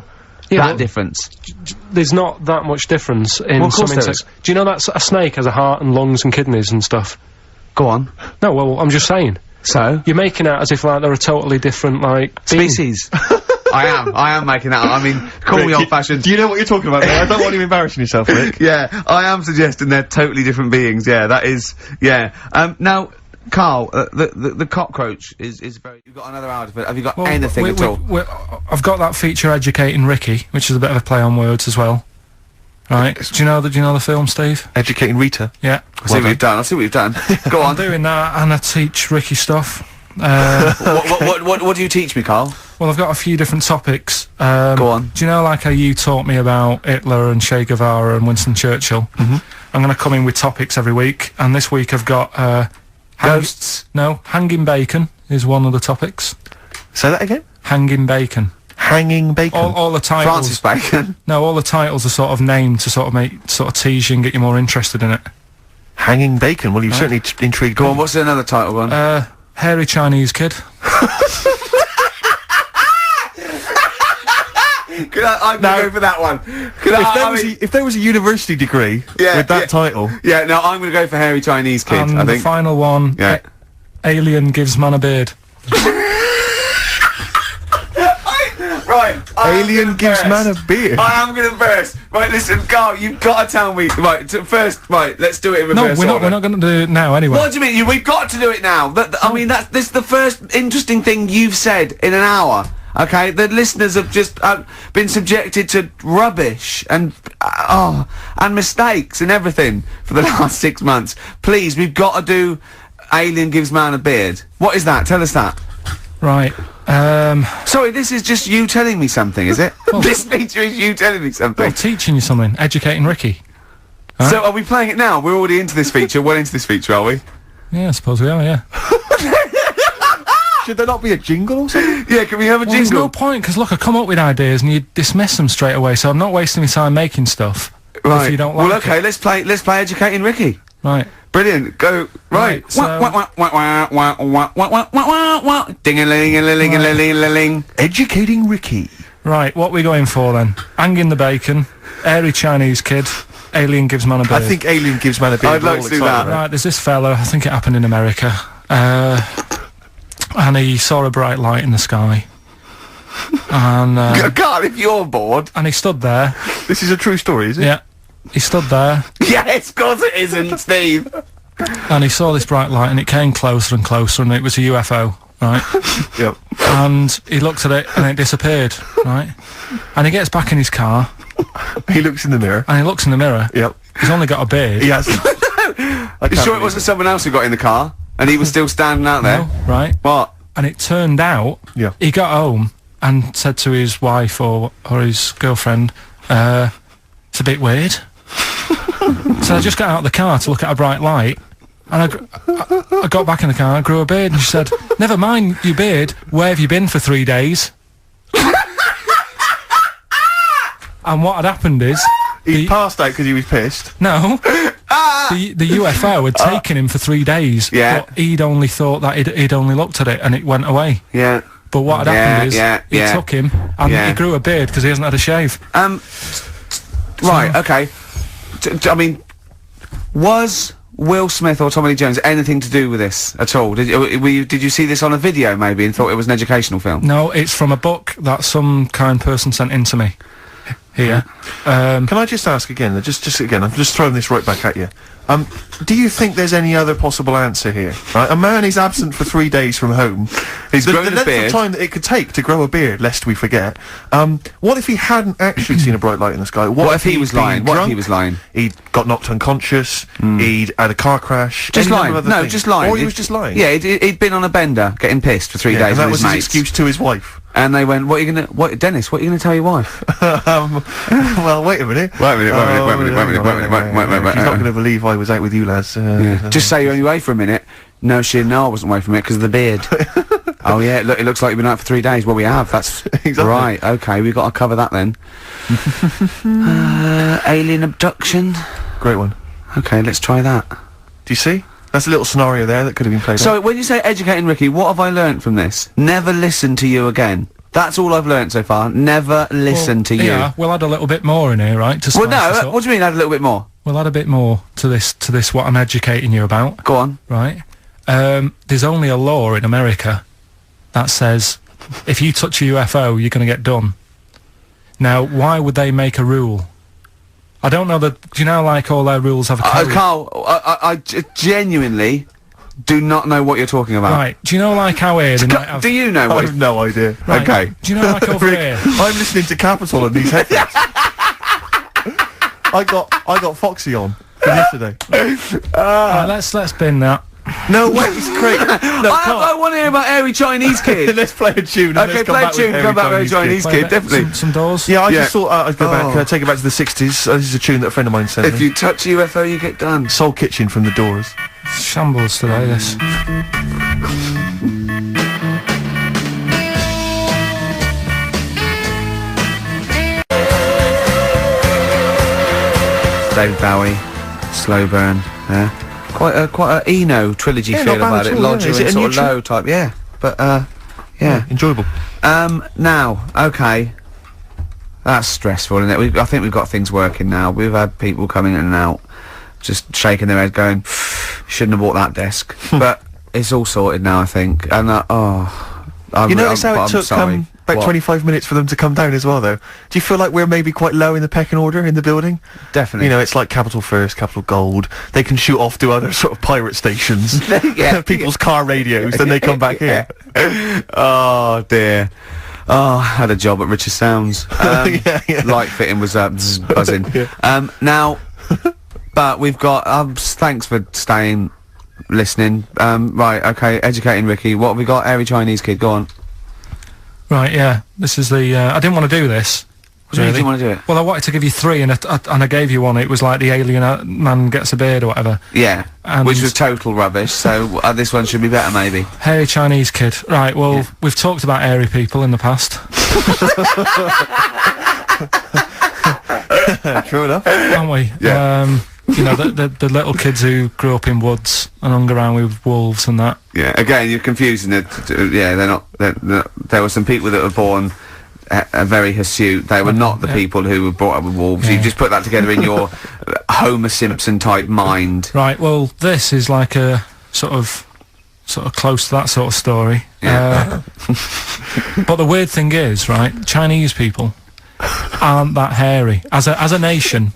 [SPEAKER 6] Yeah,
[SPEAKER 1] That difference.
[SPEAKER 6] There's not that much difference in
[SPEAKER 1] Well, of
[SPEAKER 6] some
[SPEAKER 1] course there
[SPEAKER 6] insects. Do you know that a snake has a heart and lungs and kidneys and stuff?
[SPEAKER 1] Go on.
[SPEAKER 6] No, well, I'm just saying.
[SPEAKER 1] So?
[SPEAKER 6] You're making out as if, like, they're a totally different, like, being.
[SPEAKER 1] Species. I am making that up. I mean, call me old-fashioned.
[SPEAKER 5] Do you know what you're talking about there? I don't want you embarrassing yourself, Rick.
[SPEAKER 1] Yeah, I am suggesting they're totally different beings, yeah, that is, yeah. Now, Karl, the cockroach is very... You've got another hour of it. Have you got anything at all?
[SPEAKER 2] I've got that feature Educating Ricky, which is a bit of a play on words as well. Right? Do you know the film, Steve?
[SPEAKER 5] Educating Rita.
[SPEAKER 2] Yeah.
[SPEAKER 1] I see what you've done. Go
[SPEAKER 2] I'm
[SPEAKER 1] on.
[SPEAKER 2] doing that, and I teach Ricky stuff.
[SPEAKER 1] What do you teach me, Karl?
[SPEAKER 2] Well, I've got a few different topics.
[SPEAKER 1] Go on.
[SPEAKER 2] Do you know, like, how you taught me about Hitler and Che Guevara and Winston Churchill? I'm gonna come in with topics every week, and this week I've got,
[SPEAKER 1] Ghosts?
[SPEAKER 2] No, hanging bacon is one of the topics.
[SPEAKER 5] Say that again?
[SPEAKER 2] Hanging bacon.
[SPEAKER 5] Hanging bacon.
[SPEAKER 2] All the titles...
[SPEAKER 1] Francis Bacon.
[SPEAKER 2] No, all the titles are sort of named to sort of tease you and get you more interested in it.
[SPEAKER 5] Hanging bacon. Well, you've certainly intrigued
[SPEAKER 1] Go
[SPEAKER 5] me.
[SPEAKER 1] on, what's another title one?
[SPEAKER 2] Hairy Chinese kid.
[SPEAKER 1] I'm gonna go for that one.
[SPEAKER 5] If there was a university degree with that title...
[SPEAKER 1] Yeah, no, I'm gonna go for Hairy Chinese Kid,
[SPEAKER 2] And
[SPEAKER 1] I
[SPEAKER 2] the
[SPEAKER 1] think.
[SPEAKER 2] final one,
[SPEAKER 1] Yeah.
[SPEAKER 2] Alien gives man a beard.
[SPEAKER 1] Right.
[SPEAKER 5] Alien gives man a beard.
[SPEAKER 1] I am gonna burst. Right, listen, Karl, you've got to tell me. Right, first, right, let's do it in
[SPEAKER 2] No,
[SPEAKER 1] reverse
[SPEAKER 2] we're
[SPEAKER 1] order.
[SPEAKER 2] not going to do it now anyway.
[SPEAKER 1] What do you mean? We've got to do it now. I mean, this is the first interesting thing you've said in an hour. Okay, the listeners have just been subjected to rubbish and mistakes and everything for the last 6 months. Please, we've got to do Alien gives man a beard. What is that? Tell us that.
[SPEAKER 2] Right.
[SPEAKER 1] Sorry, this is just you telling me something, is it? This feature is you telling me something.
[SPEAKER 2] I'm teaching you something. Educating Ricky.
[SPEAKER 1] So are we playing it now? We're already into this feature. Well into this feature, are we?
[SPEAKER 2] Yeah, I suppose we are, yeah.
[SPEAKER 5] Should there not be a jingle or something?
[SPEAKER 1] Yeah, can we have a
[SPEAKER 2] Well, there's no
[SPEAKER 1] jingle?
[SPEAKER 2] point, because look, I come up with ideas and you dismiss them straight away, so I'm not wasting my time making stuff.
[SPEAKER 1] Right.
[SPEAKER 2] If you don't like
[SPEAKER 1] well, okay,
[SPEAKER 2] it.
[SPEAKER 1] let's play Educating Ricky.
[SPEAKER 2] Right.
[SPEAKER 1] Brilliant. Go. Right.
[SPEAKER 2] Right, so-
[SPEAKER 1] Ding-a-ling-a-ling-a-ling-a-ling.
[SPEAKER 5] Educating Ricky.
[SPEAKER 2] Right, what we going for then? Hanging the bacon, Hairy Chinese kid, Alien gives man a beard.
[SPEAKER 5] I think Alien gives man a beard.
[SPEAKER 1] I'd like
[SPEAKER 5] We're all
[SPEAKER 1] to do
[SPEAKER 5] excited
[SPEAKER 1] that.
[SPEAKER 5] about
[SPEAKER 2] Right, there's this fella, I think it happened in America, and he saw a bright light in the sky. And,
[SPEAKER 1] God, if you're bored.
[SPEAKER 2] and he stood there,
[SPEAKER 5] it. This is a true story, is it?
[SPEAKER 2] yeah, he stood there,
[SPEAKER 1] Yes, of course it isn't, Steve.
[SPEAKER 2] and he saw this bright light, and it came closer and closer, and it was a UFO, right?
[SPEAKER 5] Yep.
[SPEAKER 2] And he looked at it, and it disappeared, right? And he gets back in his car,
[SPEAKER 5] He looks in the mirror.
[SPEAKER 2] and he looks in the mirror.
[SPEAKER 5] Yep.
[SPEAKER 2] He's only got a beard.
[SPEAKER 5] He has.
[SPEAKER 1] You sure it wasn't someone else who got in the car and he was still standing out there?
[SPEAKER 2] No, right?
[SPEAKER 1] What?
[SPEAKER 2] And it turned out,
[SPEAKER 5] Yeah.
[SPEAKER 2] he got home and said to his wife or his girlfriend, it's a bit weird. So I just got out of the car to look at a bright light, and I got back in the car and grew a beard, and she said, never mind your beard, where have you been for 3 days? And what had happened is...
[SPEAKER 5] He passed out because he was pissed.
[SPEAKER 2] No. The UFO had taken him for 3 days.
[SPEAKER 1] Yeah.
[SPEAKER 2] But he'd only thought that he'd only looked at it and it went away.
[SPEAKER 1] Yeah.
[SPEAKER 2] But what had happened is, he took him and
[SPEAKER 1] Yeah.
[SPEAKER 2] he grew a beard because he hasn't had a shave.
[SPEAKER 1] Right, okay. I mean, was Will Smith or Tommy Lee Jones anything to do with this at all? Did you see this on a video maybe and thought it was an educational film?
[SPEAKER 2] No, it's from a book that some kind person sent in to me. Here.
[SPEAKER 3] Can I just ask again, just again, I'm just throwing this right back at you. Do you think there's any other possible answer here? Right? A man is absent for 3 days from home.
[SPEAKER 1] He's grown a
[SPEAKER 3] length
[SPEAKER 1] beard.
[SPEAKER 3] of time that it could take to grow a beard, lest we forget. What if he hadn't actually seen a bright light in the sky?
[SPEAKER 1] What if he was lying?
[SPEAKER 3] Drunk,
[SPEAKER 1] What if he was lying?
[SPEAKER 3] He'd got knocked unconscious, he'd had a car crash.
[SPEAKER 1] Just
[SPEAKER 3] any
[SPEAKER 1] lying.
[SPEAKER 3] number of
[SPEAKER 1] No,
[SPEAKER 3] other things.
[SPEAKER 1] just lying.
[SPEAKER 3] Or he was just lying.
[SPEAKER 1] Yeah, he'd been on a bender, getting pissed for 3 days
[SPEAKER 3] and that
[SPEAKER 1] with
[SPEAKER 3] was
[SPEAKER 1] his
[SPEAKER 3] his
[SPEAKER 1] mates.
[SPEAKER 3] excuse to his wife.
[SPEAKER 1] And they went, Dennis, what are you gonna tell your wife?
[SPEAKER 3] Well, wait a minute.
[SPEAKER 1] Wait a minute.
[SPEAKER 3] She's not going to believe I was out with you, lads.
[SPEAKER 1] Just say you're only away for a minute. No, I wasn't away from it because of the beard. Oh yeah, look, it looks like you've been out for 3 days. Well, we have. That's
[SPEAKER 3] Exactly.
[SPEAKER 1] right. Okay, we've got to cover that then. Alien abduction.
[SPEAKER 3] Great one.
[SPEAKER 1] Okay, let's try that.
[SPEAKER 3] Do you see? That's a little scenario there that could have been played out.
[SPEAKER 1] So, when you say educating Ricky, what have I learnt from this? Never listen to you again. That's all I've learnt so far. Never listen to you.
[SPEAKER 2] Yeah, we'll add a little bit more in here, right? To
[SPEAKER 1] Well,
[SPEAKER 2] spice this
[SPEAKER 1] no,
[SPEAKER 2] up.
[SPEAKER 1] what do you mean add a little bit more?
[SPEAKER 2] We'll add a bit more to this what I'm educating you about,
[SPEAKER 1] Go on.
[SPEAKER 2] right? There's only a law in America that says if you touch a UFO, you're going to get done. Now, why would they make a rule? I don't know that. Do you know, like, all their rules have a code?
[SPEAKER 1] Carl, I genuinely do not know what you're talking about.
[SPEAKER 2] Right. Do you know, like, how here they might have...
[SPEAKER 1] Do you know
[SPEAKER 3] I
[SPEAKER 1] what?
[SPEAKER 3] have no idea.
[SPEAKER 2] Right,
[SPEAKER 1] Okay.
[SPEAKER 2] Do you know, like, over here...
[SPEAKER 3] I'm listening to Capital on these headphones. I got Foxy on from yesterday.
[SPEAKER 2] Right, let's bin that.
[SPEAKER 3] No way, it's great. No,
[SPEAKER 1] I want to hear about Airy Chinese Kid.
[SPEAKER 3] let's play a tune. And
[SPEAKER 1] Okay,
[SPEAKER 3] let's come
[SPEAKER 1] play a
[SPEAKER 3] back
[SPEAKER 1] tune,
[SPEAKER 3] with
[SPEAKER 1] come back with Chinese
[SPEAKER 2] Play
[SPEAKER 1] Kid,
[SPEAKER 2] a bit-
[SPEAKER 1] definitely.
[SPEAKER 2] Some doors.
[SPEAKER 3] Yeah, I
[SPEAKER 1] Yeah.
[SPEAKER 3] just thought I'd go back,
[SPEAKER 1] Oh.
[SPEAKER 3] take it back to the 60s. This is a tune that a friend of mine sent
[SPEAKER 1] If
[SPEAKER 3] me.
[SPEAKER 1] you touch a UFO, you get done.
[SPEAKER 3] Soul Kitchen from the Doors.
[SPEAKER 2] Shambles today, this.
[SPEAKER 1] David Bowie, Slow Burn, yeah. Quite a Eno trilogy
[SPEAKER 3] Yeah,
[SPEAKER 1] feel
[SPEAKER 3] not bad
[SPEAKER 1] about
[SPEAKER 3] at
[SPEAKER 1] it.
[SPEAKER 3] all, yeah.
[SPEAKER 1] Lodger
[SPEAKER 3] Is it
[SPEAKER 1] and
[SPEAKER 3] a
[SPEAKER 1] sort of
[SPEAKER 3] neutral?
[SPEAKER 1] low type, yeah. But, yeah.
[SPEAKER 3] Enjoyable.
[SPEAKER 1] Now, okay. That's stressful, isn't it? I think we've got things working now. We've had people coming in and out, just shaking their head going, shouldn't have bought that desk. But it's all sorted now, I think. And,
[SPEAKER 3] You notice how
[SPEAKER 1] I'm
[SPEAKER 3] it took
[SPEAKER 1] sorry.
[SPEAKER 3] about
[SPEAKER 1] What?
[SPEAKER 3] 25 minutes for them to come down as well, though? Do you feel like we're maybe quite low in the pecking order in the building?
[SPEAKER 1] Definitely.
[SPEAKER 3] You know, it's like Capital First, Capital Gold. They can shoot off to other sort of pirate stations.
[SPEAKER 1] Yeah.
[SPEAKER 3] People's car radios, then they come back here.
[SPEAKER 1] Oh dear. Oh, I had a job at Richard Sounds.
[SPEAKER 3] Yeah.
[SPEAKER 1] Light fitting was buzzing. Now, but we've got. Thanks for staying, listening. Right, okay. Educating Ricky. What have we got? Airy Chinese Kid. Go on.
[SPEAKER 2] Right, yeah. This is the... I didn't want to do this.
[SPEAKER 1] What do you mean you didn't want to do it?
[SPEAKER 2] Well, I wanted to give you three, and I gave you one. It was like the alien man gets a beard or whatever.
[SPEAKER 1] Yeah.
[SPEAKER 2] And-
[SPEAKER 1] Which was total rubbish. So this one should be better, maybe.
[SPEAKER 2] Hairy Chinese kid. Right, well, we've talked about hairy people in the past,
[SPEAKER 3] True enough.
[SPEAKER 2] haven't we?
[SPEAKER 1] Yeah.
[SPEAKER 2] You know, the little kids who grew up in woods and hung around with wolves and that.
[SPEAKER 1] Yeah. Again, you're confusing it. Yeah, they're not. There were some people that were born. Very hirsute. They were not the
[SPEAKER 2] Yeah.
[SPEAKER 1] people who were brought up with wolves.
[SPEAKER 2] Yeah.
[SPEAKER 1] You just put that together in your Homer Simpson type mind.
[SPEAKER 2] Right, well, this is like a sort of close to that sort of story.
[SPEAKER 1] Yeah.
[SPEAKER 2] But the weird thing is, right, Chinese people aren't that hairy as a nation.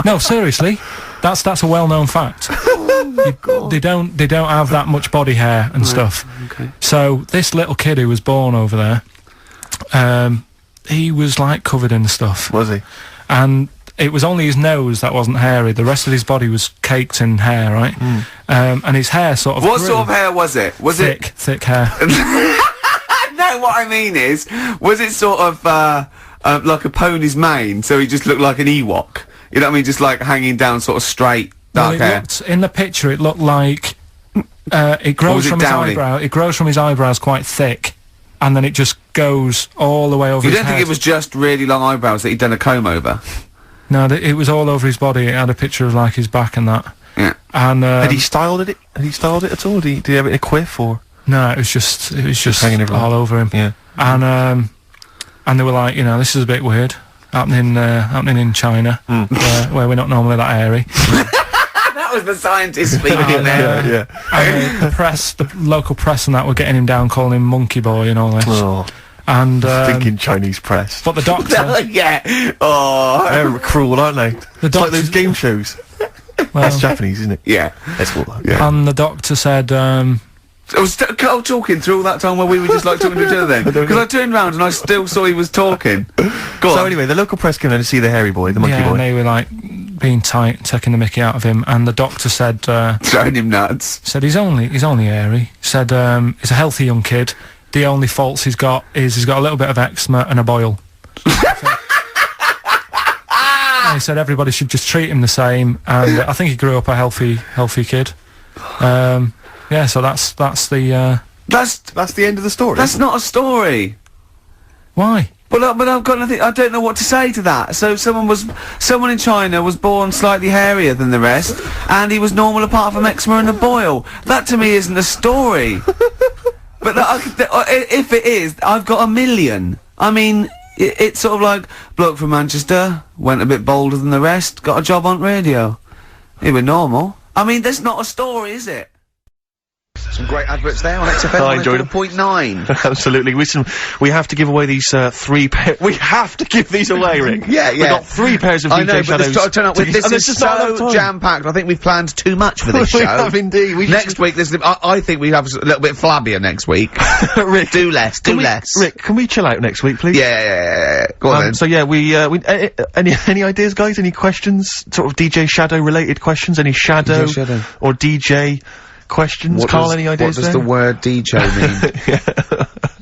[SPEAKER 2] No, seriously, that's a well-known fact. They don't have that much body hair and stuff.
[SPEAKER 1] Okay.
[SPEAKER 2] So this little kid who was born over there, he was like covered in stuff,
[SPEAKER 3] Was he?
[SPEAKER 2] and it was only his nose that wasn't hairy. The rest of his body was caked in hair, right? And his hair sort of
[SPEAKER 1] What
[SPEAKER 2] grew.
[SPEAKER 1] sort of hair was it? Was
[SPEAKER 2] thick hair.
[SPEAKER 1] No, what I mean is, was it sort of like a pony's mane? So he just looked like an Ewok. You know what I mean? Just like hanging down, sort of straight, dark
[SPEAKER 2] Well,
[SPEAKER 1] hair.
[SPEAKER 2] in the picture, it looked like it grows
[SPEAKER 1] was it
[SPEAKER 2] from
[SPEAKER 1] downy?
[SPEAKER 2] his eyebrow. It grows from his eyebrows quite thick, and then it just goes all the way over
[SPEAKER 1] You
[SPEAKER 2] his
[SPEAKER 1] don't
[SPEAKER 2] head.
[SPEAKER 1] think it was just really long eyebrows that he'd done a comb over?
[SPEAKER 2] No, it was all over his body. It had a picture of like his back and that.
[SPEAKER 1] Yeah.
[SPEAKER 2] And
[SPEAKER 3] Had he styled it? Had he styled it at all? Did he have it in a quiff or?
[SPEAKER 2] no, it was just
[SPEAKER 3] hanging everywhere.
[SPEAKER 2] all over him.
[SPEAKER 3] Yeah.
[SPEAKER 2] And they were like, you know, this is a bit weird, happening in China, where we're not normally that hairy.
[SPEAKER 1] That
[SPEAKER 4] was the scientist speaking there.
[SPEAKER 3] Yeah.
[SPEAKER 2] And the local press and that were getting him down, calling him Monkey Boy and all this.
[SPEAKER 3] Oh,
[SPEAKER 2] And,
[SPEAKER 3] thinking Chinese press.
[SPEAKER 2] but the doctor,
[SPEAKER 4] Yeah. Oh.
[SPEAKER 3] They're cruel, aren't they?
[SPEAKER 2] the
[SPEAKER 3] It's like
[SPEAKER 2] doctor,
[SPEAKER 3] those game shows. That's Japanese, isn't it?
[SPEAKER 4] Yeah.
[SPEAKER 3] That's what. Yeah.
[SPEAKER 2] and the doctor said,
[SPEAKER 4] I was Carl talking through all that time while we were just like talking to each other then. Because I turned round and I still saw he was talking. Go on.
[SPEAKER 3] So anyway, the local press came in to see the hairy boy, the monkey
[SPEAKER 2] yeah,
[SPEAKER 3] boy.
[SPEAKER 2] and they were like being tight, taking the mickey out of him, and the doctor said,
[SPEAKER 4] Throwing him nuts.
[SPEAKER 2] he's only hairy. Said, he's a healthy young kid. The only faults he's got is he's got a little bit of eczema and a boil. And he said everybody should just treat him the same, and I think he grew up a healthy kid. Yeah, so that's the,
[SPEAKER 4] That's
[SPEAKER 3] the end of the story.
[SPEAKER 4] That's not a story.
[SPEAKER 2] why?
[SPEAKER 4] But I've got nothing. I don't know what to say to that. So someone in China was born slightly hairier than the rest, and he was normal apart from eczema and a boil. That to me isn't a story. But if it is, I've got a million. I mean, it's sort of like bloke from Manchester went a bit bolder than the rest, got a job on radio. He was normal. I mean, that's not a story, is it? Some great adverts there on XFM.
[SPEAKER 5] I enjoyed them.
[SPEAKER 4] 104.9.
[SPEAKER 5] Absolutely. Listen, we have to give away these we have to give these away, Rick.
[SPEAKER 4] Yeah,
[SPEAKER 5] We've got 3 pairs of
[SPEAKER 4] I
[SPEAKER 5] DJ
[SPEAKER 4] know, but
[SPEAKER 5] Shadows.
[SPEAKER 4] turn up with this
[SPEAKER 5] and
[SPEAKER 4] is
[SPEAKER 5] there's just not enough
[SPEAKER 4] so
[SPEAKER 5] time.
[SPEAKER 4] jam-packed. I think we've planned too much for this show.
[SPEAKER 5] We have indeed.
[SPEAKER 4] Next week, I think we have a little bit flabbier next week.
[SPEAKER 5] Rick,
[SPEAKER 4] Do less.
[SPEAKER 5] Rick, can we chill out next week, please?
[SPEAKER 4] Yeah. Go on then.
[SPEAKER 5] So yeah, any ideas, guys? Any questions? Sort of DJ Shadow related questions? Any Shadow,
[SPEAKER 4] DJ Shadow.
[SPEAKER 5] or DJ questions? Carl, any ideas?
[SPEAKER 4] What does the word DJ mean?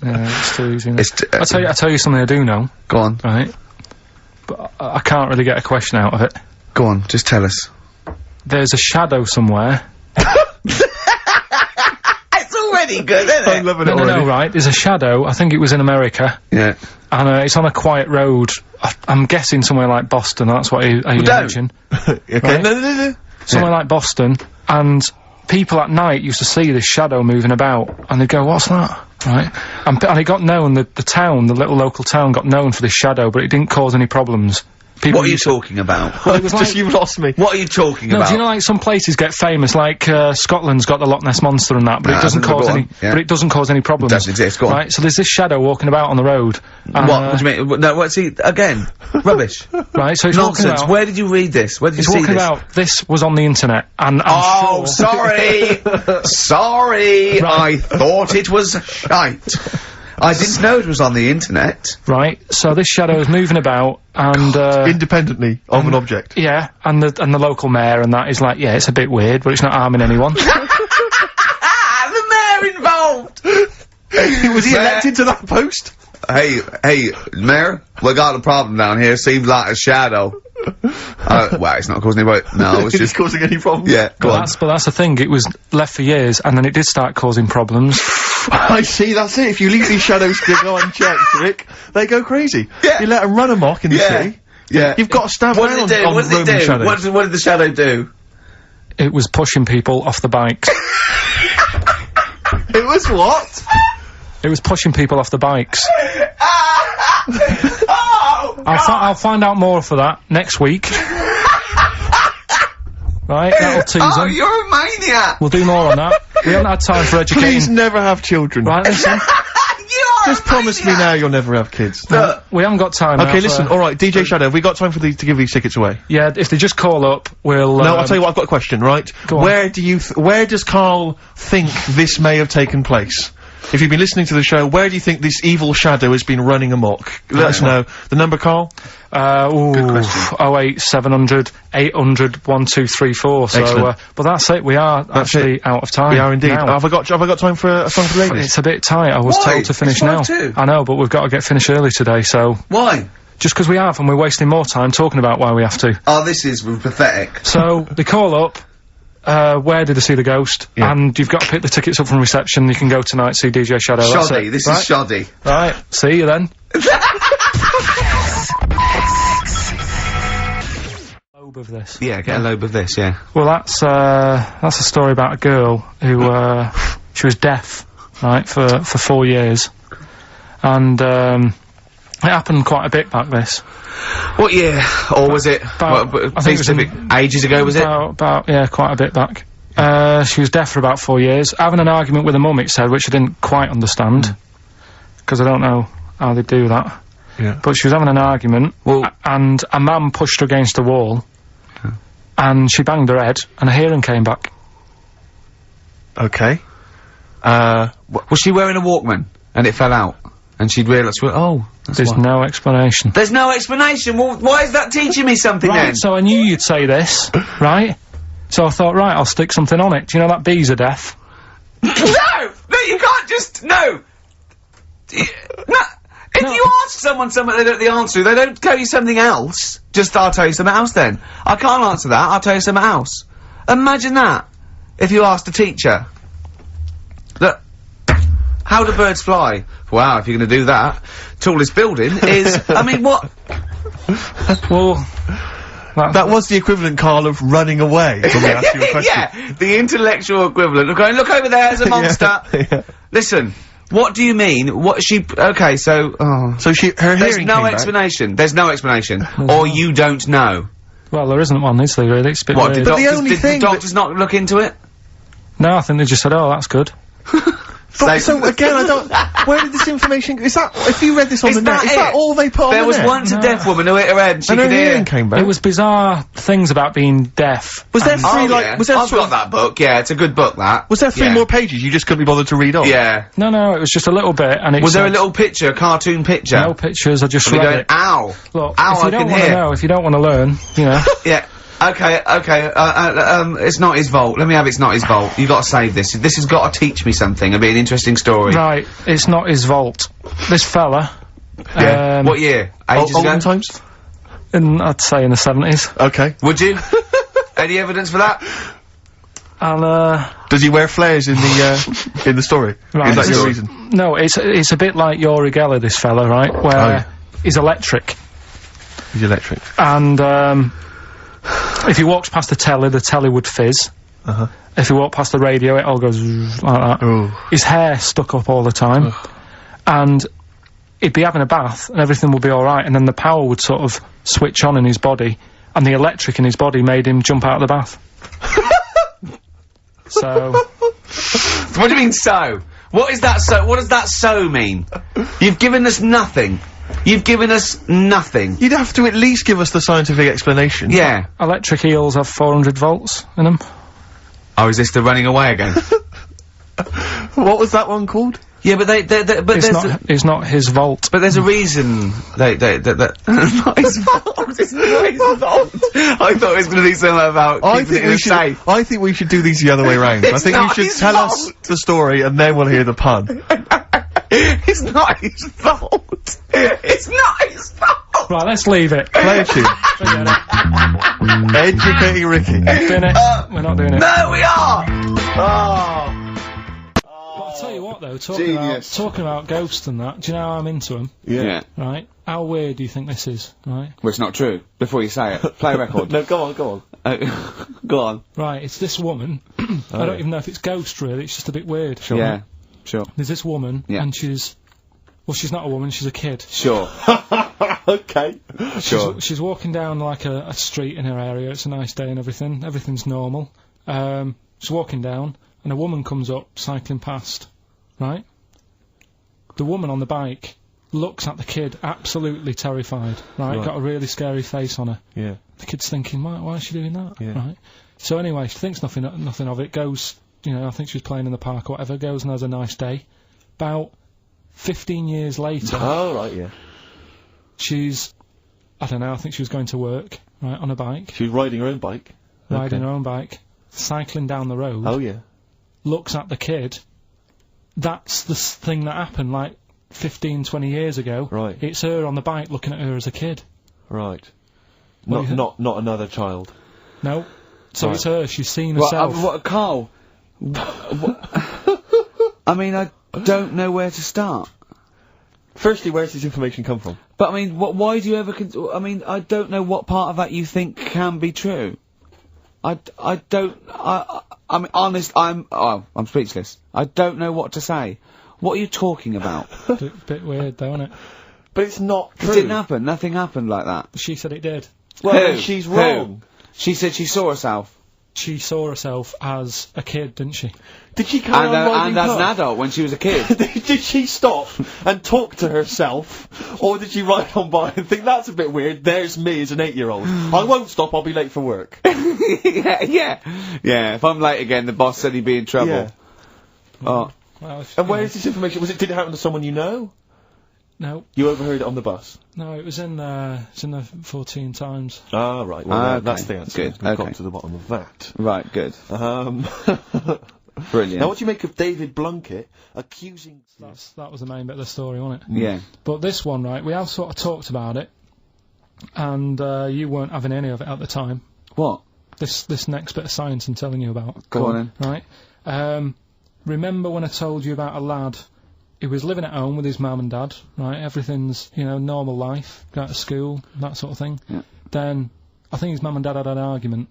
[SPEAKER 2] Yeah, it's too easy.
[SPEAKER 4] It's
[SPEAKER 2] I'll tell you something I do know,
[SPEAKER 4] Go on.
[SPEAKER 2] right? But I can't really get a question out of it.
[SPEAKER 4] Go on. Just tell us.
[SPEAKER 2] There's a shadow somewhere.
[SPEAKER 4] It's already good, isn't it?
[SPEAKER 5] I'm loving it already.
[SPEAKER 2] No, right. There's a shadow. I think it was in America.
[SPEAKER 4] Yeah.
[SPEAKER 2] And it's on a quiet road. I'm guessing somewhere like Boston. That's what I imagine.
[SPEAKER 5] Okay.
[SPEAKER 2] Right.
[SPEAKER 5] No.
[SPEAKER 2] Somewhere like Boston. And people at night used to see this shadow moving about. And they'd go, what's that? Right. And it got known, the town, the little local town got known for this shadow, but it didn't cause any problems. People
[SPEAKER 4] What are you
[SPEAKER 2] used to-
[SPEAKER 4] talking about?
[SPEAKER 2] Well, it was
[SPEAKER 5] Just
[SPEAKER 2] like,
[SPEAKER 5] you've lost me.
[SPEAKER 4] What are you talking
[SPEAKER 2] no,
[SPEAKER 4] about?
[SPEAKER 2] do you know like some places get famous, like Scotland's got the Loch Ness Monster and that, but
[SPEAKER 4] No,
[SPEAKER 2] it doesn't
[SPEAKER 4] go
[SPEAKER 2] cause
[SPEAKER 4] on,
[SPEAKER 2] any.
[SPEAKER 4] yeah.
[SPEAKER 2] But it doesn't cause any problems.
[SPEAKER 4] Doesn't exist, go on.
[SPEAKER 2] Right. So there's this shadow walking about on the road.
[SPEAKER 4] What do you mean? No, what's he again? Rubbish.
[SPEAKER 2] Right. So he's walking
[SPEAKER 4] Nonsense.
[SPEAKER 2] about.
[SPEAKER 4] Where did you read this? Where did you
[SPEAKER 2] He's
[SPEAKER 4] see
[SPEAKER 2] walking
[SPEAKER 4] this?
[SPEAKER 2] about. This was on the internet, and
[SPEAKER 4] Oh,
[SPEAKER 2] I'm sure.
[SPEAKER 4] sorry. Sorry.
[SPEAKER 2] Right.
[SPEAKER 4] I thought it was shite. I didn't know it was on the internet.
[SPEAKER 2] Right. So this shadow is moving about, and
[SPEAKER 5] Independently of an object.
[SPEAKER 2] yeah, and the local mayor and that is like, yeah, it's a bit weird, but it's not harming anyone.
[SPEAKER 4] The mayor involved.
[SPEAKER 5] Was he elected to that post?
[SPEAKER 4] Hey, mayor, we got a problem down here. Seems like a shadow. Well, it's not causing any. No, it's
[SPEAKER 5] Is
[SPEAKER 4] just.
[SPEAKER 5] it causing any problems?
[SPEAKER 4] Yeah, go on.
[SPEAKER 2] But that's the thing. It was left for years, and then it did start causing problems.
[SPEAKER 5] I see, that's it. If you leave these shadows to go unchecked, Rick, they go crazy.
[SPEAKER 4] Yeah.
[SPEAKER 5] You let them run amok in the city.
[SPEAKER 4] Yeah.
[SPEAKER 5] You've got to stab
[SPEAKER 4] What
[SPEAKER 5] down
[SPEAKER 4] did it do?
[SPEAKER 5] on
[SPEAKER 4] What did it
[SPEAKER 5] Roman
[SPEAKER 4] do?
[SPEAKER 5] shadows.
[SPEAKER 4] What did the shadow do?
[SPEAKER 2] It was pushing people off the bikes.
[SPEAKER 5] It was what?
[SPEAKER 2] It was pushing people off the bikes.
[SPEAKER 4] Oh,
[SPEAKER 2] I'll find out more for that next week. Right, that'll tease
[SPEAKER 4] oh,
[SPEAKER 2] them.
[SPEAKER 4] you're a maniac.
[SPEAKER 2] We'll do more on that. We haven't had time for
[SPEAKER 5] Please
[SPEAKER 2] educating.
[SPEAKER 5] never have children.
[SPEAKER 2] Right, listen.
[SPEAKER 4] You are
[SPEAKER 5] Just
[SPEAKER 4] a
[SPEAKER 5] promise me
[SPEAKER 4] maniac.
[SPEAKER 5] now you'll never have kids.
[SPEAKER 4] Look,
[SPEAKER 2] We haven't got time.
[SPEAKER 5] Okay,
[SPEAKER 2] now
[SPEAKER 5] listen,
[SPEAKER 2] for-
[SPEAKER 5] alright, DJ Shadow, have we got time to give these tickets away?
[SPEAKER 2] Yeah, if they just call up, we'll.
[SPEAKER 5] No, I'll tell you what, I've got a question, right?
[SPEAKER 2] Go on.
[SPEAKER 5] Where does Karl think this may have taken place? If you've been listening to the show, where do you think this evil shadow has been running amok? Let us know. The number, Karl?
[SPEAKER 4] Good question.
[SPEAKER 2] 08700 800 1234. So,
[SPEAKER 5] Excellent.
[SPEAKER 2] but that's it. We are actually out of time.
[SPEAKER 5] We are indeed.
[SPEAKER 2] now.
[SPEAKER 5] Have I got time for a song for the ladies?
[SPEAKER 2] It's a bit tight. I was
[SPEAKER 4] Why?
[SPEAKER 2] told to finish
[SPEAKER 4] It's
[SPEAKER 2] now.
[SPEAKER 4] 5:02.
[SPEAKER 2] I know, but we've got to get finished early today. So
[SPEAKER 4] why?
[SPEAKER 2] just because we have, and we're wasting more time talking about why we have to.
[SPEAKER 4] Oh, this is pathetic.
[SPEAKER 2] So they call up. Where did they see the ghost?
[SPEAKER 5] Yeah.
[SPEAKER 2] And you've got to pick the tickets up from reception. You can go tonight, see DJ Shadow. That's
[SPEAKER 4] Shoddy.
[SPEAKER 2] it.
[SPEAKER 4] This
[SPEAKER 2] Right?
[SPEAKER 4] is shoddy.
[SPEAKER 2] Right. See you then. Lobe of this.
[SPEAKER 4] Yeah, get a lobe of this, yeah.
[SPEAKER 2] Well, that's a story about a girl who she was deaf, right, for 4 years, and It happened quite a bit back this.
[SPEAKER 1] What year? Or was it?
[SPEAKER 2] I think it was
[SPEAKER 1] ages ago, was it?
[SPEAKER 2] Yeah, quite a bit back. She was deaf for about 4 years. Having an argument with her mum, it said, which I didn't quite understand. Because I don't know how they do that.
[SPEAKER 3] Yeah.
[SPEAKER 2] But she was having an argument, and a man pushed her against the wall, and she banged her head, and her hearing came back.
[SPEAKER 3] Okay.
[SPEAKER 1] Was she wearing a Walkman, and it fell out? And she'd realised, well,
[SPEAKER 2] there's no explanation.
[SPEAKER 1] There's no explanation? Well, why is that teaching me something then?
[SPEAKER 2] So I knew you'd say this, right? So I thought, right, I'll stick something on it. Do you know that bees are deaf?
[SPEAKER 1] No! No, you can't just, no! If you ask someone something they don't know the answer to, they don't tell you something else. Just, I'll tell you something else then. I can't answer that, I'll tell you something else. Imagine that. If you asked a teacher. Look, how do birds fly? Wow, if you're gonna do that. Tallest building is, I mean, what?
[SPEAKER 2] Well...
[SPEAKER 3] That was the equivalent, Karl, of running away when we asked you a question.
[SPEAKER 1] Yeah, the intellectual equivalent of going, look over there, there's a monster.
[SPEAKER 3] Yeah.
[SPEAKER 1] Listen, what do you mean? What she, okay, so,
[SPEAKER 3] So her
[SPEAKER 1] there's
[SPEAKER 3] hearing
[SPEAKER 1] no
[SPEAKER 3] came back.
[SPEAKER 1] explanation. There's no explanation. Or you don't know.
[SPEAKER 2] Well, there isn't one, is there, really? It's a bit
[SPEAKER 1] What,
[SPEAKER 2] weird.
[SPEAKER 1] did
[SPEAKER 3] the only
[SPEAKER 1] did
[SPEAKER 3] thing
[SPEAKER 1] the doctors not look into it?
[SPEAKER 2] No, I think they just said, oh, that's good.
[SPEAKER 3] But, so again, I don't. Where did this information? Is that if you read this on the net? Is that all they put on
[SPEAKER 1] There
[SPEAKER 3] the
[SPEAKER 1] was
[SPEAKER 3] net?
[SPEAKER 1] once a deaf woman who hit her head and she
[SPEAKER 3] And her
[SPEAKER 1] could hear.
[SPEAKER 3] hearing came back.
[SPEAKER 2] It was bizarre things about being deaf.
[SPEAKER 3] Was there
[SPEAKER 2] and-
[SPEAKER 3] three
[SPEAKER 1] Yeah.
[SPEAKER 3] was there
[SPEAKER 1] I've
[SPEAKER 3] sort
[SPEAKER 1] got
[SPEAKER 3] of-
[SPEAKER 1] that book, yeah, it's a good book, that.
[SPEAKER 3] Was there three
[SPEAKER 1] Yeah.
[SPEAKER 3] more pages you just couldn't be bothered to read on?
[SPEAKER 1] Yeah.
[SPEAKER 2] No, it was just a little bit, and it
[SPEAKER 1] Was there a
[SPEAKER 2] said-
[SPEAKER 1] little picture, a cartoon picture?
[SPEAKER 2] No pictures, I just
[SPEAKER 1] And you're
[SPEAKER 2] read
[SPEAKER 1] going,
[SPEAKER 2] it.
[SPEAKER 1] ow!
[SPEAKER 2] Look,
[SPEAKER 1] Ow,
[SPEAKER 2] if you
[SPEAKER 1] I
[SPEAKER 2] don't
[SPEAKER 1] can
[SPEAKER 2] want to
[SPEAKER 1] hear.
[SPEAKER 2] know, if you don't want to learn, you know.
[SPEAKER 1] Yeah. Okay, it's not his fault. Let me have it's not his fault. You gotta save this. This has gotta teach me something. It'll be an interesting story.
[SPEAKER 2] Right, it's not his vault. This fella,
[SPEAKER 3] Yeah.
[SPEAKER 1] What year? Ages ago?
[SPEAKER 3] Olden times.
[SPEAKER 2] I'd say in the 70s,
[SPEAKER 3] Okay.
[SPEAKER 1] Would you? Any evidence for that?
[SPEAKER 2] and
[SPEAKER 3] Does he wear flares in the story?
[SPEAKER 2] Right,
[SPEAKER 3] Is that
[SPEAKER 2] this
[SPEAKER 3] your
[SPEAKER 2] is-
[SPEAKER 3] reason?
[SPEAKER 2] no, it's a bit like Yuri Geller, this fella, right, where he's electric,
[SPEAKER 3] He's electric.
[SPEAKER 2] and if he walks past the telly would fizz. If he walked past the radio, it all goes like that.
[SPEAKER 3] Oh.
[SPEAKER 2] His hair stuck up all the time, and he'd be having a bath, and everything would be all right, and then the power would sort of switch on in his body, and the electric in his body made him jump out of the bath. So,
[SPEAKER 1] What do you mean so? What is that so? What does that so mean? You've given us nothing. You've given us nothing.
[SPEAKER 3] You'd have to at least give us the scientific explanation.
[SPEAKER 1] Yeah.
[SPEAKER 2] electric eels have 400 volts in them.
[SPEAKER 1] Oh, is this the running away again?
[SPEAKER 3] What was that one called?
[SPEAKER 1] Yeah, but but
[SPEAKER 2] It's not his vault.
[SPEAKER 1] but there's a reason that not his fault. It's not his fault. I thought it was going to be something about keeping it in a safe.
[SPEAKER 3] I think we should do these the other way round. I think you
[SPEAKER 1] not
[SPEAKER 3] should
[SPEAKER 1] his
[SPEAKER 3] tell us
[SPEAKER 1] fault.
[SPEAKER 3] the story and then we'll hear the pun.
[SPEAKER 1] It's not his fault. It's not his fault.
[SPEAKER 2] Right, let's leave it.
[SPEAKER 3] Play a tune.
[SPEAKER 2] Forget it.
[SPEAKER 3] Educating Ricky.
[SPEAKER 2] Doing it. We're not doing it.
[SPEAKER 1] No, we are. Oh.
[SPEAKER 2] But I'll tell you what, though, talking about ghosts and that, do you know how I'm into them?
[SPEAKER 1] Yeah.
[SPEAKER 2] Right? How weird do you think this is, right?
[SPEAKER 1] Well, it's not true. Before you say it, play a record.
[SPEAKER 3] No, go on.
[SPEAKER 1] Go on.
[SPEAKER 2] Right, it's this woman. I don't even know if it's ghost, really, it's just a bit weird.
[SPEAKER 1] Yeah. Sure.
[SPEAKER 2] There's this woman,
[SPEAKER 1] Yeah.
[SPEAKER 2] and she's not a woman, she's a kid.
[SPEAKER 1] Sure.
[SPEAKER 3] Okay.
[SPEAKER 1] Sure.
[SPEAKER 2] She's walking down, like, a street in her area, it's a nice day and everything, everything's normal. She's walking down, and a woman comes up, cycling past, right? The woman on the bike looks at the kid, absolutely terrified, right? Got a really scary face on her.
[SPEAKER 3] Yeah.
[SPEAKER 2] The kid's thinking, why is she doing that?
[SPEAKER 3] Yeah.
[SPEAKER 2] Right? So anyway, she thinks nothing of it, goes, you know, I think she was playing in the park or whatever, goes and has a nice day. About 15 years later,
[SPEAKER 3] Oh, right, yeah.
[SPEAKER 2] she's, I don't know, I think she was going to work, right, on a bike,
[SPEAKER 3] She was riding her own bike.
[SPEAKER 2] riding
[SPEAKER 3] Okay.
[SPEAKER 2] her own bike, cycling down the road,
[SPEAKER 3] Oh, yeah.
[SPEAKER 2] looks at the kid. That's the thing that happened, like, 15, 20 years ago.
[SPEAKER 3] Right.
[SPEAKER 2] It's her on the bike looking at her as a kid.
[SPEAKER 3] Right.
[SPEAKER 2] What do you think?
[SPEAKER 3] Not another child.
[SPEAKER 2] No. So
[SPEAKER 3] Right.
[SPEAKER 2] it's her, she's seen
[SPEAKER 1] Well,
[SPEAKER 2] herself.
[SPEAKER 1] Karl? I mean, I don't know where to start.
[SPEAKER 3] Firstly, where's this information come from?
[SPEAKER 1] But I mean, why do you ever? I mean, I don't know what part of that you think can be true. I mean, honest. I'm speechless. I don't know what to say. What are you talking about?
[SPEAKER 2] Bit weird though, isn't it?
[SPEAKER 5] But it's not true.
[SPEAKER 4] It didn't happen. Nothing happened like that.
[SPEAKER 2] She said it did.
[SPEAKER 5] Well,
[SPEAKER 4] Who?
[SPEAKER 5] then she's wrong.
[SPEAKER 4] She said she saw herself.
[SPEAKER 2] She saw herself as a kid, didn't she?
[SPEAKER 5] Did she carry on riding
[SPEAKER 4] And as an
[SPEAKER 5] Puff?
[SPEAKER 4] adult when she was a kid.
[SPEAKER 5] Did she stop and talk to herself, or did she ride on by and think that's a bit weird? There's me as an 8-year-old. I won't stop. I'll be late for work.
[SPEAKER 4] Yeah. If I'm late again, the boss said he'd be in trouble.
[SPEAKER 5] Yeah.
[SPEAKER 4] Oh.
[SPEAKER 2] Well,
[SPEAKER 5] And where is this information? Did it happen to someone you know?
[SPEAKER 2] No,
[SPEAKER 5] You overheard it on the bus.
[SPEAKER 2] no, it was in the 14 Times.
[SPEAKER 5] Ah, right. Well,
[SPEAKER 4] Okay.
[SPEAKER 5] that's the answer.
[SPEAKER 4] Good.
[SPEAKER 5] We've
[SPEAKER 4] Okay.
[SPEAKER 5] got to the bottom of that.
[SPEAKER 4] Right. Good. Brilliant.
[SPEAKER 5] Now, what do you make of David Blunkett accusing?
[SPEAKER 2] That was the main bit of the story, wasn't it?
[SPEAKER 4] Yeah.
[SPEAKER 2] But this one, right, we have sort of talked about it, and you weren't having any of it at the time.
[SPEAKER 4] What?
[SPEAKER 2] This next bit of science I'm telling you about.
[SPEAKER 4] Go on then.
[SPEAKER 2] Right. Remember when I told you about a lad? He was living at home with his mum and dad, right? Everything's, normal life, go to school, that sort of thing.
[SPEAKER 4] Yeah.
[SPEAKER 2] Then, I think his mum and dad had an argument,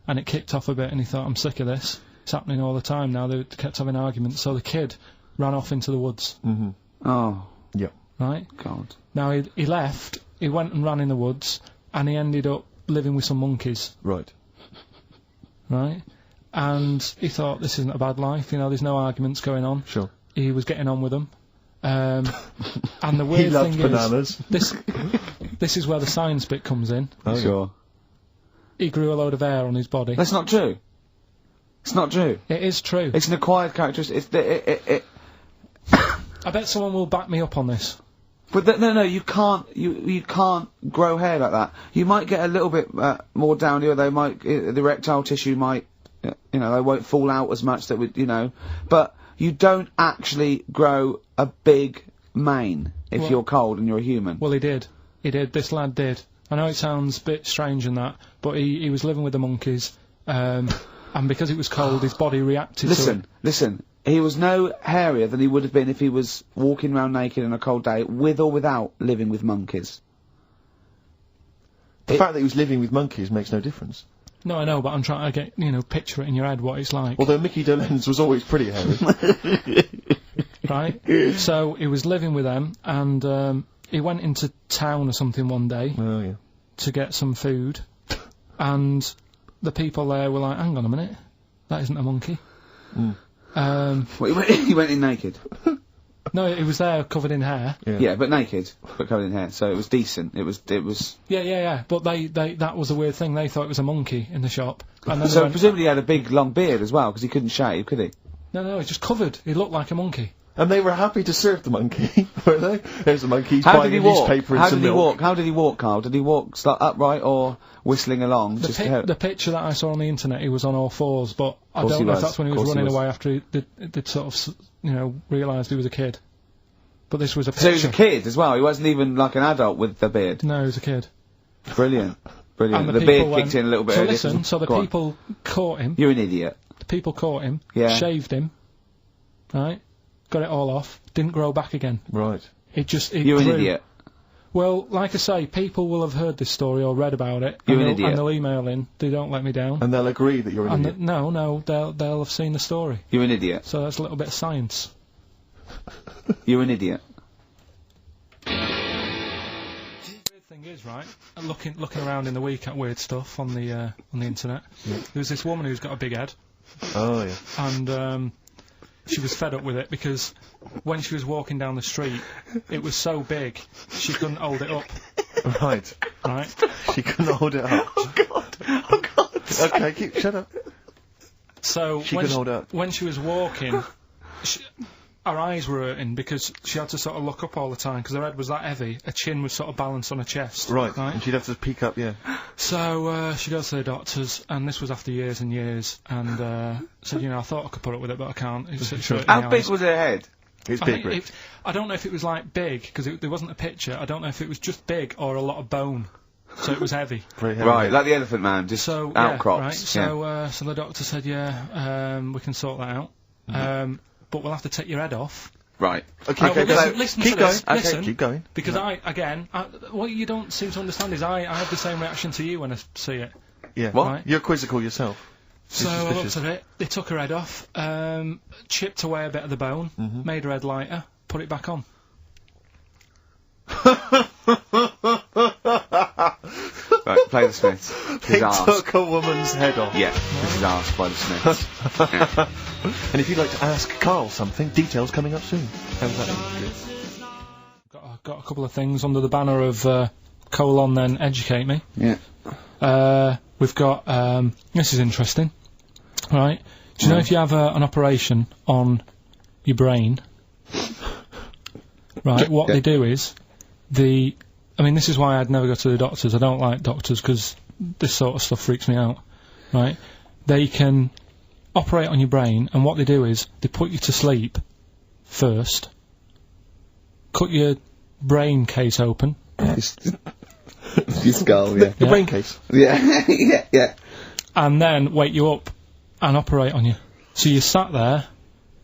[SPEAKER 2] and it kicked off a bit, and he thought, I'm sick of this. It's happening all the time now. They kept having arguments, so the kid ran off into the woods.
[SPEAKER 5] Mm-hmm.
[SPEAKER 4] Oh.
[SPEAKER 5] Yeah.
[SPEAKER 2] Right?
[SPEAKER 4] God.
[SPEAKER 2] Now, he left, he went and ran in the woods, and he ended up living with some monkeys.
[SPEAKER 5] Right.
[SPEAKER 2] Right? And he thought, this isn't a bad life, there's no arguments going on.
[SPEAKER 5] Sure.
[SPEAKER 2] He was getting on with them. And the
[SPEAKER 5] He
[SPEAKER 2] weird
[SPEAKER 5] loves
[SPEAKER 2] thing
[SPEAKER 5] bananas.
[SPEAKER 2] is, this is where the science bit comes in.
[SPEAKER 5] Oh,
[SPEAKER 4] Sure.
[SPEAKER 2] He grew a load of hair on his body.
[SPEAKER 4] That's not true. It's not true.
[SPEAKER 2] It is true.
[SPEAKER 4] It's an acquired characteristic.
[SPEAKER 2] I bet someone will back me up on this.
[SPEAKER 4] But no, you can't. You can't grow hair like that. You might get a little bit more down here. They might the erectile tissue might, they won't fall out as much. That would, but you don't actually grow a big mane if you're cold and you're a human.
[SPEAKER 2] Well, he did. This lad did. I know it sounds a bit strange and that, but he was living with the monkeys, and because it was cold, his body reacted to it.
[SPEAKER 4] Listen. He was no hairier than he would have been if he was walking around naked on a cold day, with or without living with monkeys.
[SPEAKER 5] The fact that he was living with monkeys makes no difference.
[SPEAKER 2] No, I know, but I'm trying to get, picture it in your head what it's like.
[SPEAKER 5] Although Mickey Dolenz was always pretty hairy.
[SPEAKER 2] Right? So he was living with them, and he went into town or something one day
[SPEAKER 5] Oh, yeah.
[SPEAKER 2] to get some food, and the people there were like, hang on a minute, that isn't a monkey.
[SPEAKER 5] Mm.
[SPEAKER 4] He went in naked.
[SPEAKER 2] No, he was there covered in hair.
[SPEAKER 4] Yeah, but naked, but covered in hair. So it was decent. It was.
[SPEAKER 2] Yeah. But that was a weird thing. They thought it was a monkey in the shop. And then
[SPEAKER 4] So presumably he had a big long beard as well, because he couldn't shave, could he?
[SPEAKER 2] No, he's just covered. He looked like a monkey.
[SPEAKER 5] And they were happy to serve the monkey, were they? There's the monkey, he's
[SPEAKER 4] How
[SPEAKER 5] buying
[SPEAKER 4] did he
[SPEAKER 5] a
[SPEAKER 4] walk?
[SPEAKER 5] newspaper and
[SPEAKER 4] How
[SPEAKER 5] some
[SPEAKER 4] did he
[SPEAKER 5] milk.
[SPEAKER 4] walk? How did he walk, Karl? Did he walk upright or whistling along?
[SPEAKER 2] The picture that I saw on the internet, he was on all fours, but I
[SPEAKER 4] Course
[SPEAKER 2] don't
[SPEAKER 4] he
[SPEAKER 2] know if
[SPEAKER 4] was.
[SPEAKER 2] that's when he was
[SPEAKER 4] Course he
[SPEAKER 2] running
[SPEAKER 4] was.
[SPEAKER 2] away after they'd sort of, realised he was a kid. But this was a picture.
[SPEAKER 4] So he was a kid as well. He wasn't even like an adult with the beard.
[SPEAKER 2] No, he was a kid.
[SPEAKER 4] Brilliant.
[SPEAKER 2] And
[SPEAKER 4] The
[SPEAKER 2] people
[SPEAKER 4] beard
[SPEAKER 2] went-
[SPEAKER 4] kicked in a little bit.
[SPEAKER 2] So
[SPEAKER 4] earlier.
[SPEAKER 2] listen, so the
[SPEAKER 4] Go on.
[SPEAKER 2] people caught him.
[SPEAKER 4] You're an idiot.
[SPEAKER 2] The people caught him.
[SPEAKER 4] Yeah.
[SPEAKER 2] Shaved him. Right. Got it all off. Didn't grow back again.
[SPEAKER 5] Right.
[SPEAKER 2] It
[SPEAKER 4] You're an
[SPEAKER 2] grew.
[SPEAKER 4] idiot.
[SPEAKER 2] Well, like I say, people will have heard this story or read about it.
[SPEAKER 4] You're
[SPEAKER 2] and
[SPEAKER 4] an
[SPEAKER 2] they'll-
[SPEAKER 4] idiot.
[SPEAKER 2] And they'll email in. They don't let me down.
[SPEAKER 5] And they'll agree that you're an
[SPEAKER 2] And
[SPEAKER 5] idiot.
[SPEAKER 2] no, they'll have seen the story.
[SPEAKER 4] You're an idiot.
[SPEAKER 2] So that's a little bit of science.
[SPEAKER 4] You're an idiot.
[SPEAKER 2] Weird thing is, right, looking around in the week at weird stuff on the internet, there's this woman who's got a big head,
[SPEAKER 5] Oh, yeah.
[SPEAKER 2] and she was fed up with it because when she was walking down the street, it was so big she couldn't hold it up.
[SPEAKER 5] Right.
[SPEAKER 2] Right?
[SPEAKER 5] She couldn't hold it up.
[SPEAKER 4] Oh God.
[SPEAKER 5] Okay, shut up.
[SPEAKER 2] So
[SPEAKER 5] She
[SPEAKER 2] when
[SPEAKER 5] couldn't hold it up.
[SPEAKER 2] when she was walking, her eyes were hurting because she had to sort of look up all the time because her head was that heavy. Her chin was sort of balanced on her chest.
[SPEAKER 5] Right.
[SPEAKER 2] Right?
[SPEAKER 5] And she'd have to peek up, yeah.
[SPEAKER 2] So she goes to the doctors, and this was after years and years, and said, I thought I could put up with it, but I can't. It's hurting
[SPEAKER 4] How
[SPEAKER 2] my
[SPEAKER 4] big
[SPEAKER 2] eyes.
[SPEAKER 4] was her head?
[SPEAKER 5] It's
[SPEAKER 2] I
[SPEAKER 5] big,
[SPEAKER 2] think
[SPEAKER 5] Rick.
[SPEAKER 2] I don't know if it was like big because there wasn't a picture. I don't know if it was just big or a lot of bone, so it was heavy.
[SPEAKER 5] Very heavy.
[SPEAKER 4] Right, like the Elephant Man, just
[SPEAKER 2] So
[SPEAKER 4] outcrops.
[SPEAKER 2] yeah, right. So so the doctor said, we can sort that out, but we'll have to take your head off.
[SPEAKER 4] Right.
[SPEAKER 5] Okay,
[SPEAKER 2] No,
[SPEAKER 5] okay,
[SPEAKER 2] but
[SPEAKER 5] so
[SPEAKER 2] listen
[SPEAKER 5] keep
[SPEAKER 2] to
[SPEAKER 5] going.
[SPEAKER 2] this,
[SPEAKER 5] Okay,
[SPEAKER 2] listen.
[SPEAKER 5] keep going.
[SPEAKER 2] Because what you don't seem to understand is I have the same reaction to you when I see it.
[SPEAKER 5] Yeah.
[SPEAKER 4] What?
[SPEAKER 2] Right.
[SPEAKER 5] You're quizzical yourself.
[SPEAKER 2] So I
[SPEAKER 5] Suspicious.
[SPEAKER 2] looked at it, they took her head off, chipped away a bit of the bone, made her head lighter, put it back on.
[SPEAKER 4] Right, play the Smiths.
[SPEAKER 5] They
[SPEAKER 4] His arse.
[SPEAKER 5] took a woman's head off.
[SPEAKER 4] Yeah, this is Arse by the Smiths. Yeah.
[SPEAKER 5] And if you'd like to ask Karl something, details coming up soon. How's that?
[SPEAKER 2] Got a couple of things under the banner of colon then educate me.
[SPEAKER 4] Yeah.
[SPEAKER 2] We've got this is interesting, right? Do you know if you have an operation on your brain, right? What they do is I mean, this is why I'd never go to the doctors. I don't like doctors because this sort of stuff freaks me out, right? They can operate on your brain, and what they do is they put you to sleep first, cut your brain case open.
[SPEAKER 4] Your skull, yeah.
[SPEAKER 5] The brain case.
[SPEAKER 4] Yeah, yeah.
[SPEAKER 2] And then wake you up and operate on you. So you're sat there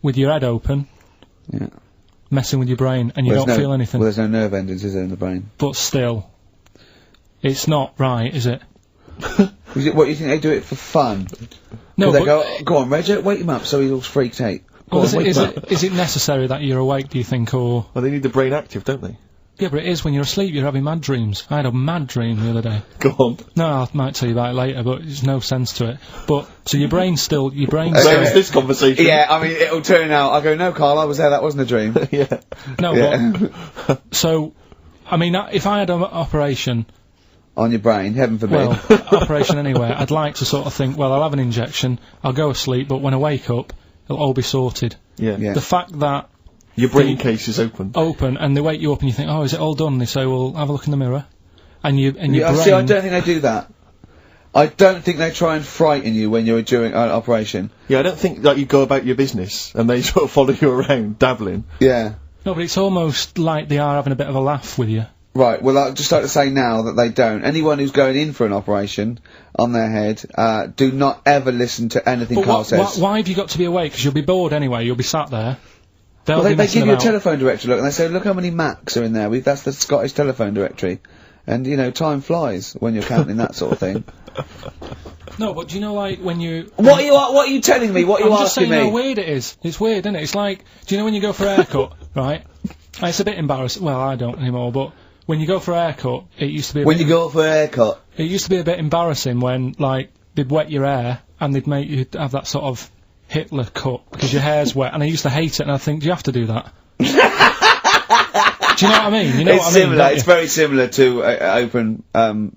[SPEAKER 2] with your head open, messing with your brain, and you don't feel anything.
[SPEAKER 4] Well, there's no nerve endings, is there, in the brain?
[SPEAKER 2] But still, it's not right, is it?
[SPEAKER 4] Is it what you think they do it for fun?
[SPEAKER 2] No,
[SPEAKER 4] they
[SPEAKER 2] but
[SPEAKER 4] go on, Reg, wake him up so he's all freaked out.
[SPEAKER 2] well, is it necessary that you're awake, do you think, or...
[SPEAKER 5] Well, they need the brain active, don't they?
[SPEAKER 2] Yeah, but it is when you're asleep, you're having mad dreams. I had a mad dream the other day.
[SPEAKER 5] Go on.
[SPEAKER 2] No, I might tell you about it later, but there's no sense to it. But, so your brain's still...
[SPEAKER 5] So is this conversation.
[SPEAKER 4] Yeah, I mean, it'll turn out, I go, no, Karl, I was there, that wasn't a dream.
[SPEAKER 5] Yeah.
[SPEAKER 2] No,
[SPEAKER 4] Yeah.
[SPEAKER 2] but... So, I mean, if I had an operation...
[SPEAKER 4] On your brain, heaven forbid.
[SPEAKER 2] Well, operation anywhere, I'd like to sort of think, well, I'll have an injection, I'll go asleep, but when I wake up, it'll all be sorted.
[SPEAKER 5] Yeah.
[SPEAKER 2] The fact that...
[SPEAKER 5] Your brain case is open.
[SPEAKER 2] And they wake you up and you think, oh, is it all done? They say, well, have a look in the mirror. And your brain...
[SPEAKER 4] See, I don't think they do that. I don't think they try and frighten you when you're doing an operation.
[SPEAKER 5] Yeah, I don't think that you go about your business and they sort of follow you around, dabbling.
[SPEAKER 4] Yeah.
[SPEAKER 2] No, but it's almost like they are having a bit of a laugh with you.
[SPEAKER 4] Right, well, I'd just like to say now that they don't. Anyone who's going in for an operation on their head, do not ever listen to anything Karl says.
[SPEAKER 2] Why have you got to be awake? Because you'll be bored anyway, you'll be sat there.
[SPEAKER 4] Well, they give you a telephone directory, look, and they say, look how many Macs are in there. That's the Scottish telephone directory. And, you know, time flies when you're counting that sort of thing.
[SPEAKER 2] No, but do you know, like, when you...
[SPEAKER 4] What are you telling me? What are you asking me?
[SPEAKER 2] I'm just saying how weird it is. It's weird, isn't it? It's like, do you know when you go for a haircut, right? It's a bit embarrassing. Well, I don't anymore, but when you go for a haircut, it used to be
[SPEAKER 4] you go for a haircut?
[SPEAKER 2] It used to be a bit embarrassing when, like, they'd wet your hair and they'd make you have that sort of Hitler cut because your hair's wet, and I used to hate it, and I think, do you have to do that? Do you know what I mean? You know
[SPEAKER 4] it's
[SPEAKER 2] what I mean?
[SPEAKER 4] Similar. It's very similar to open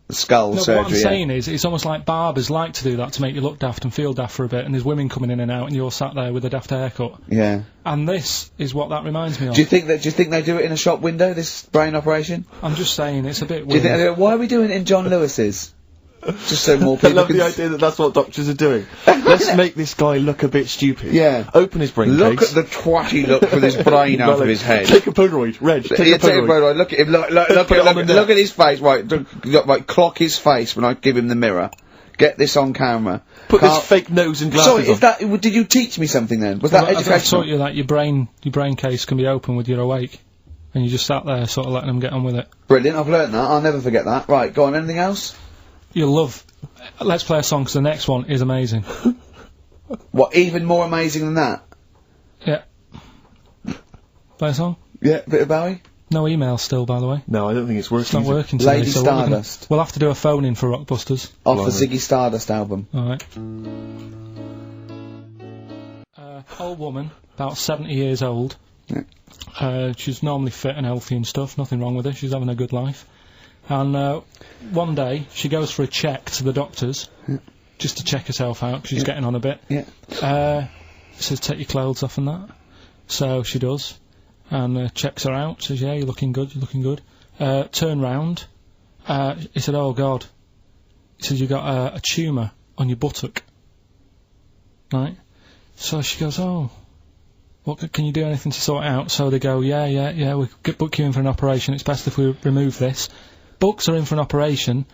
[SPEAKER 4] skull surgery.
[SPEAKER 2] What I'm saying is, it's almost like barbers like to do that to make you look daft and feel daft for a bit, and there's women coming in and out, and you're sat there with a daft haircut.
[SPEAKER 4] Yeah.
[SPEAKER 2] And this is what that reminds me of.
[SPEAKER 4] Do you think they do it in a shop window? This brain operation?
[SPEAKER 2] I'm just saying, it's a bit weird.
[SPEAKER 4] Do you think why are we doing it in John Lewis's? Just so more people
[SPEAKER 5] I love the idea that that's what doctors are doing. Let's make this guy look a bit stupid.
[SPEAKER 4] Yeah.
[SPEAKER 5] Open his brain
[SPEAKER 4] Look
[SPEAKER 5] case.
[SPEAKER 4] at the twatty look with his brain out of his head.
[SPEAKER 5] Take a Polaroid, Reg. Take a Polaroid.
[SPEAKER 4] Look at him. Look at his face. Right, right. Clock his face when I give him the mirror. Get this on camera.
[SPEAKER 5] Put this fake nose and glasses
[SPEAKER 4] Sorry, did you teach me something then? Was that educational?
[SPEAKER 2] I've taught you that your brain case can be open with you're awake, and you just sat there sort of letting them get on with it.
[SPEAKER 4] Brilliant. I've learnt that. I'll never forget that. Right, go on. Anything else?
[SPEAKER 2] You'll love. Let's play a song, 'cause the next one is amazing.
[SPEAKER 4] What, even more amazing than that?
[SPEAKER 2] Yeah. Play a song?
[SPEAKER 4] Yeah, bit of Bowie?
[SPEAKER 2] No email still, by the way.
[SPEAKER 5] No, I don't think it's working.
[SPEAKER 2] It's not working today.
[SPEAKER 4] Lady Stardust.
[SPEAKER 2] We'll have to do a phone-in for Rockbusters.
[SPEAKER 4] Off the Ziggy Stardust album.
[SPEAKER 2] Alright. Old woman, about 70 years old.
[SPEAKER 4] Yeah.
[SPEAKER 2] She's normally fit and healthy and stuff, nothing wrong with her, she's having a good life. And one day, she goes for a check to the doctors, just to check herself out, 'cause she's getting on a bit.
[SPEAKER 4] Yeah.
[SPEAKER 2] Says, take your clothes off and that. So she does, and checks her out, says, yeah, you're looking good, turn round. He said, oh God. He said, you got a tumour on your buttock. Right? So she goes, oh, can you do anything to sort it out? So they go, yeah, we could book you in for an operation, it's best if we remove this. Books are in for an operation.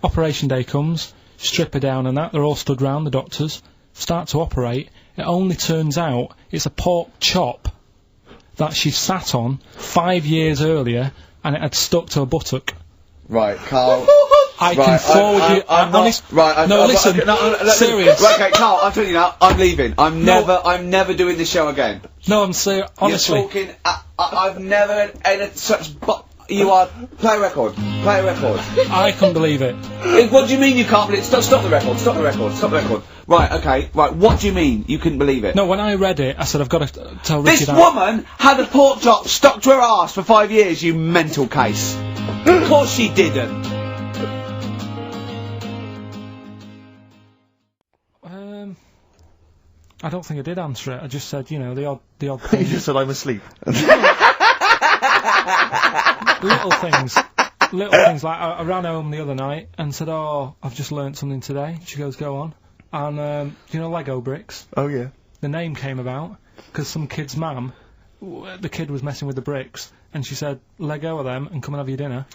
[SPEAKER 2] Operation day comes, strip her down and that. They're all stood round, the doctors. Start to operate. It only turns out it's a pork chop that she sat on 5 years earlier, and it had stuck to her buttock.
[SPEAKER 4] Right, Karl.
[SPEAKER 2] I can forward you. Serious.
[SPEAKER 4] Right, okay, Karl, I'm telling you now, I'm leaving. I'm never doing this show again.
[SPEAKER 2] No, I'm serious. Honestly.
[SPEAKER 4] You're talking. I've never had such. You are... Play a record. Play a record.
[SPEAKER 2] I couldn't believe it.
[SPEAKER 4] What do you mean you can't believe it? Stop the record. Stop the record. Stop the record. Right, okay. Right, what do you mean you couldn't believe it?
[SPEAKER 2] No, when I read it, I said I've got to tell Ricky
[SPEAKER 4] This
[SPEAKER 2] that.
[SPEAKER 4] woman had a pork chop stuck to her arse for 5 years, you mental case. Of course she didn't.
[SPEAKER 2] I don't think I did answer it. I just said, you know, the odd
[SPEAKER 5] You
[SPEAKER 2] thing.
[SPEAKER 5] just said I'm asleep.
[SPEAKER 2] Little things. Little things, like I ran home the other night and said, oh, I've just learnt something today. She goes, go on. And, you know Lego bricks?
[SPEAKER 5] Oh, yeah.
[SPEAKER 2] The name came about because some kid's mum, the kid was messing with the bricks, and she said, let go of them and come and have your dinner.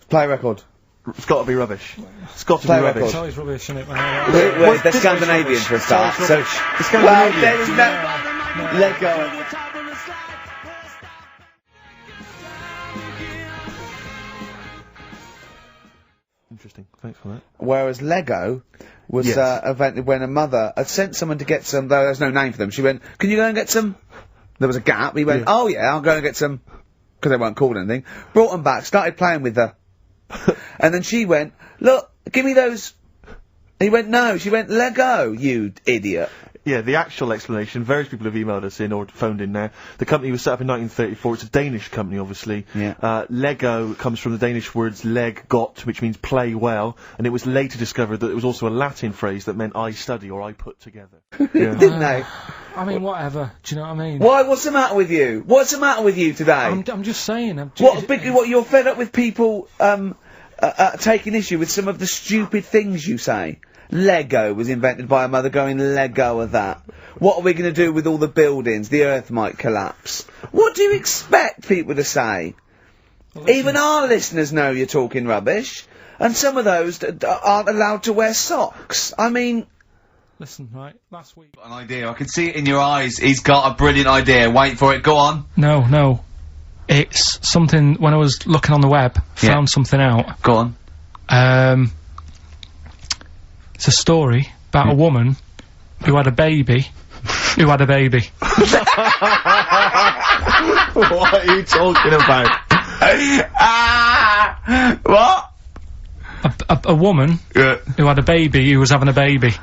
[SPEAKER 4] Play a record.
[SPEAKER 5] It's got to be rubbish. It's got to
[SPEAKER 4] Play
[SPEAKER 5] be
[SPEAKER 4] record.
[SPEAKER 5] rubbish.
[SPEAKER 2] It's always rubbish, isn't it?
[SPEAKER 4] Well, they're Scandinavian for a start, so... Well, there is no... Let go.
[SPEAKER 5] Interesting. Thanks for that.
[SPEAKER 4] Whereas Lego was
[SPEAKER 5] Yes.
[SPEAKER 4] invented when a mother had sent someone to get some, though there's no name for them. She went, can you go and get some? There was a gap. He went, oh yeah, I'll go and get some, because they weren't called anything. Brought them back, started playing with her. And then she went, look, give me those. He went, no. She went, Lego, you idiot.
[SPEAKER 5] Yeah, the actual explanation, various people have emailed us in or phoned in now. The company was set up in 1934. It's a Danish company, obviously.
[SPEAKER 4] Yeah.
[SPEAKER 5] Lego comes from the Danish words leg got, which means play well, and it was later discovered that it was also a Latin phrase that meant I study or I put together. Yeah.
[SPEAKER 4] Didn't they?
[SPEAKER 2] I mean, whatever. Do you know what I mean?
[SPEAKER 4] Why, what's the matter with you? What's the matter with you today?
[SPEAKER 2] I'm just saying.
[SPEAKER 4] What, you're fed up with people, taking issue with some of the stupid things you say? Lego was invented by a mother going, let go of that. What are we going to do with all the buildings? The earth might collapse. What do you expect people to say? Well, even our listeners know you're talking rubbish. And some of those aren't allowed to wear socks. I mean...
[SPEAKER 2] Listen, right, last week...
[SPEAKER 1] Got an idea. I can see it in your eyes. He's got a brilliant idea. Wait for it. Go on.
[SPEAKER 2] No. It's something, when I was looking on the web, found something out.
[SPEAKER 1] Go on.
[SPEAKER 2] It's a story about a woman who had a baby.
[SPEAKER 5] What are you talking about?
[SPEAKER 1] What?
[SPEAKER 2] A woman who had a baby who was having a baby.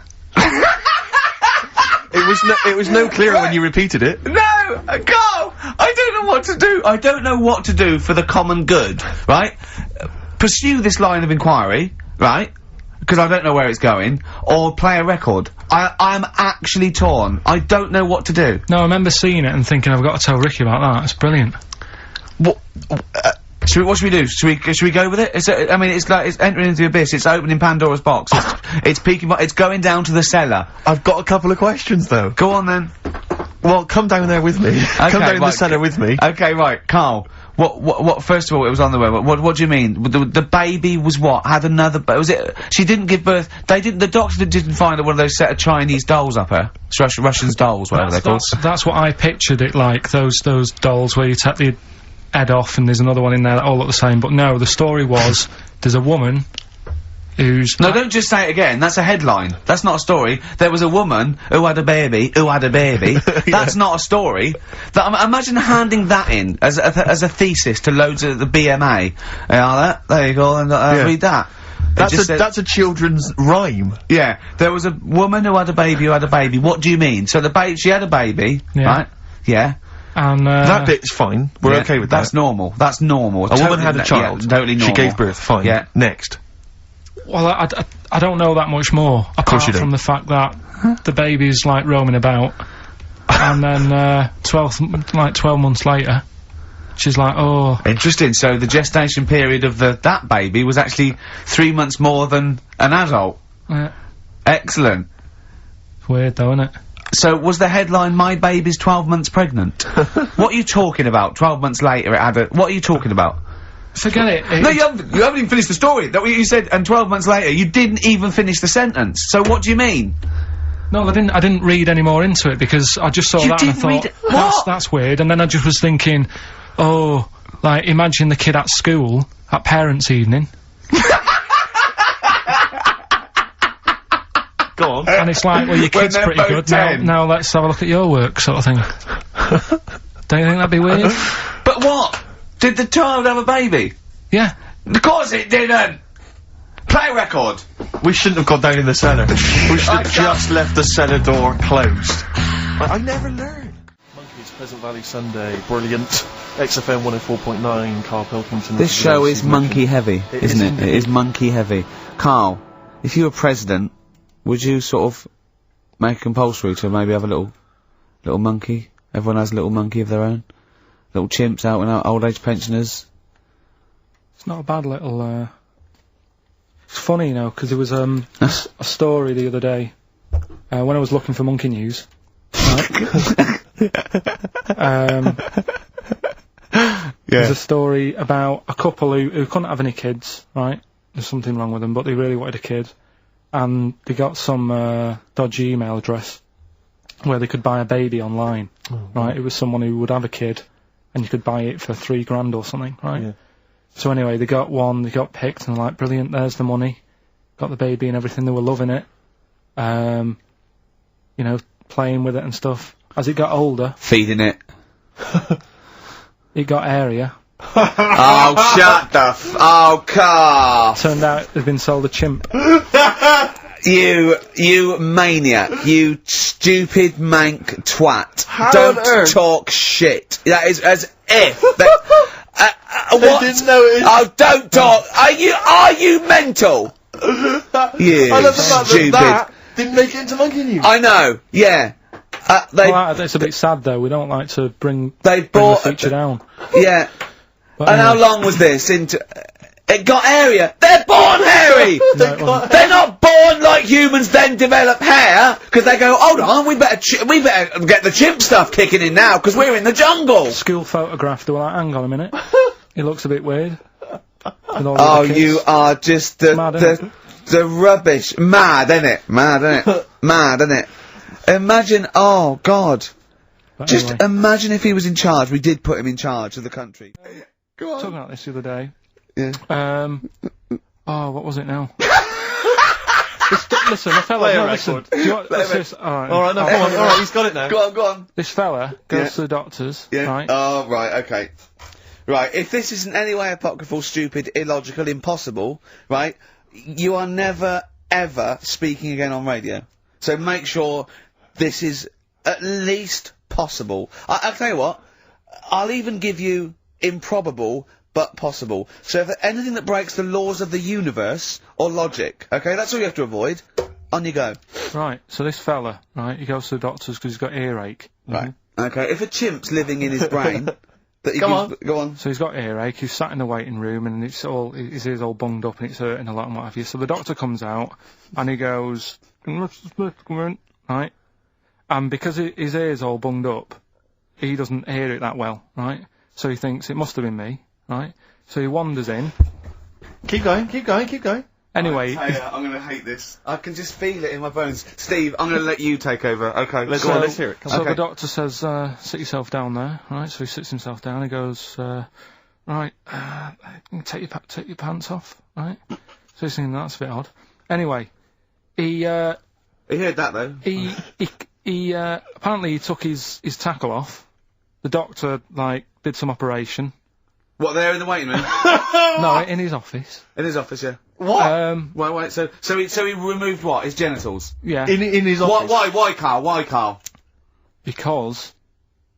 [SPEAKER 5] It was no clearer when you repeated it.
[SPEAKER 1] No! Carl! I don't know what to do. I don't know what to do for the common good, right? Pursue this line of inquiry, right? Because I don't know where it's going, or play a record. I'm actually torn. I don't know what to do.
[SPEAKER 2] No, I remember seeing it and thinking, I've got to tell Ricky about that. It's brilliant.
[SPEAKER 1] What should we do? Should we go with it? I mean, it's like, it's entering into the abyss. It's opening Pandora's box. It's peeking, it's going down to the cellar.
[SPEAKER 5] I've got a couple of questions, though.
[SPEAKER 1] Go on, then.
[SPEAKER 5] Well, come down there with me.
[SPEAKER 1] Okay,
[SPEAKER 5] come down in the
[SPEAKER 1] right,
[SPEAKER 5] cellar with me.
[SPEAKER 1] Okay, right, Carl. What, first of all, it was on the web. What do you mean? The baby was what? Had another, was it, she didn't give birth, the doctor didn't find one of those set of Chinese dolls up her. Russians dolls, whatever they're called.
[SPEAKER 2] That's what I pictured it like, those dolls where you take the head off and there's another one in there that all look the same. But no, the story was, there's a woman who's...
[SPEAKER 1] No, don't just say it again. That's a headline. That's not a story. There was a woman who had a baby, That's not a story. Imagine handing that in as a thesis to loads of the BMA. There you go, and read that.
[SPEAKER 5] That's a children's rhyme.
[SPEAKER 1] Yeah. There was a woman who had a baby What do you mean? So she had a baby, right? Yeah.
[SPEAKER 2] And,
[SPEAKER 5] that bit's fine. We're okay with that.
[SPEAKER 1] That's normal. That's normal.
[SPEAKER 5] A woman had a child.
[SPEAKER 1] Yeah, totally normal.
[SPEAKER 5] She gave birth. Fine.
[SPEAKER 1] Yeah.
[SPEAKER 5] Next.
[SPEAKER 2] Well, I don't know that much more, apart from the fact that the baby's, like, roaming about, and then, 12 months later, she's like, oh...
[SPEAKER 1] Interesting, so the gestation period of that baby was actually 3 months more than an adult.
[SPEAKER 2] Yeah.
[SPEAKER 1] Excellent.
[SPEAKER 2] It's weird, though, isn't it?
[SPEAKER 1] So, was the headline, my baby's 12 months pregnant? What are you talking about? 12 months later it had a... What are you talking about?
[SPEAKER 2] Forget it.
[SPEAKER 1] No, you haven't even finished the story. That what you said, and 12 months later, you didn't even finish the sentence. So what do you mean?
[SPEAKER 2] No, I didn't read any more into it, because I just saw that and I thought, that's weird, and then I just was thinking, oh, like, imagine the kid at school, at parents' evening.
[SPEAKER 5] Go on.
[SPEAKER 2] And it's like, well, your kid's pretty good, now let's have a look at your work, sort of thing. Don't you think that'd be weird?
[SPEAKER 1] But what? Did the child have a baby?
[SPEAKER 2] Yeah.
[SPEAKER 1] Of course it didn't! Play a record!
[SPEAKER 5] We shouldn't have gone down in the cellar. We should have just left the cellar door closed. I never learned. Monkeys, Pleasant Valley Sunday, brilliant. XFM 104.9, Karl Pilkington.
[SPEAKER 4] This show is monkey heavy, isn't it? It is monkey heavy. Karl, if you were president, would you sort of make it compulsory to maybe have a little monkey? Everyone has a little monkey of their own? Little chimps out and out, old age pensioners?
[SPEAKER 2] It's not a bad little, It's funny, you know, because there was, a story the other day, when I was looking for monkey news, right? There's a story about a couple who couldn't have any kids, right? There's something wrong with them, but they really wanted a kid. And they got some, dodgy email address where they could buy a baby online, right? It was someone who would have a kid, and you could buy it for $3,000 or something, right? Yeah. So anyway, they got one, they got picked, and they're like, brilliant, there's the money. Got the baby and everything, they were loving it. You know, playing with it and stuff. As it got older...
[SPEAKER 4] Feeding it.
[SPEAKER 2] It got area.
[SPEAKER 4] Oh, shut the oh, Karl!
[SPEAKER 2] Turned out they'd been sold a chimp.
[SPEAKER 4] You maniac. You stupid mank twat.
[SPEAKER 5] How
[SPEAKER 4] Don't
[SPEAKER 5] on earth?
[SPEAKER 4] talk shit. That is as if...
[SPEAKER 5] They didn't know it.
[SPEAKER 4] Oh, don't talk. Are you mental? You
[SPEAKER 5] I love the fact
[SPEAKER 4] stupid.
[SPEAKER 5] that didn't make it into monkey news.
[SPEAKER 4] I know, yeah.
[SPEAKER 2] Well, it's a bit sad though, we don't like to bring the feature down.
[SPEAKER 4] Yeah.
[SPEAKER 2] But
[SPEAKER 4] And how long was this into... It got area. They're born hairy! They're not born like humans then develop hair, because they go, hold on, we better get the chimp stuff kicking in now, because we're in the jungle.
[SPEAKER 2] School photograph, they were like, hang on a minute. It looks a bit weird.
[SPEAKER 4] Oh, you are just the rubbish. Mad, innit? Mad, innit? Mad, innit? Imagine, oh, God.
[SPEAKER 2] But
[SPEAKER 4] Just
[SPEAKER 2] anyway,
[SPEAKER 4] imagine if he was in charge. We did put him in charge of the country. Go on.
[SPEAKER 2] talking about this the other day.
[SPEAKER 4] Yeah.
[SPEAKER 2] Oh, what was it now? Listen, a fella,
[SPEAKER 5] Play a
[SPEAKER 2] no, listen.
[SPEAKER 5] record.
[SPEAKER 2] Do you want, alright.
[SPEAKER 5] Alright, no, come on, alright, he's got it now.
[SPEAKER 4] Go on.
[SPEAKER 2] This fella goes to the doctors,
[SPEAKER 4] Yeah.
[SPEAKER 2] right?
[SPEAKER 4] Oh, right, okay. Right, if this is in any way apocryphal, stupid, illogical, impossible, right, you are never, ever speaking again on radio. So make sure this is at least possible. I'll tell you what, I'll even give you improbable, but possible. So if anything that breaks the laws of the universe, or logic, okay, that's all you have to avoid. On you go.
[SPEAKER 2] Right, so this fella, right, he goes to the doctors because he's got earache.
[SPEAKER 4] Right. Okay, if a chimp's living in his brain... that he go on.
[SPEAKER 2] So he's got earache, he's sat in the waiting room and his ear's all bunged up and it's hurting a lot and what have you. So the doctor comes out and he goes, right? And because his ear's all bunged up, he doesn't hear it that well, right? So he thinks it must have been me, right? So he wanders in.
[SPEAKER 5] Keep going.
[SPEAKER 2] Anyway,
[SPEAKER 4] I'm gonna hate this. I can just feel it in my bones. Steve, I'm gonna let you take over. Okay,
[SPEAKER 5] Let's hear it. Come on.
[SPEAKER 2] So the doctor says, sit yourself down there, right? So he sits himself down, he goes, right, take your pants off, right? So he's thinking, that's a bit odd. Anyway, he heard
[SPEAKER 4] that though.
[SPEAKER 2] He apparently he took his tackle off. The doctor, like, did some operation.
[SPEAKER 4] What, there in the waiting room?
[SPEAKER 2] No, in his office.
[SPEAKER 4] In his office, yeah.
[SPEAKER 5] What?
[SPEAKER 4] Wait, so he removed what? His genitals?
[SPEAKER 2] Yeah.
[SPEAKER 5] In his office.
[SPEAKER 4] Why, Karl?
[SPEAKER 2] Because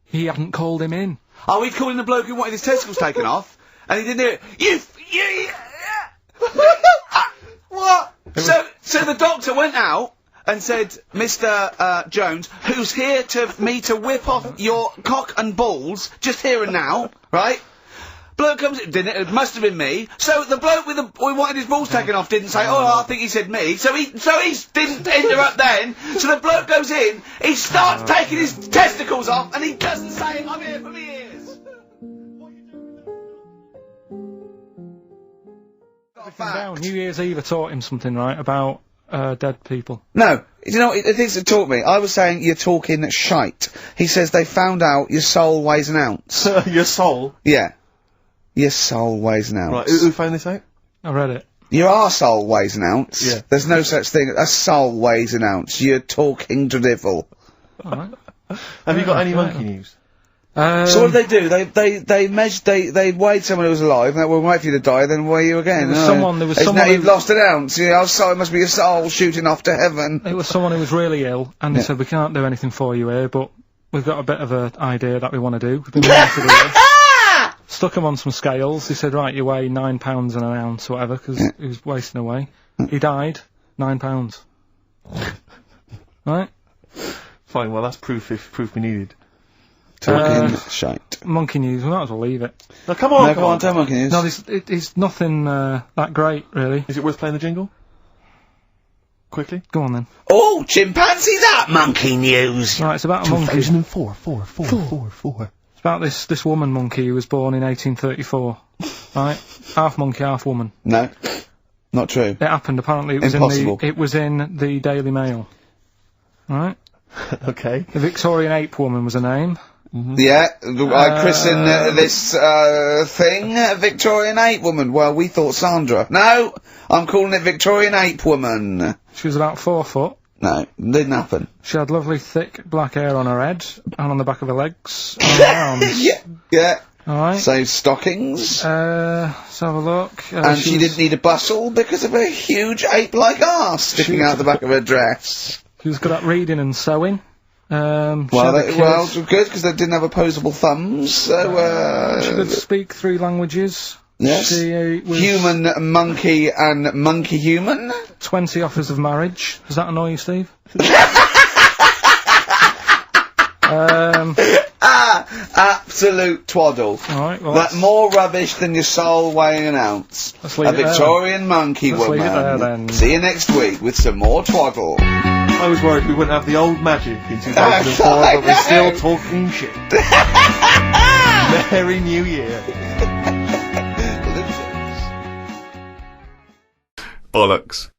[SPEAKER 2] he hadn't called him in.
[SPEAKER 4] Oh, he'd called in the bloke who wanted his testicles taken off, and he didn't hear it. You what? So the doctor went out and said, Mr. Jones, who's here to whip off your cock and balls, just here and now, right? Bloke comes in, didn't it? It must have been me. So the bloke who wanted his balls taken off didn't say, oh, I think he said me. So he didn't interrupt then. So the bloke goes in, he starts taking his testicles off, and he doesn't say, I'm here for me ears.
[SPEAKER 2] Down. New Year's Eve I taught him something, right, about dead people.
[SPEAKER 4] No, you know what the things that taught me? I was saying you're talking shite. He says they found out your soul weighs an ounce.
[SPEAKER 5] Your soul?
[SPEAKER 4] Yeah. Your soul weighs an ounce.
[SPEAKER 5] Right, who found this out?
[SPEAKER 2] I read it.
[SPEAKER 4] Your arsehole weighs an ounce.
[SPEAKER 5] Yeah.
[SPEAKER 4] There's no such thing. A soul weighs an ounce. You're talking drivel.
[SPEAKER 2] Alright.
[SPEAKER 5] Have you got any monkey news?
[SPEAKER 4] So what did they do? They measured, they weighed someone who was alive, and they would wait for you to die, then weigh you again.
[SPEAKER 2] There was someone
[SPEAKER 4] you've lost an ounce. You know, so it must be your soul shooting off to heaven.
[SPEAKER 2] It was someone who was really ill, and they said, we can't do anything for you here, but we've got a bit of an idea that we want to do. We've been meaning to do this. Stuck him on some scales. He said, right, you weigh 9 pounds and an ounce, or whatever, because he was wasting away. He died, 9 pounds. Right?
[SPEAKER 5] Fine, well, that's proof if proof we needed.
[SPEAKER 4] Talking shite.
[SPEAKER 2] Monkey news, we might as well leave it.
[SPEAKER 5] No, come on!
[SPEAKER 4] No, come on, tell monkey news.
[SPEAKER 2] No, it's nothing, that great, really.
[SPEAKER 5] Is it worth playing the jingle? Quickly?
[SPEAKER 2] Go on then.
[SPEAKER 4] Oh, chimpanzee that monkey news!
[SPEAKER 2] Right, it's about a monkey.
[SPEAKER 5] 2004, four.
[SPEAKER 2] It's about this woman monkey who was born in 1834. Right? Half monkey, half woman.
[SPEAKER 4] No. Not true.
[SPEAKER 2] It happened, apparently it was in the Daily Mail. Right?
[SPEAKER 5] Okay.
[SPEAKER 2] The Victorian ape woman was her name.
[SPEAKER 4] Yeah, I christen this thing Victorian ape woman. Well, we thought Sandra. No, I'm calling it Victorian ape woman.
[SPEAKER 2] She was about 4 foot.
[SPEAKER 4] No, didn't happen.
[SPEAKER 2] She had lovely thick black hair on her head, and on the back of her legs, and on her arms.
[SPEAKER 4] Yeah.
[SPEAKER 2] Alright.
[SPEAKER 4] So stockings.
[SPEAKER 2] Let's have a look.
[SPEAKER 4] And she didn't need a bustle because of a huge ape-like arse sticking out the back of her dress.
[SPEAKER 2] She was good at reading and sewing.
[SPEAKER 4] Well, good, because they didn't have opposable thumbs, so,
[SPEAKER 2] she could speak 3 languages.
[SPEAKER 4] Yes.
[SPEAKER 2] She was
[SPEAKER 4] Human, monkey, and monkey-human.
[SPEAKER 2] 20 offers of marriage. Does that annoy you, Steve?
[SPEAKER 4] Absolute twaddle.
[SPEAKER 2] Alright, well,
[SPEAKER 4] That more rubbish than your soul weighing an ounce.
[SPEAKER 2] Let's leave
[SPEAKER 4] A
[SPEAKER 2] it there.
[SPEAKER 4] Victorian monkey
[SPEAKER 2] Let's leave it there,
[SPEAKER 4] woman.
[SPEAKER 2] then.
[SPEAKER 4] See you next week with some more twaddle.
[SPEAKER 5] I was worried we wouldn't have the old magic in 2004, but we're still talking shit. Merry New Year.
[SPEAKER 3] Bollocks.